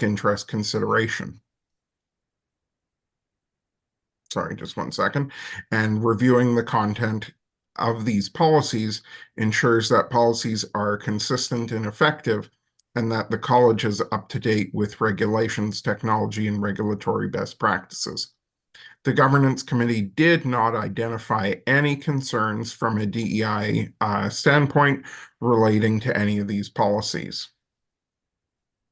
Speaker 16: interest consideration. Sorry, just one second. And reviewing the content of these policies ensures that policies are consistent and effective, and that the college is up to date with regulations, technology, and regulatory best practices. The Governance Committee did not identify any concerns from a DEI standpoint relating to any of these policies.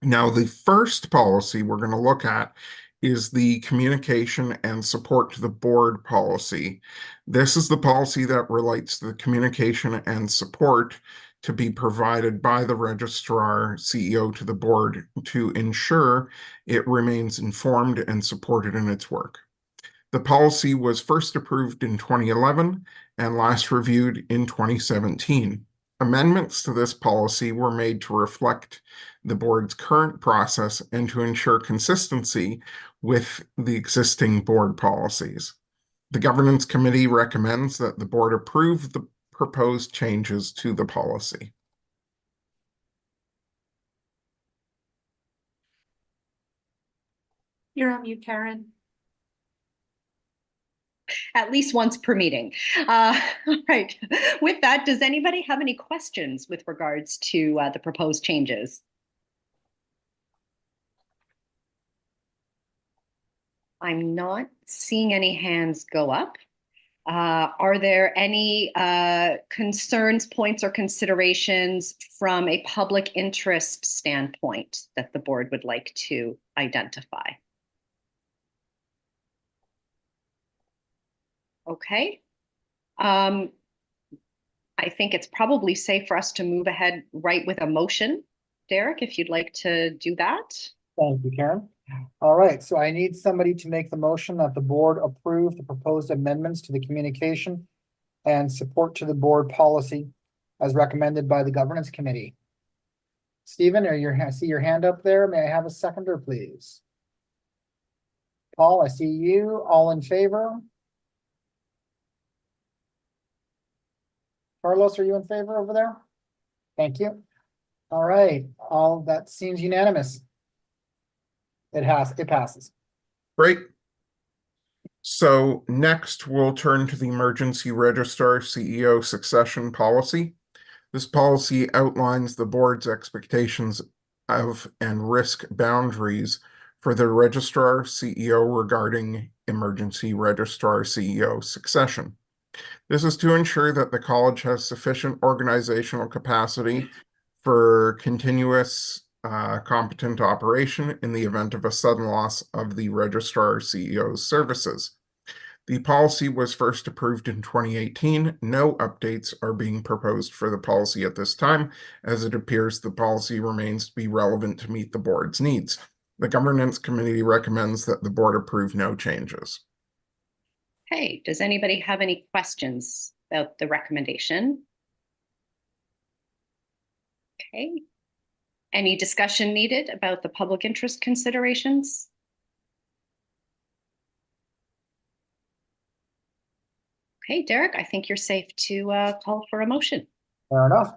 Speaker 16: Now, the first policy we're going to look at is the communication and support to the board policy. This is the policy that relates to the communication and support to be provided by the registrar CEO to the board to ensure it remains informed and supported in its work. The policy was first approved in 2011 and last reviewed in 2017. Amendments to this policy were made to reflect the board's current process and to ensure consistency with the existing board policies. The Governance Committee recommends that the board approve the proposed changes to the policy.
Speaker 8: You're on mute, Karen.
Speaker 2: At least once per meeting. All right. With that, does anybody have any questions with regards to the proposed changes? I'm not seeing any hands go up. Are there any concerns, points, or considerations from a public interest standpoint that the board would like to identify? Okay. I think it's probably safe for us to move ahead right with a motion. Derek, if you'd like to do that.
Speaker 1: Thank you, Karen. All right, so I need somebody to make the motion that the board approve the proposed amendments to the communication and support to the board policy as recommended by the Governance Committee. Stephen, I see your hand up there. May I have a seconder, please? Paul, I see you. All in favor? Carlos, are you in favor over there? Thank you. All right, all that seems unanimous. It passes.
Speaker 16: Great. So next we'll turn to the emergency registrar CEO succession policy. This policy outlines the board's expectations of and risk boundaries for the registrar CEO regarding emergency registrar CEO succession. This is to ensure that the college has sufficient organizational capacity for continuous competent operation in the event of a sudden loss of the registrar CEO's services. The policy was first approved in 2018. No updates are being proposed for the policy at this time, as it appears the policy remains to be relevant to meet the board's needs. The Governance Committee recommends that the board approve no changes.
Speaker 2: Okay, does anybody have any questions about the recommendation? Okay. Any discussion needed about the public interest considerations? Okay, Derek, I think you're safe to call for a motion.
Speaker 1: Fair enough.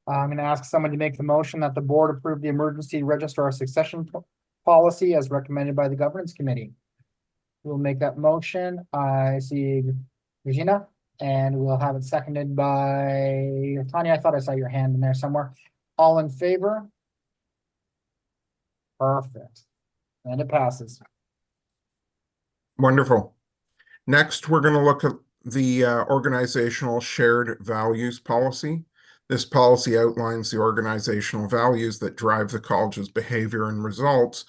Speaker 1: I'm going to ask someone to make the motion that the board approve the emergency registrar succession policy as recommended by the Governance Committee. We'll make that motion. I see Regina, and we'll have it seconded by Tanya. I thought I saw your hand in there somewhere. All in favor? Perfect. And it passes.
Speaker 16: Wonderful. Next, we're going to look at the organizational shared values policy. This policy outlines the organizational values that drive the college's behavior and results,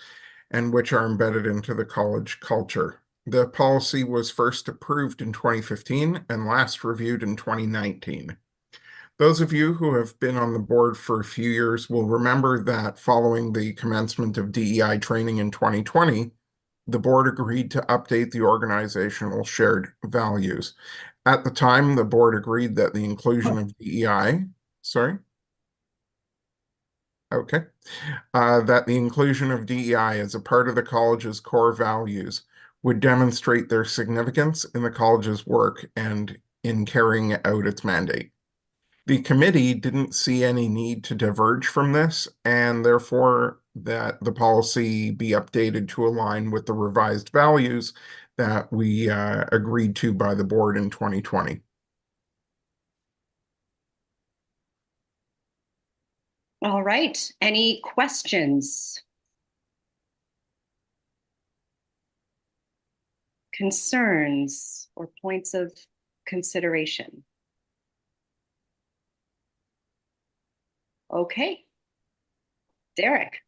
Speaker 16: and which are embedded into the college culture. The policy was first approved in 2015 and last reviewed in 2019. Those of you who have been on the board for a few years will remember that following the commencement of DEI training in 2020, the board agreed to update the organizational shared values. At the time, the board agreed that the inclusion of DEI, that the inclusion of DEI as a part of the college's core values would demonstrate their significance in the college's work and in carrying out its mandate. The committee didn't see any need to diverge from this, and therefore that the policy be updated to align with the revised values that we agreed to by the board in 2020.
Speaker 2: All right, any questions? Concerns or points of consideration? Okay. Derek.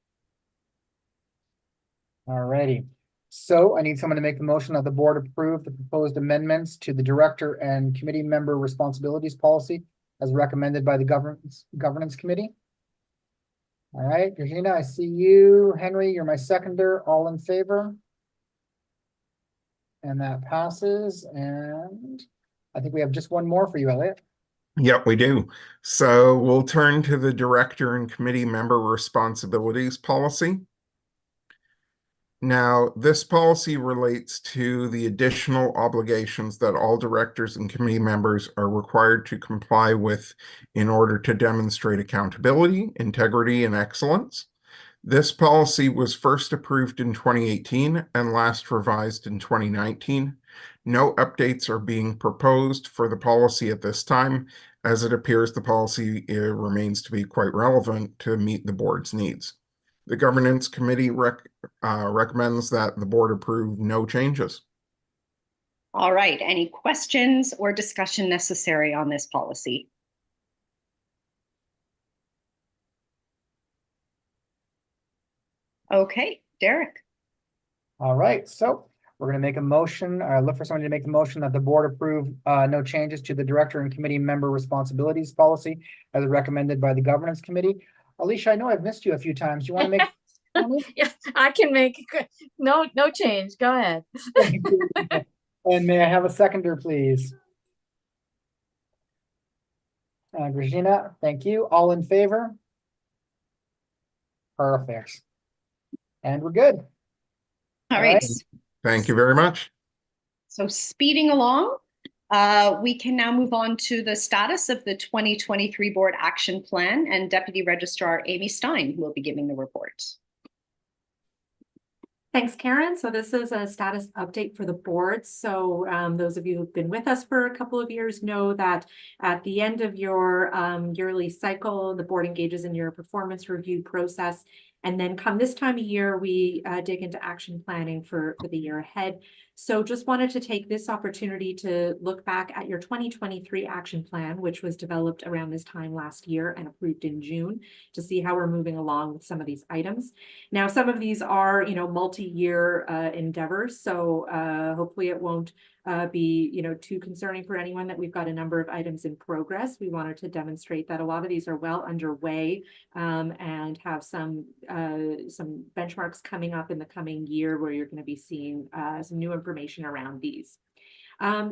Speaker 1: All righty. So I need someone to make the motion that the board approve the proposed amendments to the director and committee member responsibilities policy as recommended by the governance committee. All right, Regina, I see you. Henry, you're my seconder. All in favor? And that passes. And I think we have just one more for you, Elliot.
Speaker 16: Yep, we do. So we'll turn to the director and committee member responsibilities policy. Now, this policy relates to the additional obligations that all directors and committee members are required to comply with in order to demonstrate accountability, integrity, and excellence. This policy was first approved in 2018 and last revised in 2019. No updates are being proposed for the policy at this time, as it appears the policy remains to be quite relevant to meet the board's needs. The Governance Committee recommends that the board approve no changes.
Speaker 2: All right, any questions or discussion necessary on this policy? Okay, Derek.
Speaker 1: All right, so we're going to make a motion, look for someone to make the motion that the board approve no changes to the director and committee member responsibilities policy as recommended by the Governance Committee. Alicia, I know I've missed you a few times. You want to make?
Speaker 17: Yeah, I can make no change. Go ahead.
Speaker 1: And may I have a seconder, please? Regina, thank you. All in favor? Perfect. And we're good.
Speaker 2: All right.
Speaker 16: Thank you very much.
Speaker 2: So speeding along, we can now move on to the status of the 2023 Board Action Plan, and Deputy Registrar Amy Stein will be giving the report.
Speaker 8: Thanks, Karen. So this is a status update for the board. So those of you who've been with us for a couple of years know that at the end of your yearly cycle, the board engages in your performance review process. And then come this time of year, we dig into action planning for the year ahead. So just wanted to take this opportunity to look back at your 2023 action plan, which was developed around this time last year and approved in June, to see how we're moving along with some of these items. Now, some of these are, multi-year endeavors, so hopefully it won't be, too concerning for anyone that we've got a number of items in progress. We wanted to demonstrate that a lot of these are well underway and have some benchmarks coming up in the coming year where you're going to be seeing some new information around these.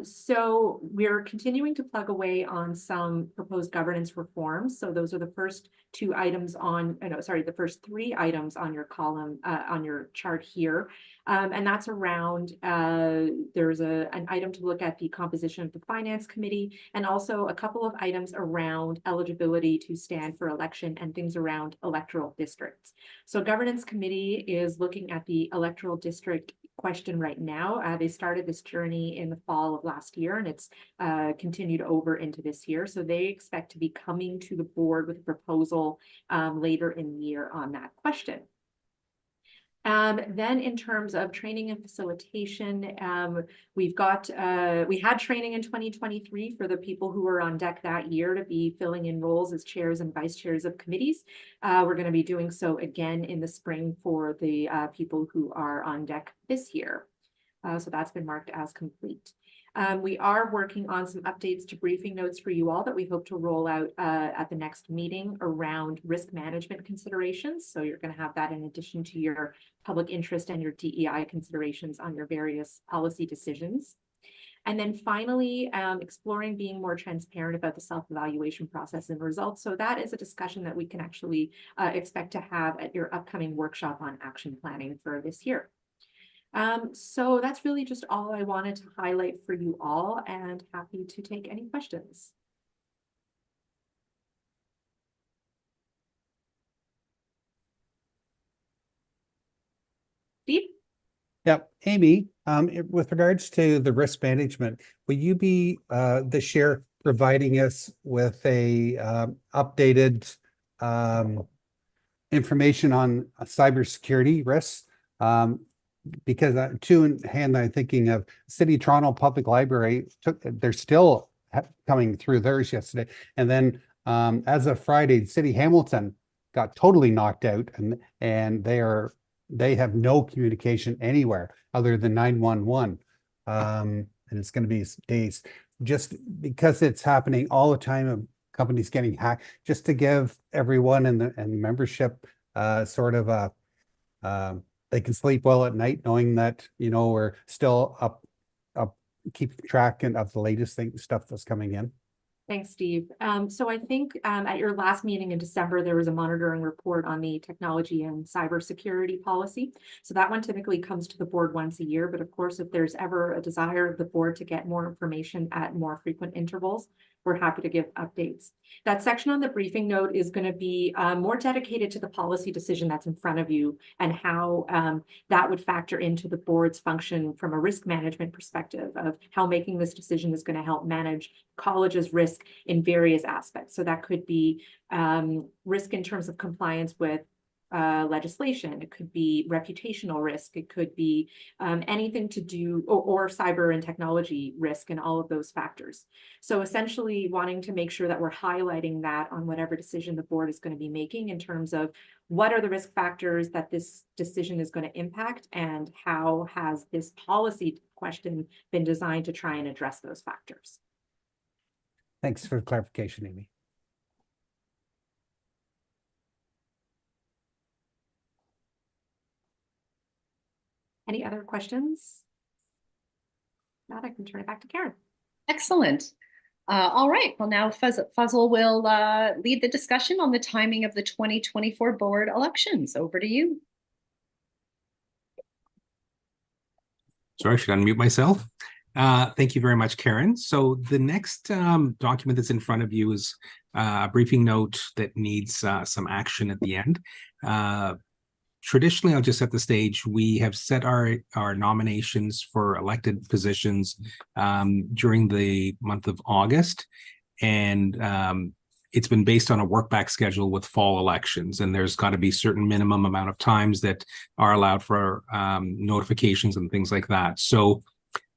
Speaker 8: So we're continuing to plug away on some proposed governance reforms. So those are the first two items the first three items on your column, on your chart here. And that's around, there's an item to look at the composition of the Finance Committee, and also a couple of items around eligibility to stand for election and things around electoral districts. So Governance Committee is looking at the electoral district question right now. They started this journey in the fall of last year, and it's continued over into this year. So they expect to be coming to the board with a proposal later in the year on that question. Then in terms of training and facilitation, we had training in 2023 for the people who were on deck that year to be filling in roles as chairs and vice chairs of committees. We're going to be doing so again in the spring for the people who are on deck this year. So that's been marked as complete. We are working on some updates to briefing notes for you all that we hope to roll out at the next meeting around risk management considerations. So you're going to have that in addition to your public interest and your DEI considerations on your various policy decisions. And then finally, exploring being more transparent about the self-evaluation process and results. So that is a discussion that we can actually expect to have at your upcoming workshop on action planning for this year. So that's really just all I wanted to highlight for you all, and happy to take any questions. Steve?
Speaker 4: Yep. Amy, with regards to the risk management, will you be this year providing us with a updated information on cybersecurity risks? Because two in hand, I'm thinking of City of Toronto Public Library. They're still coming through theirs yesterday, and then as of Friday, City Hamilton got totally knocked out, and they have no communication anywhere other than 911, and it's going to be days just because it's happening all the time. Of companies getting hacked, just to give everyone and the membership sort of a. They can sleep well at night knowing that, we're still up keeping track of the latest stuff that's coming in.
Speaker 8: Thanks, Steve. So I think at your last meeting in December, there was a monitoring report on the technology and cybersecurity policy. So that one typically comes to the board once a year. But of course, if there's ever a desire of the board to get more information at more frequent intervals, we're happy to give updates. That section on the briefing note is going to be more dedicated to the policy decision that's in front of you and how that would factor into the board's function from a risk management perspective of how making this decision is going to help manage college's risk in various aspects. So that could be risk in terms of compliance with legislation. It could be reputational risk. It could be anything to do or cyber and technology risk and all of those factors. So essentially wanting to make sure that we're highlighting that on whatever decision the board is going to be making in terms of what are the risk factors that this decision is going to impact and how has this policy question been designed to try and address those factors.
Speaker 4: Thanks for the clarification, Amy.
Speaker 8: Any other questions? Now I can turn it back to Karen.
Speaker 2: Excellent. All right. Well, now Fuzzle will lead the discussion on the timing of the 2024 board elections. Over to you.
Speaker 9: Sorry, I should unmute myself. Thank you very much, Karen. So the next document that's in front of you is a briefing note that needs some action at the end. Traditionally, I'll just set the stage. We have set our nominations for elected positions during the month of August, and it's been based on a work back schedule with fall elections, and there's got to be certain minimum amount of times that are allowed for notifications and things like that. So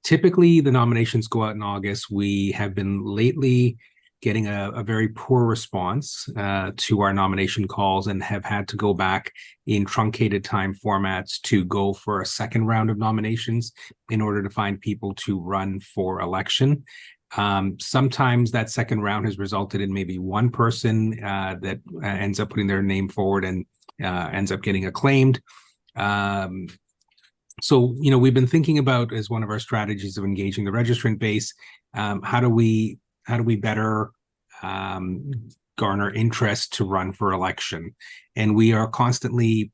Speaker 9: Typically, the nominations go out in August. We have been lately getting a very poor response to our nomination calls and have had to go back in truncated time formats to go for a second round of nominations in order to find people to run for election. Sometimes that second round has resulted in maybe one person that ends up putting their name forward and ends up getting acclaimed. So, we've been thinking about, as one of our strategies of engaging the registrant base, how do we better garner interest to run for election? And we are constantly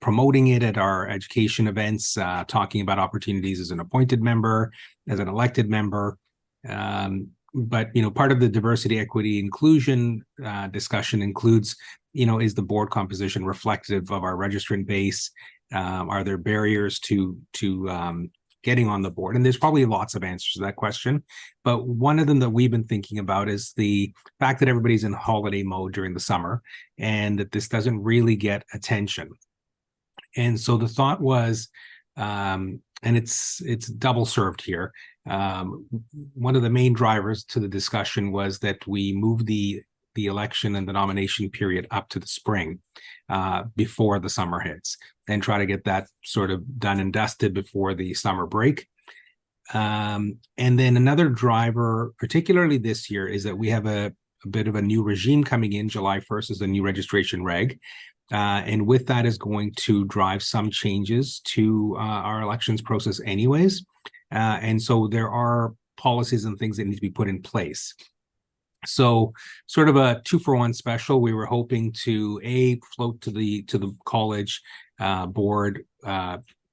Speaker 9: promoting it at our education events, talking about opportunities as an appointed member, as an elected member. But part of the diversity, equity, inclusion discussion includes, is the board composition reflective of our registrant base? Are there barriers to getting on the board? And there's probably lots of answers to that question. But one of them that we've been thinking about is the fact that everybody's in holiday mode during the summer and that this doesn't really get attention. And so the thought was, and it's double served here. One of the main drivers to the discussion was that we move the election and the nomination period up to the spring before the summer hits, and try to get that sort of done and dusted before the summer break. And then another driver, particularly this year, is that we have a bit of a new regime coming in. July 1st is the new registration reg. And with that is going to drive some changes to our elections process anyways. And so there are policies and things that need to be put in place. So sort of a 2-for-1 special. We were hoping to float to the college board,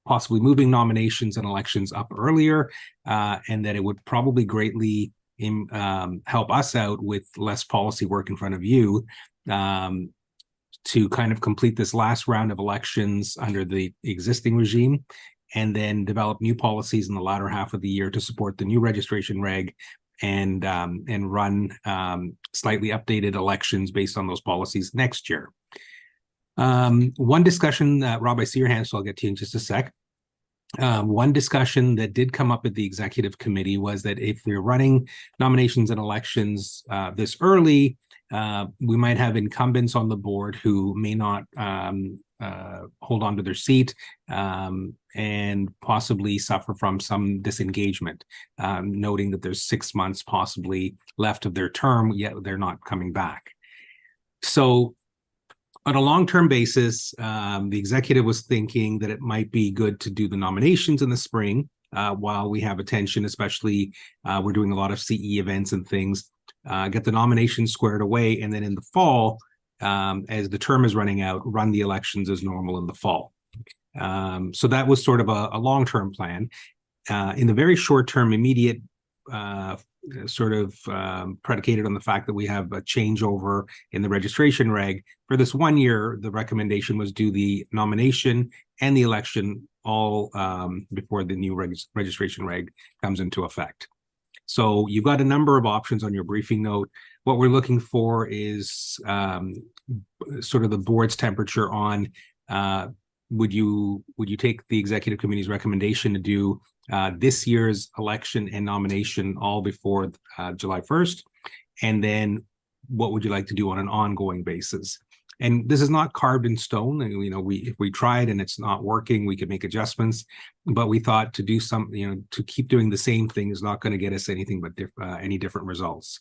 Speaker 9: possibly moving nominations and elections up earlier, and that it would probably greatly help us out with less policy work in front of you to kind of complete this last round of elections under the existing regime, and then develop new policies in the latter half of the year to support the new registration reg and run slightly updated elections based on those policies next year. One discussion, Rob, I see your hand, so I'll get to you in just a sec. One discussion that did come up at the executive committee was that if we're running nominations and elections this early, we might have incumbents on the board who may not hold on to their seat and possibly suffer from some disengagement, noting that there's 6 months possibly left of their term, yet they're not coming back. So on a long-term basis, the executive was thinking that it might be good to do the nominations in the spring while we have attention, especially we're doing a lot of CE events and things, get the nominations squared away, and then in the fall, as the term is running out, run the elections as normal in the fall. So that was sort of a long-term plan. In the very short-term, immediate, predicated on the fact that we have a changeover in the registration reg. For this 1 year, the recommendation was do the nomination and the election all before the new registration reg comes into effect. So you've got a number of options on your briefing note. What we're looking for is sort of the board's temperature on would you take the executive committee's recommendation to do this year's election and nomination all before July 1st? And then what would you like to do on an ongoing basis? And this is not carved in stone. And, if we tried and it's not working, we could make adjustments. But we thought to do to keep doing the same thing is not going to get us anything but any different results.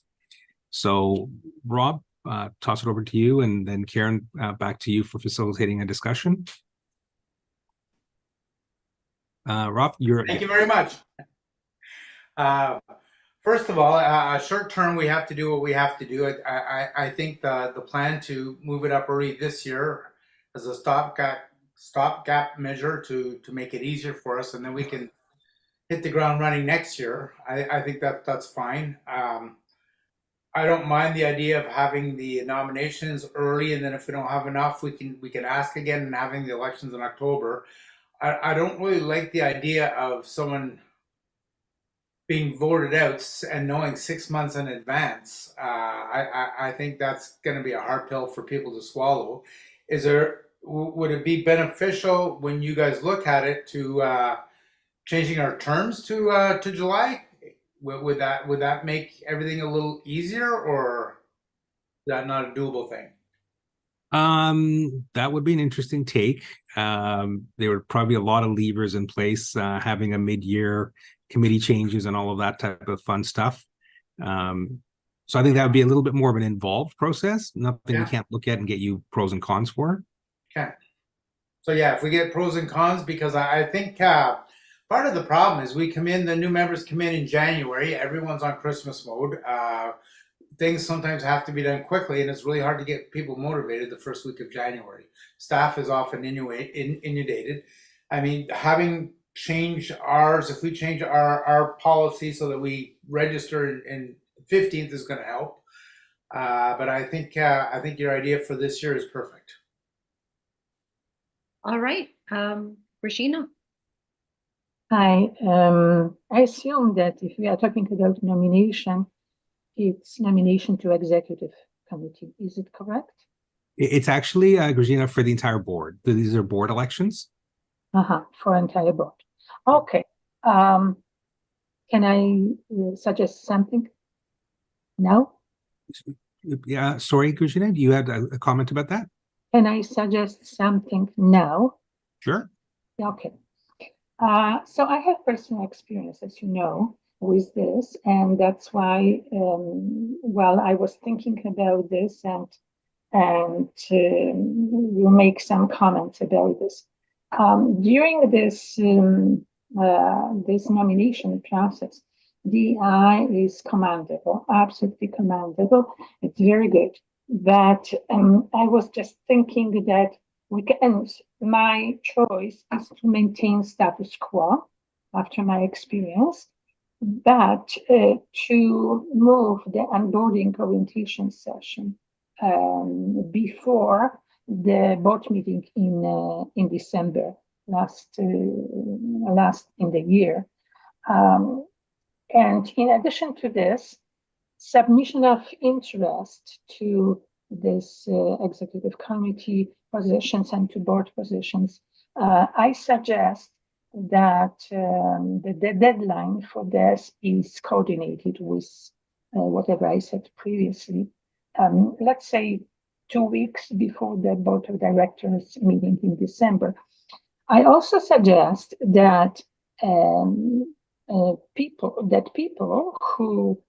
Speaker 9: So, Rob, toss it over to you, and then Karen, back to you for facilitating a discussion. Rob,
Speaker 5: Thank you very much. First of all, short term, we have to do what we have to do. I think the plan to move it up early this year as a stopgap measure to make it easier for us, and then we can hit the ground running next year. I think that's fine. I don't mind the idea of having the nominations early, and then if we don't have enough, we can ask again, and having the elections in October. I don't really like the idea of someone being voted out and knowing 6 months in advance. I think that's going to be a hard pill for people to swallow. Would it be beneficial when you guys look at it to changing our terms to July? Would that make everything a little easier, or is that not a doable thing?
Speaker 9: That would be an interesting take. There would probably be a lot of levers in place, having a mid-year committee changes and all of that type of fun stuff. So I think that would be a little bit more of an involved process, nothing we can't look at and get you pros and cons for.
Speaker 5: Okay. So yeah, if we get pros and cons, because I think part of the problem is the new members come in January, everyone's on Christmas mode. Things sometimes have to be done quickly, and it's really hard to get people motivated the first week of January. Staff is often inundated. I mean, having changed ours, if we change our policy so that we register in 15th is going to help. But I think your idea for this year is perfect.
Speaker 2: All right, Regina.
Speaker 14: I assume that if we are talking about nomination, it's nomination to executive committee. Is it correct?
Speaker 9: It's actually, Regina, for the entire board. These are board elections.
Speaker 14: For entire board. Okay. Can I suggest something? No?
Speaker 9: Yeah, sorry, Regina, you had a comment about that?
Speaker 14: Can I suggest something now?
Speaker 9: Sure.
Speaker 14: Okay. So I have personal experience, as you know, with this, and that's why, well, I was thinking about this and we'll make some comments about this. During this this nomination process, DI is commendable, absolutely commendable. It's very good. But I was just thinking that my choice is to maintain status quo after my experience, but to move the onboarding orientation session before the board meeting in December last in the year. And in addition to this, submission of interest to this executive committee positions and to board positions, I suggest that the deadline for this is coordinated with whatever I said previously. Let's say 2 weeks before the board of directors meeting in December. I also suggest that people who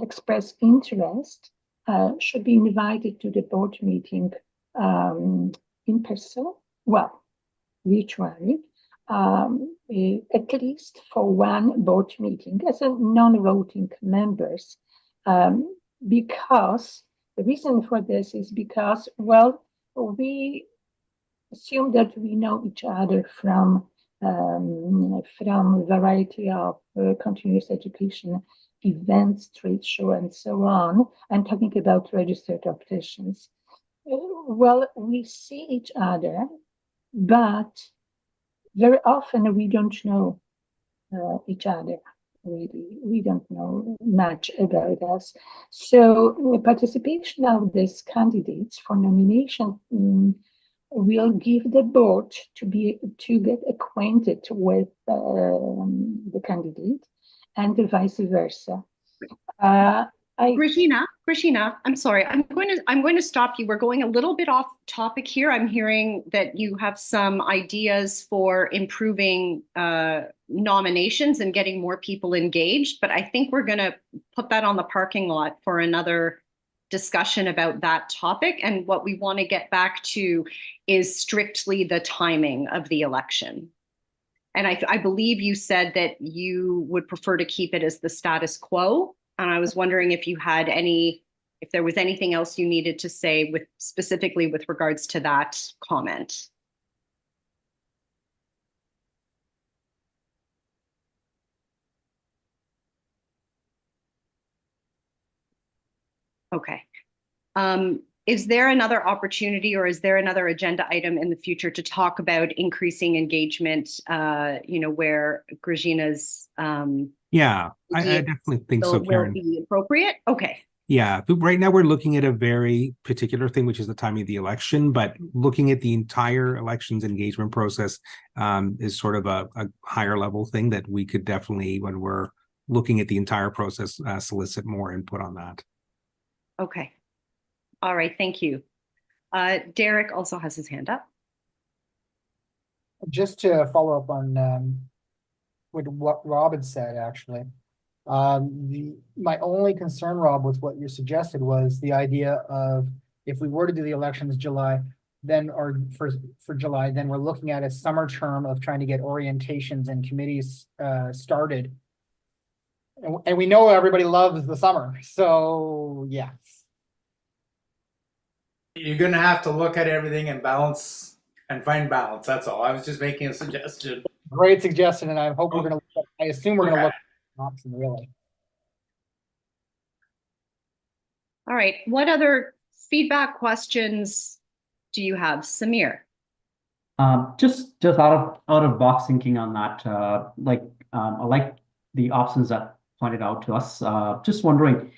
Speaker 14: express interest should be invited to the board meeting in person, well, virtually, at least for one board meeting as a non-voting members, because the reason for this is because, well, we assume that we know each other from a variety of continuous education events, trade show, and so on. I'm talking about registered opticians. Well, we see each other, but very often we don't know each other. Really, we don't know much about us. So participation of these candidates for nomination will give the board to get acquainted with the candidate and vice versa.
Speaker 2: Regina, I'm sorry. I'm going to stop you. We're going a little bit off topic here. I'm hearing that you have some ideas for improving nominations and getting more people engaged, but I think we're going to put that on the parking lot for another discussion about that topic. And what we want to get back to is strictly the timing of the election. And I believe you said that you would prefer to keep it as the status quo. And I was wondering if you had if there was anything else you needed to say specifically with regards to that comment. Okay. Is there another opportunity or is there another agenda item in the future to talk about increasing engagement, where Regina's
Speaker 9: yeah, I definitely think so, Karen.
Speaker 2: Will be appropriate? Okay.
Speaker 9: Yeah, but right now we're looking at a very particular thing, which is the timing of the election, but looking at the entire elections engagement process is sort of a higher level thing that we could definitely, when we're looking at the entire process, solicit more input on that.
Speaker 2: Okay. All right, thank you. Derek also has his hand up.
Speaker 1: Just to follow up on with what Rob had said, actually. My only concern, Rob, with what you suggested was the idea of if we were to do the elections July, then or for July, then we're looking at a summer term of trying to get orientations and committees started. And we know everybody loves the summer, so yes.
Speaker 5: You're gonna have to look at everything and balance and find balance. That's all. I was just making a suggestion.
Speaker 1: Great suggestion, and I hope we're gonna. I assume we're gonna look at the option, really.
Speaker 2: All right, what other feedback questions do you have, Samir?
Speaker 6: Just out of box thinking on that, I like the options that pointed out to us. Just wondering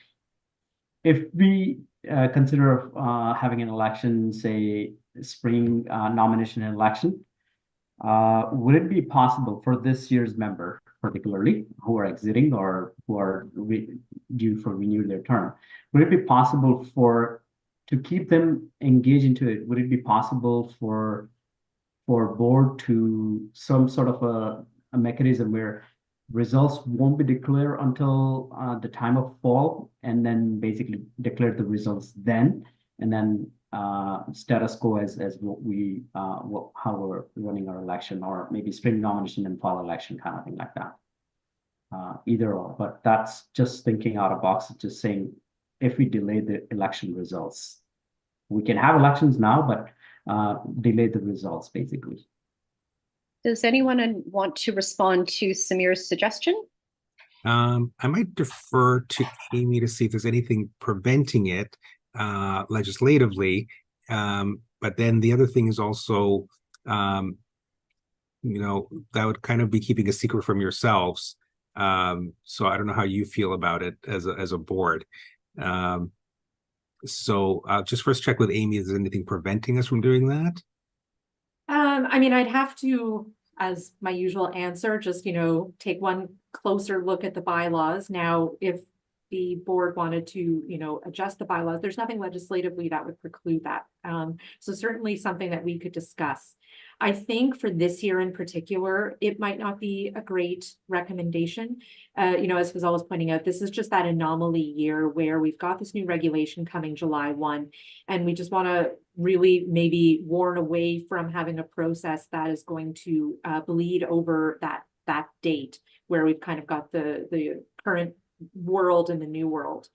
Speaker 6: if we consider having an election, say spring nomination and election, would it be possible for this year's member, particularly who are exiting or who are due for renew their term, would it be possible to keep them engaged into it? Would it be possible for board to some sort of a mechanism where results won't be declared until the time of fall, and then basically declare the results then, and then status quo as what we how we're running our election, or maybe spring nomination and fall election kind of thing like that. Either or, but that's just thinking out of box, just saying if we delay the election results, we can have elections now, but delay the results basically.
Speaker 2: Does anyone want to respond to Samir's suggestion?
Speaker 9: I might defer to Amy to see if there's anything preventing it legislatively. But then the other thing is also, that would kind of be keeping a secret from yourselves. So I don't know how you feel about it as a board. So I'll just first check with Amy, is there anything preventing us from doing that?
Speaker 8: I mean, I'd have to, as my usual answer, just, take one closer look at the bylaws. Now, if the board wanted to, adjust the bylaws, there's nothing legislatively that would preclude that. So certainly something that we could discuss. I think for this year in particular, it might not be a great recommendation. As Fazal was pointing out, this is just that anomaly year where we've got this new regulation coming July 1, and we just want to really maybe warn away from having a process that is going to bleed over that date where we've kind of got the current world and the new world,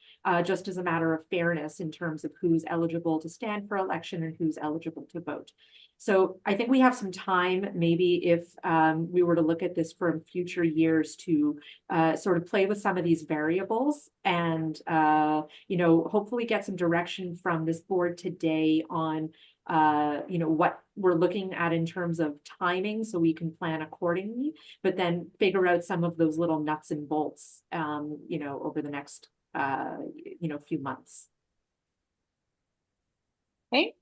Speaker 8: just as a matter of fairness in terms of who's eligible to stand for election and who's eligible to vote. So I think we have some time, maybe if we were to look at this for future years, to sort of play with some of these variables and, hopefully get some direction from this board today on, what we're looking at in terms of timing so we can plan accordingly, but then figure out some of those little nuts and bolts, over the next, few months.
Speaker 2: Okay.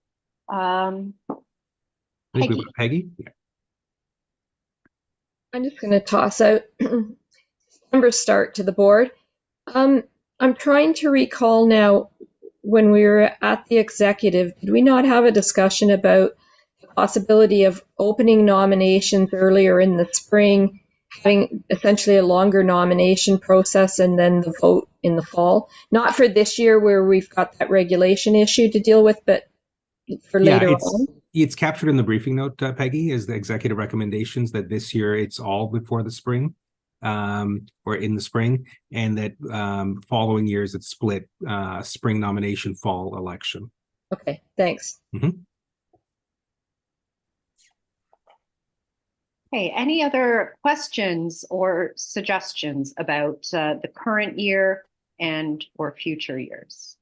Speaker 9: Peggy? Yeah.
Speaker 15: I'm just going to toss out September start to the board. I'm trying to recall now, when we were at the executive, did we not have a discussion about the possibility of opening nominations earlier in the spring, having essentially a longer nomination process, and then the vote in the fall? Not for this year where we've got that regulation issue to deal with, but for later on.
Speaker 9: It's captured in the briefing note, Peggy, is the executive recommendations that this year it's all before the spring, or in the spring, and that following years it's split, spring nomination, fall election.
Speaker 15: Okay, thanks.
Speaker 9: Mm-hmm.
Speaker 2: Okay, any other questions or suggestions about the current year and or future years?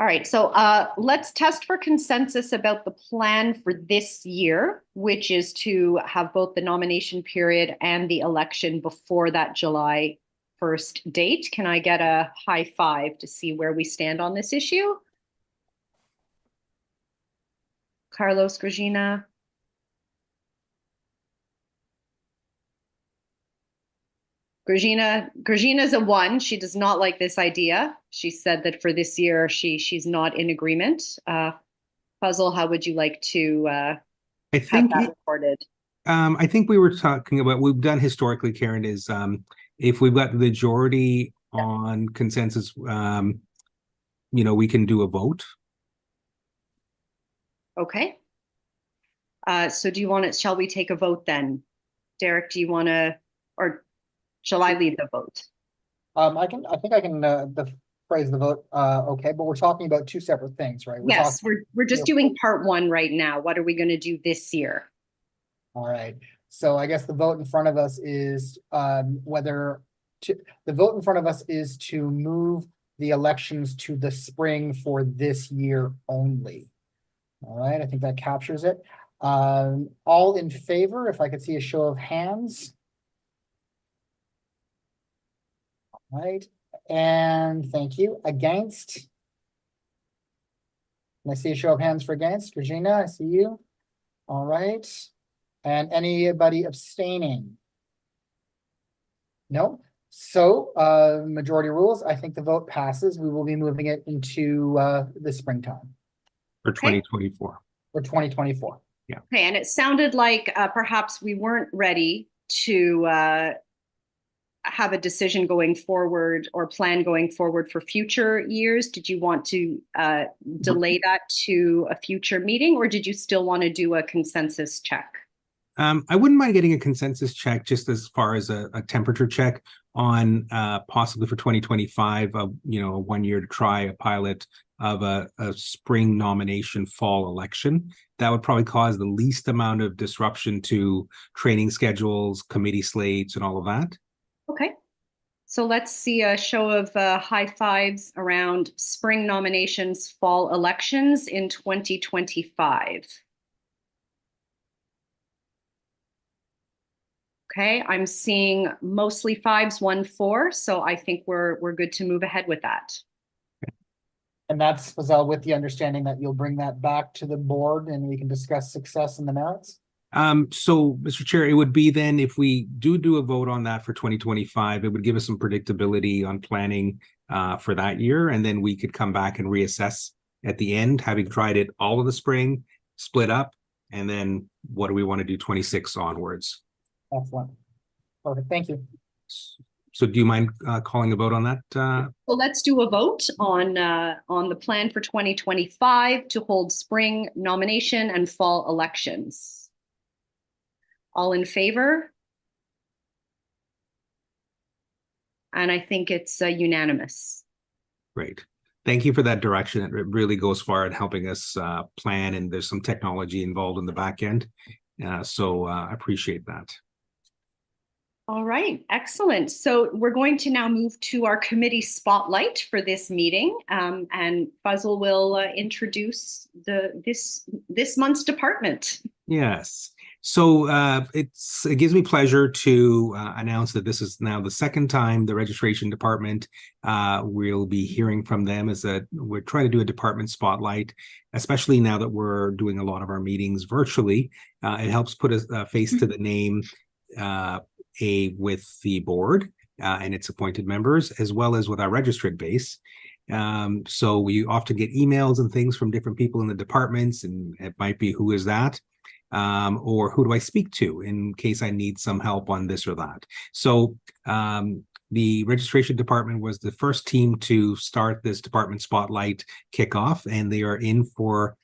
Speaker 2: All right, so let's test for consensus about the plan for this year, which is to have both the nomination period and the election before that July first date. Can I get a high five to see where we stand on this issue? Carlos, Georgina? Georgina's a 1. She does not like this idea. She said that for this year, she's not in agreement. Puzzle, how would you like to
Speaker 9: I
Speaker 2: have
Speaker 9: think
Speaker 2: that recorded?
Speaker 9: I think we were talking about, we've done historically, Karen, is if we've got the majority on consensus, we can do a vote.
Speaker 2: Okay. So do you want it, shall we take a vote then? Derek, do you want to, or shall I lead the vote?
Speaker 1: I think I can phrase the vote, okay, but we're talking about 2 separate things, right?
Speaker 2: Yes, we're just doing part 1 right now. What are we going to do this year?
Speaker 1: All right, so I guess the vote in front of us is the vote in front of us is to move the elections to the spring for this year only. All right, I think that captures it. All in favor, if I could see a show of hands. All right, and thank you. Against? Can I see a show of hands for against? Regina, I see you. All right. And anybody abstaining? No. So majority rules. I think the vote passes. We will be moving it into the springtime.
Speaker 9: For 2024.
Speaker 1: For 2024.
Speaker 9: Yeah.
Speaker 2: Okay, and it sounded like perhaps we weren't ready to have a decision going forward or plan going forward for future years. Did you want to delay that to a future meeting, or did you still want to do a consensus check?
Speaker 9: I wouldn't mind getting a consensus check just as far as a temperature check on possibly for 2025, a 1 year to try a pilot of a spring nomination fall election. That would probably cause the least amount of disruption to training schedules, committee slates, and all of that.
Speaker 2: Okay. So let's see a show of high fives around spring nominations, fall elections in 2025. Okay, I'm seeing mostly 5s, 1, 4. So I think we're good to move ahead with that.
Speaker 1: And that's, Fazal, with the understanding that you'll bring that back to the board and we can discuss success and the merits?
Speaker 9: So, Mr. Chair, it would be then if we do a vote on that for 2025, it would give us some predictability on planning for that year. And then we could come back and reassess at the end, having tried it all of the spring, split up, and then what do we want to do 26 onwards?
Speaker 1: Excellent. Perfect. Thank you.
Speaker 9: So do you mind calling a vote on that?
Speaker 2: Well, let's do a vote on the plan for 2025 to hold spring nomination and fall elections. All in favor? And I think it's unanimous.
Speaker 9: Great. Thank you for that direction. It really goes far in helping us plan, and there's some technology involved in the back end. So I appreciate that.
Speaker 2: All right, excellent. So we're going to now move to our committee spotlight for this meeting, and Fazal will introduce this month's department.
Speaker 9: Yes. So it gives me pleasure to announce that this is now the second time the registration department we'll be hearing from them, is that we're trying to do a department spotlight, especially now that we're doing a lot of our meetings virtually. It helps put a face to the name with the board and its appointed members, as well as with our registered base. So we often get emails and things from different people in the departments, and it might be, who is that? Or who do I speak to in case I need some help on this or that? So the registration department was the first team to start this department spotlight kickoff, and they are in for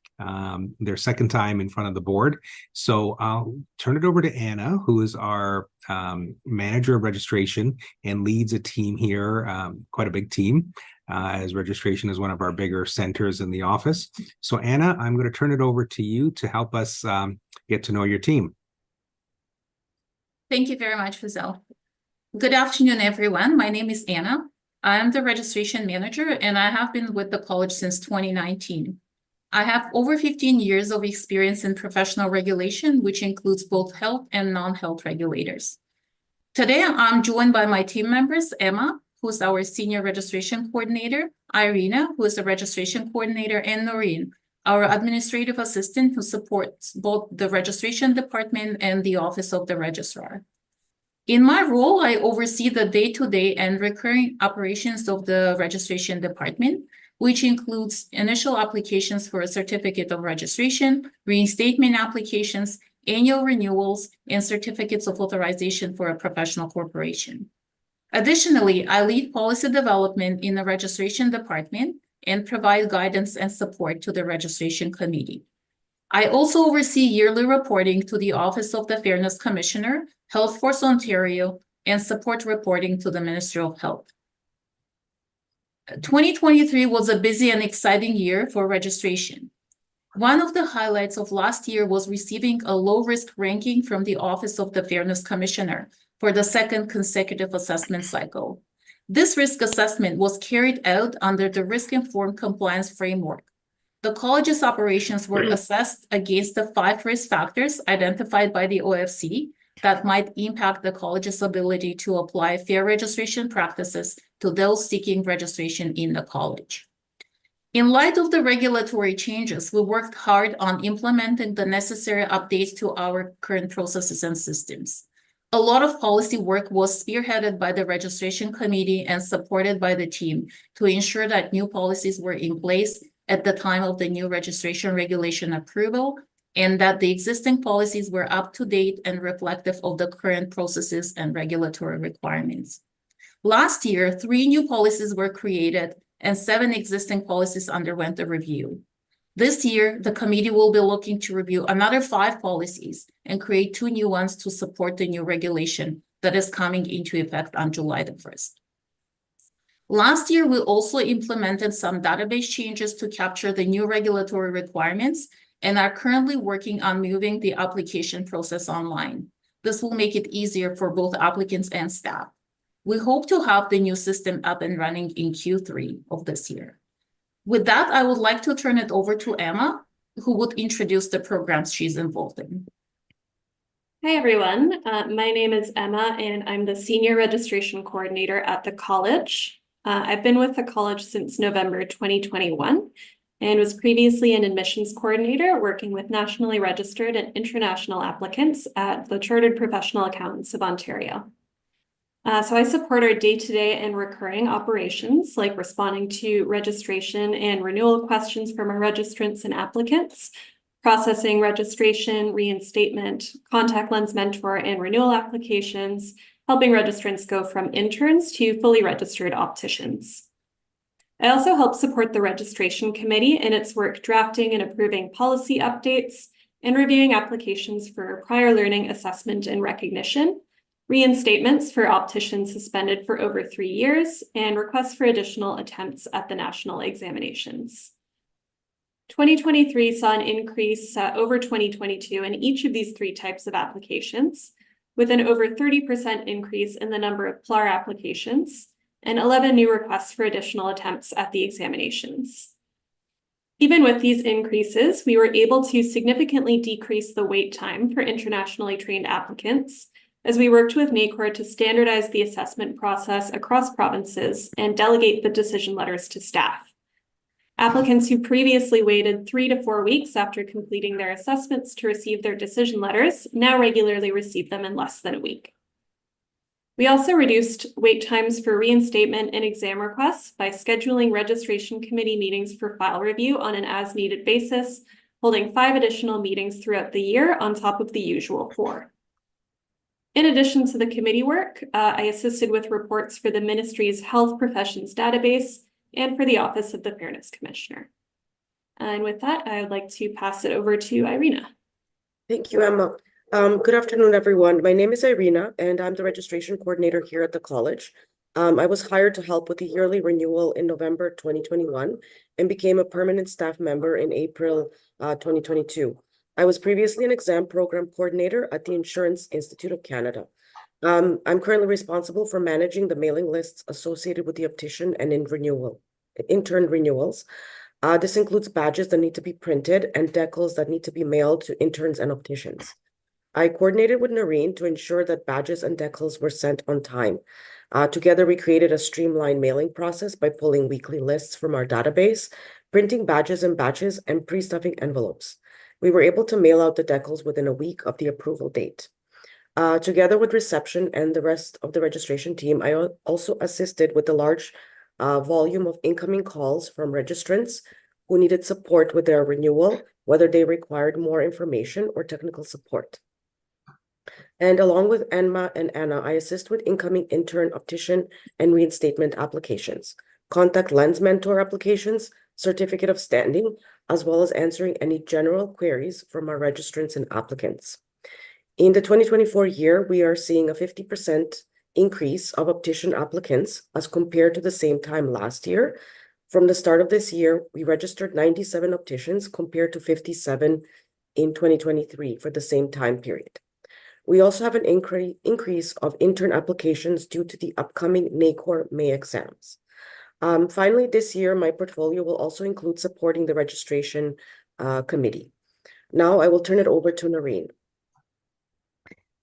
Speaker 9: their second time in front of the board. So I'll turn it over to Anna, who is our manager of registration and leads a team here, quite a big team, as registration is one of our bigger centers in the office. So Anna, I'm going to turn it over to you to help us get to know your team.
Speaker 18: Thank you very much, Fazal. Good afternoon, everyone. My name is Anna. I'm the registration manager, and I have been with the college since 2019. I have over 15 years of experience in professional regulation, which includes both health and non-health regulators. Today, I'm joined by my team members, Emma, who's our senior registration coordinator, Irina, who is the registration coordinator, and Noreen, our administrative assistant who supports both the registration department and the office of the registrar. In my role, I oversee the day-to-day and recurring operations of the registration department, which includes initial applications for a certificate of registration, reinstatement applications, annual renewals, and certificates of authorization for a professional corporation. Additionally, I lead policy development in the registration department and provide guidance and support to the registration committee. I also oversee yearly reporting to the Office of the Fairness Commissioner, Health Force Ontario, and support reporting to the Ministry of Health. 2023 was a busy and exciting year for registration. One of the highlights of last year was receiving a low-risk ranking from the Office of the Fairness Commissioner for the second consecutive assessment cycle. This risk assessment was carried out under the risk-informed compliance framework. The college's operations were assessed against the 5 risk factors identified by the OFC that might impact the college's ability to apply fair registration practices to those seeking registration in the college. In light of the regulatory changes, we worked hard on implementing the necessary updates to our current processes and systems. A lot of policy work was spearheaded by the registration committee and supported by the team to ensure that new policies were in place at the time of the new registration regulation approval, and that the existing policies were up to date and reflective of the current processes and regulatory requirements. Last year, 3 new policies were created and 7 existing policies underwent a review. This year, the committee will be looking to review another 5 policies and create 2 new ones to support the new regulation that is coming into effect on July the 1st. Last year, we also implemented some database changes to capture the new regulatory requirements and are currently working on moving the application process online. This will make it easier for both applicants and staff. We hope to have the new system up and running in Q3 of this year. With that, I would like to turn it over to Emma, who would introduce the programs she's involved in.
Speaker 19: Hi, everyone. My name is Emma, and I'm the Senior Registration Coordinator at the college. I've been with the college since November 2021 and was previously an admissions coordinator working with nationally registered and international applicants at the Chartered Professional Accountants of Ontario. So I support our day-to-day and recurring operations, like responding to registration and renewal questions from our registrants and applicants, processing registration, reinstatement, contact lens mentor, and renewal applications, helping registrants go from interns to fully registered opticians. I also help support the registration committee in its work drafting and approving policy updates and reviewing applications for prior learning assessment and recognition, reinstatements for opticians suspended for over 3 years, and requests for additional attempts at the national examinations. 2023 saw an increase over 2022 in each of these 3 types of applications, with an over 30% increase in the number of PLAR applications and 11 new requests for additional attempts at the examinations. Even with these increases, we were able to significantly decrease the wait time for internationally trained applicants as we worked with NACOR to standardize the assessment process across provinces and delegate the decision letters to staff. Applicants who previously waited 3 to 4 weeks after completing their assessments to receive their decision letters now regularly receive them in less than a week. We also reduced wait times for reinstatement and exam requests by scheduling registration committee meetings for file review on an as-needed basis, holding 5 additional meetings throughout the year on top of the usual 4. In addition to the committee work, I assisted with reports for the ministry's health professions database and for the Office of the Fairness Commissioner. And with that, I would like to pass it over to Irina.
Speaker 20: Thank you, Emma. Good afternoon, everyone. My name is Irina, and I'm the registration coordinator here at the college. I was hired to help with the yearly renewal in November 2021 and became a permanent staff member in April 2022. I was previously an exam program coordinator at the Insurance Institute of Canada. I'm currently responsible for managing the mailing lists associated with the optician and intern renewals. This includes badges that need to be printed and decals that need to be mailed to interns and opticians. I coordinated with Noreen to ensure that badges and decals were sent on time. Together, we created a streamlined mailing process by pulling weekly lists from our database, printing badges and batches, and pre-stuffing envelopes. We were able to mail out the decals within a week of the approval date. Together with reception and the rest of the registration team, I also assisted with the large volume of incoming calls from registrants who needed support with their renewal, whether they required more information or technical support. And along with Enma and Anna, I assist with incoming intern, optician, and reinstatement applications, contact lens mentor applications, certificate of standing, as well as answering any general queries from our registrants and applicants. In the 2024 year, we are seeing a 50% increase of optician applicants as compared to the same time last year. From the start of this year, we registered 97 opticians compared to 57 in 2023 for the same time period. We also have an increase of intern applications due to the upcoming NACOR May exams. Finally, this year, my portfolio will also include supporting the registration committee. Now I will turn it over to Noreen.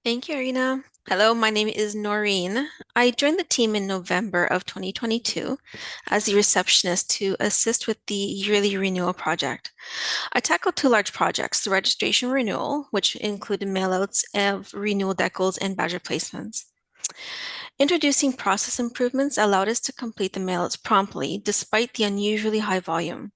Speaker 21: Thank you, Irina. Hello, my name is Noreen. I joined the team in November of 2022 as the receptionist to assist with the yearly renewal project. I tackled two large projects, the registration renewal, which included mailouts of renewal decals and badge replacements. Introducing process improvements allowed us to complete the mailouts promptly despite the unusually high volume.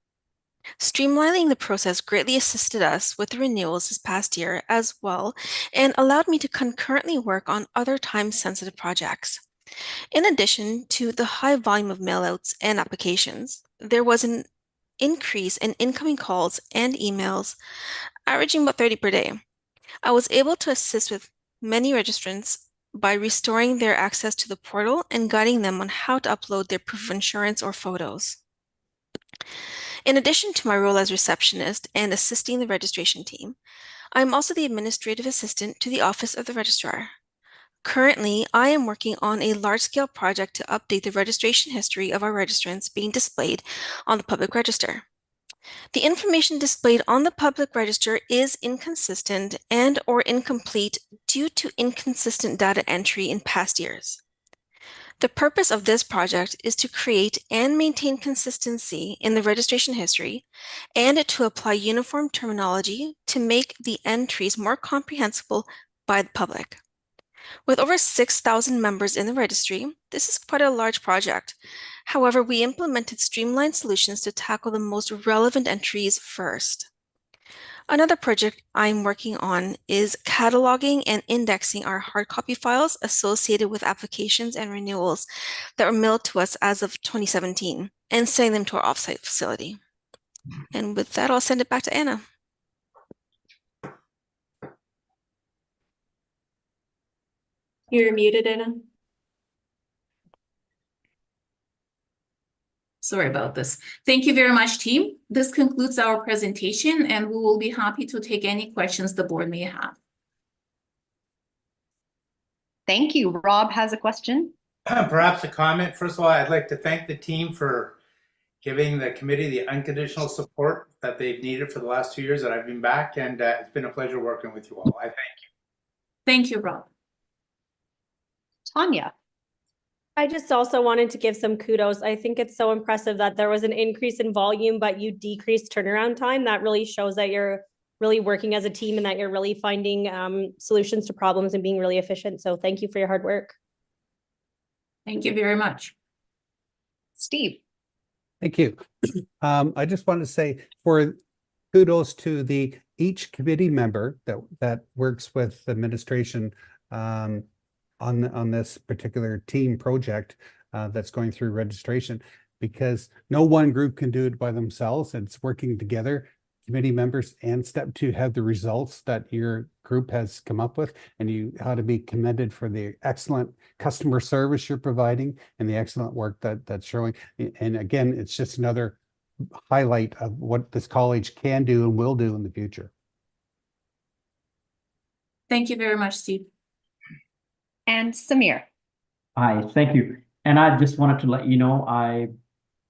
Speaker 21: Streamlining the process greatly assisted us with the renewals this past year as well and allowed me to concurrently work on other time-sensitive projects. In addition to the high volume of mailouts and applications, there was an increase in incoming calls and emails, averaging about 30 per day. I was able to assist with many registrants by restoring their access to the portal and guiding them on how to upload their proof of insurance or photos. In addition to my role as receptionist and assisting the registration team, I am also the administrative assistant to the Office of the Registrar. Currently, I am working on a large-scale project to update the registration history of our registrants being displayed on the public register. The information displayed on the public register is inconsistent and or incomplete due to inconsistent data entry in past years. The purpose of this project is to create and maintain consistency in the registration history and to apply uniform terminology to make the entries more comprehensible by the public. With over 6,000 members in the registry, this is quite a large project. However, we implemented streamlined solutions to tackle the most relevant entries first. Another project I'm working on is cataloging and indexing our hard copy files associated with applications and renewals that were mailed to us as of 2017 and sending them to our offsite facility. And with that, I'll send it back to Anna.
Speaker 19: You're muted, Anna.
Speaker 18: Sorry about this. Thank you very much, team. This concludes our presentation, and we will be happy to take any questions the board may have.
Speaker 2: Thank you. Rob has a question.
Speaker 5: Perhaps a comment. First of all, I'd like to thank the team for giving the committee the unconditional support that they've needed for the last 2 years that I've been back, and it's been a pleasure working with you all. I thank you.
Speaker 18: Thank you, Rob.
Speaker 2: Tanya.
Speaker 7: I just also wanted to give some kudos. I think it's so impressive that there was an increase in volume, but you decreased turnaround time. That really shows that you're really working as a team and that you're really finding solutions to problems and being really efficient. So thank you for your hard work.
Speaker 18: Thank you very much.
Speaker 2: Steve.
Speaker 4: Thank you. I just want to say for kudos to each committee member that works with administration on this particular team project that's going through registration, because no one group can do it by themselves. It's working together, committee members and Step 2 have the results that your group has come up with, and you ought to be commended for the excellent customer service you're providing and the excellent work that's showing. And again, it's just another highlight of what this college can do and will do in the future.
Speaker 18: Thank you very much, Steve.
Speaker 2: And Samir.
Speaker 6: Hi, thank you. And I just wanted to let you know,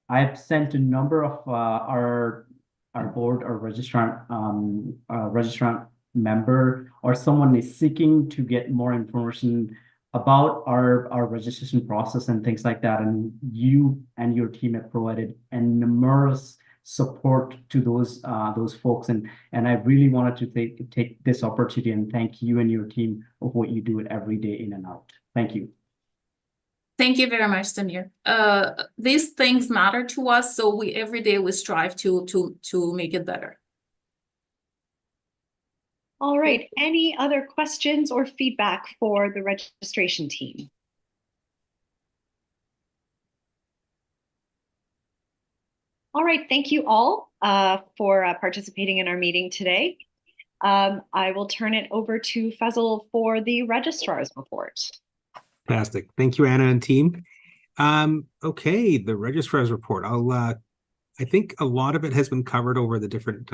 Speaker 6: I've sent a number of our board, our registrant member or someone is seeking to get more information about our registration process and things like that, and you and your team have provided numerous support to those folks, and I really wanted to take this opportunity and thank you and your team of what you do every day in and out. Thank you.
Speaker 18: Thank you very much, Samir. These things matter to us, so every day we strive to make it better.
Speaker 2: All right, any other questions or feedback for the registration team? All right, thank you all for participating in our meeting today. I will turn it over to Faisal for the registrar's report.
Speaker 9: Fantastic. Thank you, Anna and team. Okay, the registrar's report. I think a lot of it has been covered over the different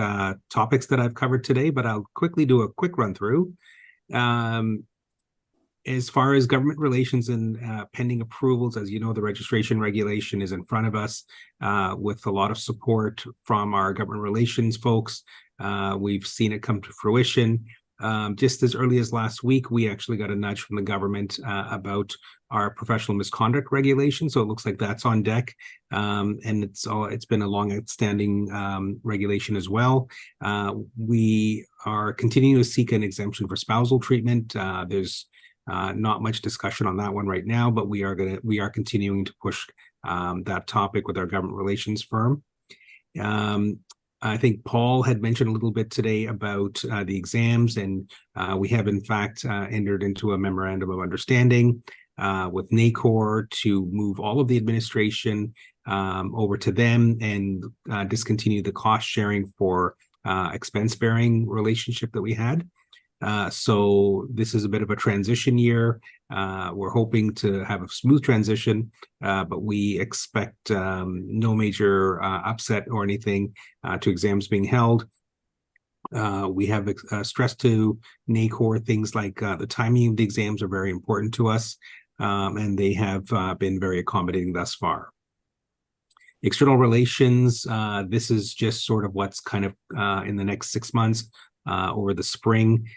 Speaker 9: topics that I've covered today, but I'll quickly do a quick run through. As far as government relations and pending approvals, as you know, the registration regulation is in front of us with a lot of support from our government relations folks. We've seen it come to fruition. Just as early as last week, we actually got a nudge from the government about our professional misconduct regulation. So it looks like that's on deck. And it's been a long outstanding regulation as well. We are continuing to seek an exemption for spousal treatment. There's not much discussion on that one right now, but we are continuing to push that topic with our government relations firm. I think Paul had mentioned a little bit today about the exams, and we have in fact entered into a memorandum of understanding with NACOR to move all of the administration over to them and discontinue the cost sharing for expense bearing relationship that we had. So this is a bit of a transition year. We're hoping to have a smooth transition, but we expect no major upset or anything to exams being held. We have stressed to NACOR things like the timing of the exams are very important to us, and they have been very accommodating thus far. External relations, this is just sort of what's kind of in the next 6 months over the spring.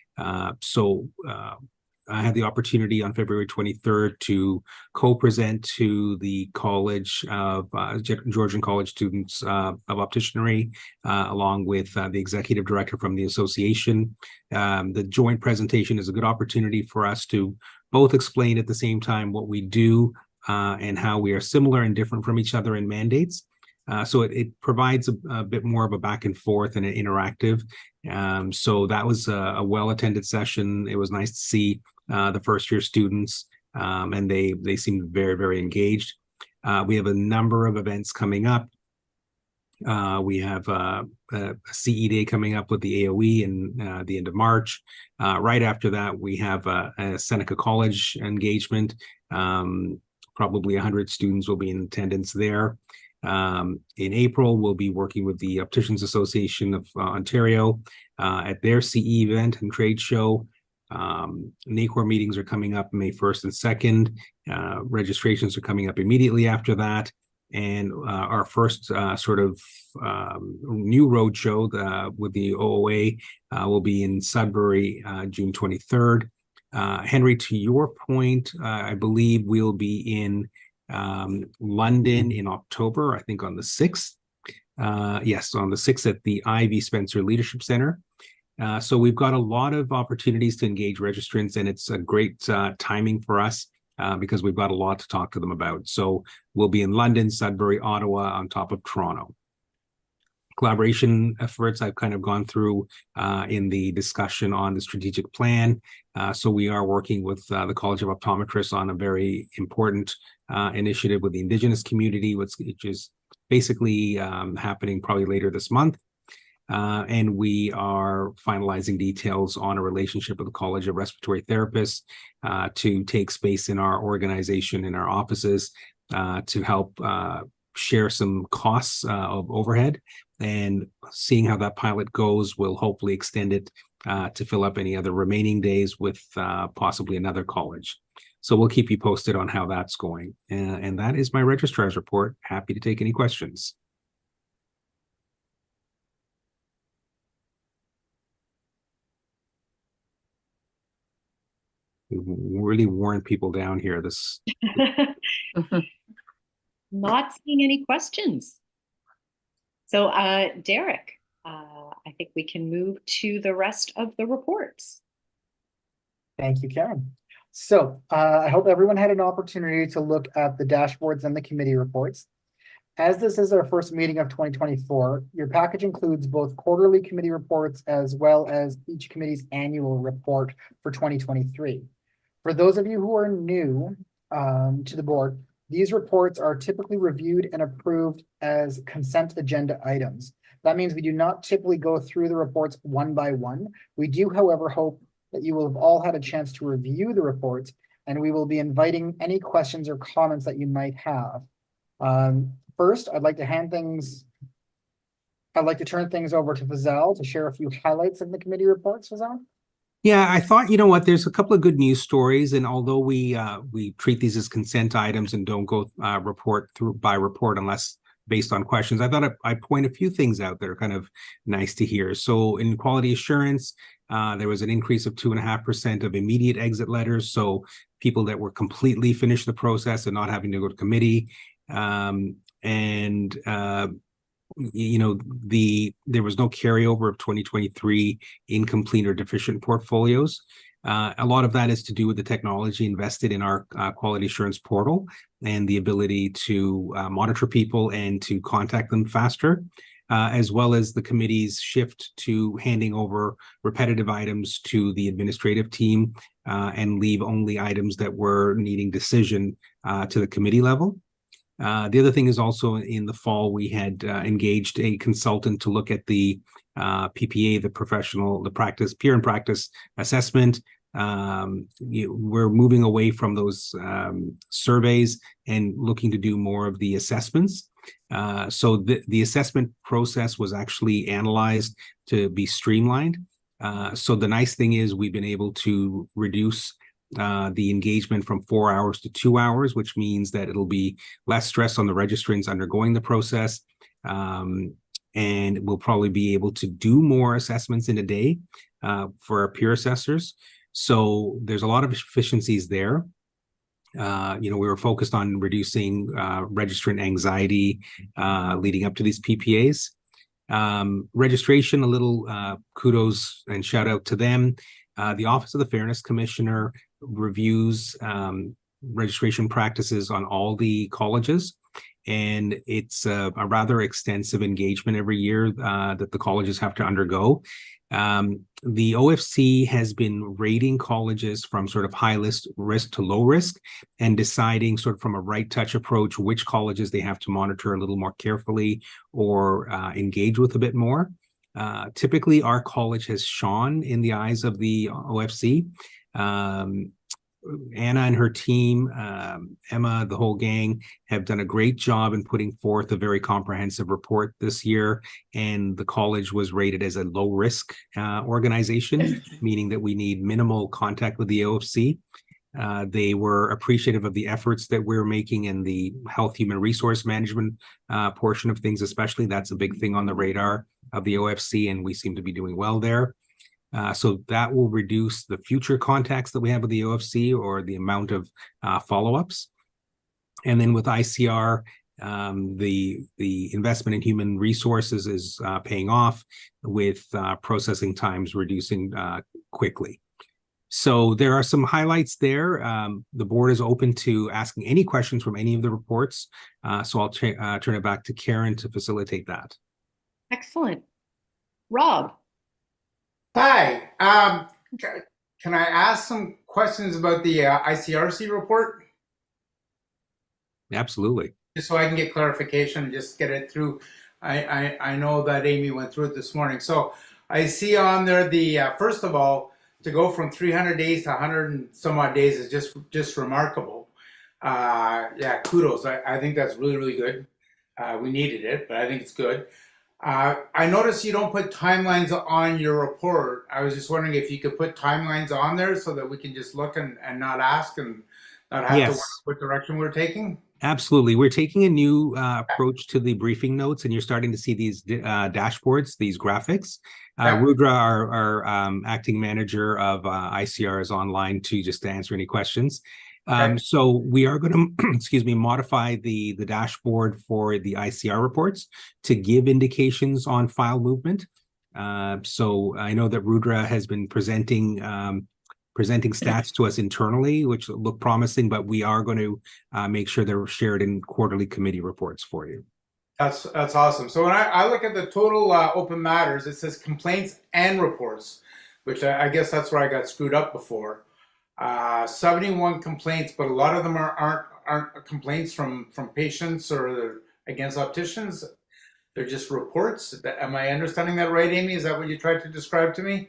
Speaker 9: I had the opportunity on February 23rd to co-present to the College of Georgian College Students of Opticianry, along with the executive director from the association. The joint presentation is a good opportunity for us to both explain at the same time what we do and how we are similar and different from each other in mandates. So it provides a bit more of a back and forth and an interactive. So that was a well-attended session. It was nice to see the first year students, and they seemed very, very engaged. We have a number of events coming up. We have a CE Day coming up with the AOE in the end of March. Right after that, we have a Seneca College engagement. Probably 100 students will be in attendance there. In April, we'll be working with the Opticians Association of Ontario at their CE event and trade show. NACOR meetings are coming up May 1st and 2nd. Registrations are coming up immediately after that. And our first sort of new roadshow with the OOA will be in Sudbury, June 23rd. Henry, to your point, I believe we'll be in London in October, I think on the 6th. Yes, on the 6th at the Ivy Spencer Leadership Center. So we've got a lot of opportunities to engage registrants, and it's a great timing for us because we've got a lot to talk to them about. So we'll be in London, Sudbury, Ottawa, on top of Toronto. Collaboration efforts I've kind of gone through in the discussion on the strategic plan. So we are working with the College of Optometrists on a very important initiative with the Indigenous community, which is basically happening probably later this month. And we are finalizing details on a relationship with the College of Respiratory Therapists to take space in our organization, in our offices, to help share some costs of overhead. And seeing how that pilot goes, we'll hopefully extend it to fill up any other remaining days with possibly another college. So we'll keep you posted on how that's going. And that is my registrar's report. Happy to take any questions. really worn people down here. This.
Speaker 2: Not seeing any questions. So, Derek, I think we can move to the rest of the reports.
Speaker 1: Thank you, Karen. So I hope everyone had an opportunity to look at the dashboards and the committee reports. As this is our first meeting of 2024, your package includes both quarterly committee reports as well as each committee's annual report for 2023. For those of you who are new to the board, these reports are typically reviewed and approved as consent agenda items. That means we do not typically go through the reports one by one. We do, however, hope that you will have all had a chance to review the reports, and we will be inviting any questions or comments that you might have. First, I'd like to turn things over to Fazal to share a few highlights of the committee reports. Fazal?
Speaker 9: Yeah, I thought, you know what, there's a couple of good news stories, and although we treat these as consent items and don't go report by report unless based on questions, I thought I'd point a few things out that are kind of nice to hear. So in quality assurance, there was an increase of 2.5% of immediate exit letters. So people that were completely finished the process and not having to go to committee. You know, there was no carryover of 2023 incomplete or deficient portfolios. A lot of that is to do with the technology invested in our quality assurance portal and the ability to monitor people and to contact them faster, as well as the committee's shift to handing over repetitive items to the administrative team and leave only items that were needing decision to the committee level. The other thing is also in the fall, we had engaged a consultant to look at the PPA, the peer and practice assessment. We're moving away from those surveys and looking to do more of the assessments. So the assessment process was actually analyzed to be streamlined. So the nice thing is we've been able to reduce the engagement from 4 hours to 2 hours, which means that it'll be less stress on the registrants undergoing the process. And we'll probably be able to do more assessments in a day for our peer assessors. So there's a lot of efficiencies there. We were focused on reducing registrant anxiety leading up to these PPAs. Registration, a little kudos and shout out to them. The Office of the Fairness Commissioner reviews registration practices on all the colleges, and it's a rather extensive engagement every year that the colleges have to undergo. The OFC has been rating colleges from sort of high risk to low risk and deciding sort of from a right touch approach which colleges they have to monitor a little more carefully or engage with a bit more. Typically, our college has shone in the eyes of the OFC. Anna and her team, Emma, the whole gang, have done a great job in putting forth a very comprehensive report this year. And the college was rated as a low risk organization, meaning that we need minimal contact with the OFC. They were appreciative of the efforts that we're making in the health human resource management portion of things, especially. That's a big thing on the radar of the OFC, and we seem to be doing well there. So that will reduce the future contacts that we have with the OFC or the amount of follow-ups. And then with ICR, the investment in human resources is paying off with processing times reducing quickly. So there are some highlights there. The board is open to asking any questions from any of the reports. So I'll turn it back to Karen to facilitate that.
Speaker 2: Excellent. Rob.
Speaker 5: Hi. Can I ask some questions about the ICRC report?
Speaker 9: Absolutely.
Speaker 5: Just so I can get clarification, just get it through. I know that Amy went through it this morning. So I see on there the first of all, to go from 300 days to 100 and some odd days is just remarkable. Yeah, kudos. I think that's really, really good. We needed it, but I think it's good. I noticed you don't put timelines on your report. I was just wondering if you could put timelines on there so that we can just look and not ask and not have to work what direction we're taking.
Speaker 9: Absolutely. We're taking a new approach to the briefing notes, and you're starting to see these dashboards, these graphics. Rudra, our acting manager of ICR, is online too, just to answer any questions. So we are going to, excuse me, modify the dashboard for the ICR reports to give indications on file movement. So I know that Rudra has been presenting stats to us internally, which look promising, but we are going to make sure they're shared in quarterly committee reports for you.
Speaker 5: That's awesome. So when I look at the total open matters, it says complaints and reports, which I guess that's where I got screwed up before. 71 complaints, but a lot of them aren't complaints from patients or against opticians. They're just reports. Am I understanding that right, Amy? Is that what you tried to describe to me?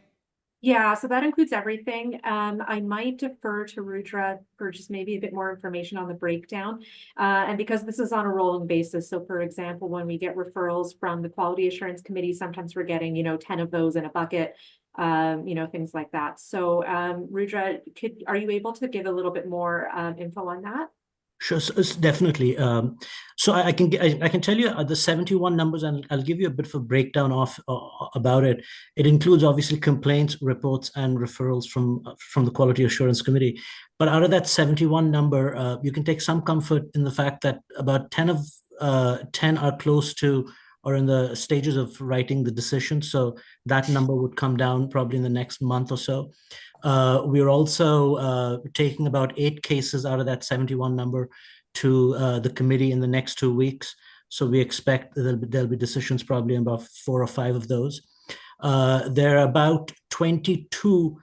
Speaker 8: Yeah, so that includes everything. I might defer to Rudra for just maybe a bit more information on the breakdown. And because this is on a rolling basis, so for example, when we get referrals from the Quality Assurance Committee, sometimes we're getting, 10 of those in a bucket, things like that. So Rudra, are you able to give a little bit more info on that?
Speaker 3: Sure, definitely. So I can tell you the 71 numbers, and I'll give you a bit of a breakdown of about it. It includes obviously complaints, reports, and referrals from the Quality Assurance Committee. But out of that 71 number, you can take some comfort in the fact that about 10 are close to or in the stages of writing the decision. So that number would come down probably in the next month or so. We're also taking about 8 cases out of that 71 number to the committee in the next 2 weeks. So we expect there'll be decisions probably in about 4 or 5 of those. There are about 22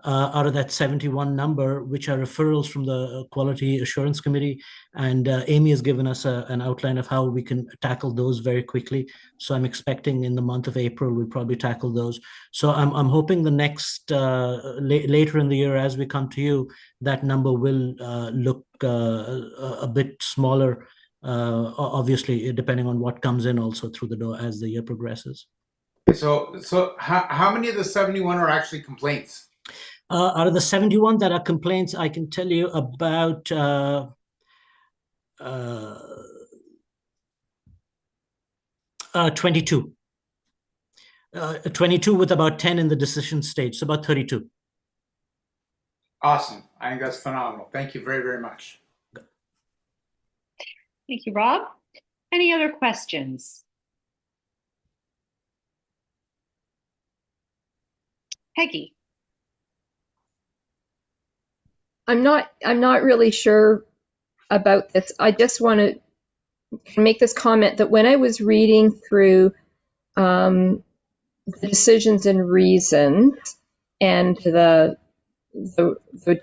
Speaker 3: out of that 71 number, which are referrals from the Quality Assurance Committee. And Amy has given us an outline of how we can tackle those very quickly. So I'm expecting in the month of April, we'll probably tackle those. So I'm hoping the next, later in the year, as we come to you, that number will look a bit smaller, obviously, depending on what comes in also through the door as the year progresses.
Speaker 5: So how many of the 71 are actually complaints?
Speaker 3: Out of the 71 that are complaints, I can tell you about 22. 22 with about 10 in the decision stage, so about 32.
Speaker 5: Awesome. I think that's phenomenal. Thank you very, very much.
Speaker 2: Thank you, Rob. Any other questions? Peggy.
Speaker 15: I'm not really sure about this. I just want to make this comment that when I was reading through the decisions and reasons and the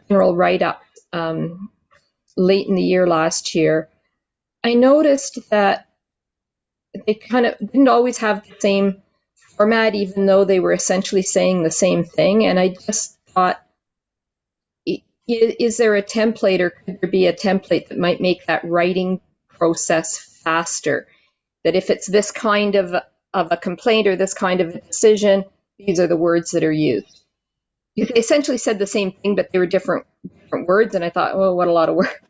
Speaker 15: general write-up late in the year last year, I noticed that they kind of didn't always have the same format, even though they were essentially saying the same thing. And I just thought, is there a template, or could there be a template that might make that writing process faster? That if it's this kind of a complaint or this kind of a decision, these are the words that are used. They essentially said the same thing, but they were different words. And I thought, oh, what a lot of work!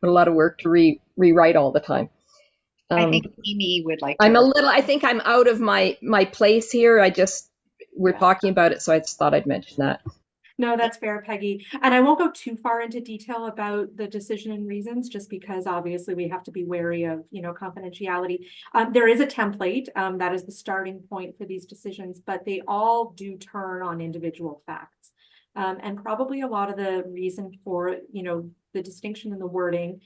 Speaker 15: What a lot of work to rewrite all the time.
Speaker 2: I think Amy would like.
Speaker 15: I think I'm out of my place here. We're talking about it, so I just thought I'd mention that.
Speaker 8: No, that's fair, Peggy. And I won't go too far into detail about the decision and reasons, just because obviously we have to be wary of, confidentiality. There is a template that is the starting point for these decisions, but they all do turn on individual facts. And probably a lot of the reason for, the distinction in the wording,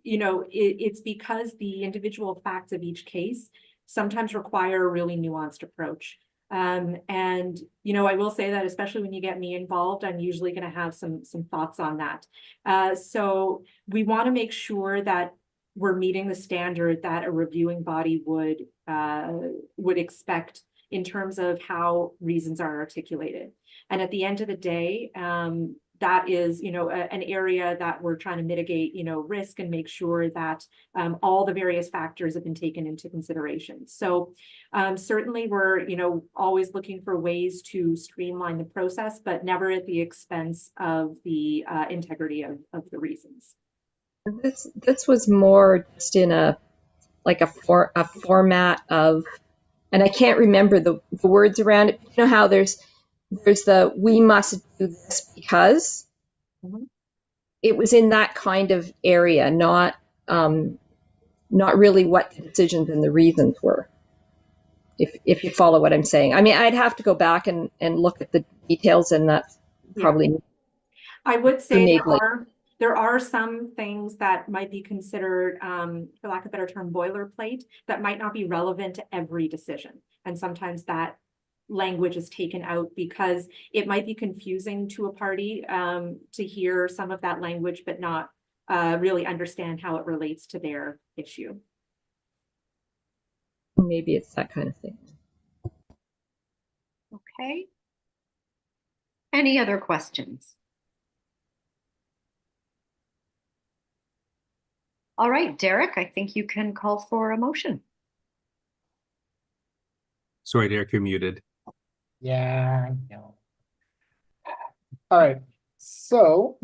Speaker 8: it's because the individual facts of each case sometimes require a really nuanced approach. And I will say that especially when you get me involved, I'm usually going to have some thoughts on that. So we want to make sure that we're meeting the standard that a reviewing body would expect in terms of how reasons are articulated. And at the end of the day, that is, an area that we're trying to mitigate, risk and make sure that all the various factors have been taken into consideration. So certainly we're, always looking for ways to streamline the process, but never at the expense of the integrity of the reasons. This
Speaker 15: was more just in a format of and I can't remember the words around it. You know how there's the we must do this because it was in that kind of area, not really what the decisions and the reasons were. If you follow what I'm saying. I mean, I'd have to go back and look at the details, and that's probably.
Speaker 8: I would say
Speaker 15: enabling.
Speaker 8: there are some things that might be considered, for lack of a better term, boilerplate, that might not be relevant to every decision. And sometimes that language is taken out because it might be confusing to a party to hear some of that language, but not really understand how it relates to their issue.
Speaker 15: Maybe it's that kind of thing.
Speaker 2: Okay. Any other questions? All right, Derek, I think you can call for a motion.
Speaker 9: Sorry, Derek, you're muted.
Speaker 1: Yeah, I know. All right, so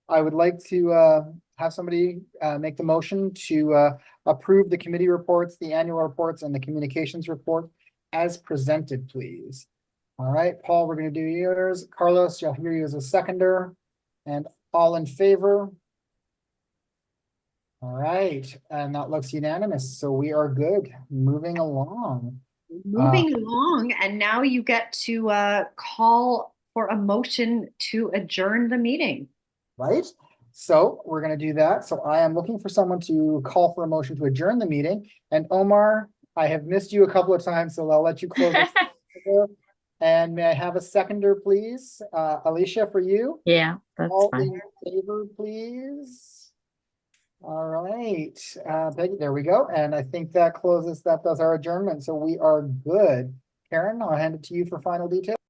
Speaker 1: I would like to have somebody make the motion to approve the committee reports, the annual reports, and the communications report as presented, please. All right, Paul, we're going to do yours. Carlos, you'll hear you as a seconder. And all in favor? All right, and that looks unanimous, so we are good. Moving along.
Speaker 2: Moving along, and now you get to call for a motion to adjourn the meeting.
Speaker 1: Right? So we're going to do that. So I am looking for someone to call for a motion to adjourn the meeting. And Omar, I have missed you a couple of times, so I'll let you close it. And may I have a seconder, please? Alicia, for you?
Speaker 17: Yeah, that's
Speaker 1: All
Speaker 17: fine.
Speaker 1: in favor, please? All right, Peggy, there we go. And I think that does our adjournment. So we are good. Karen, I'll hand it to you for final details.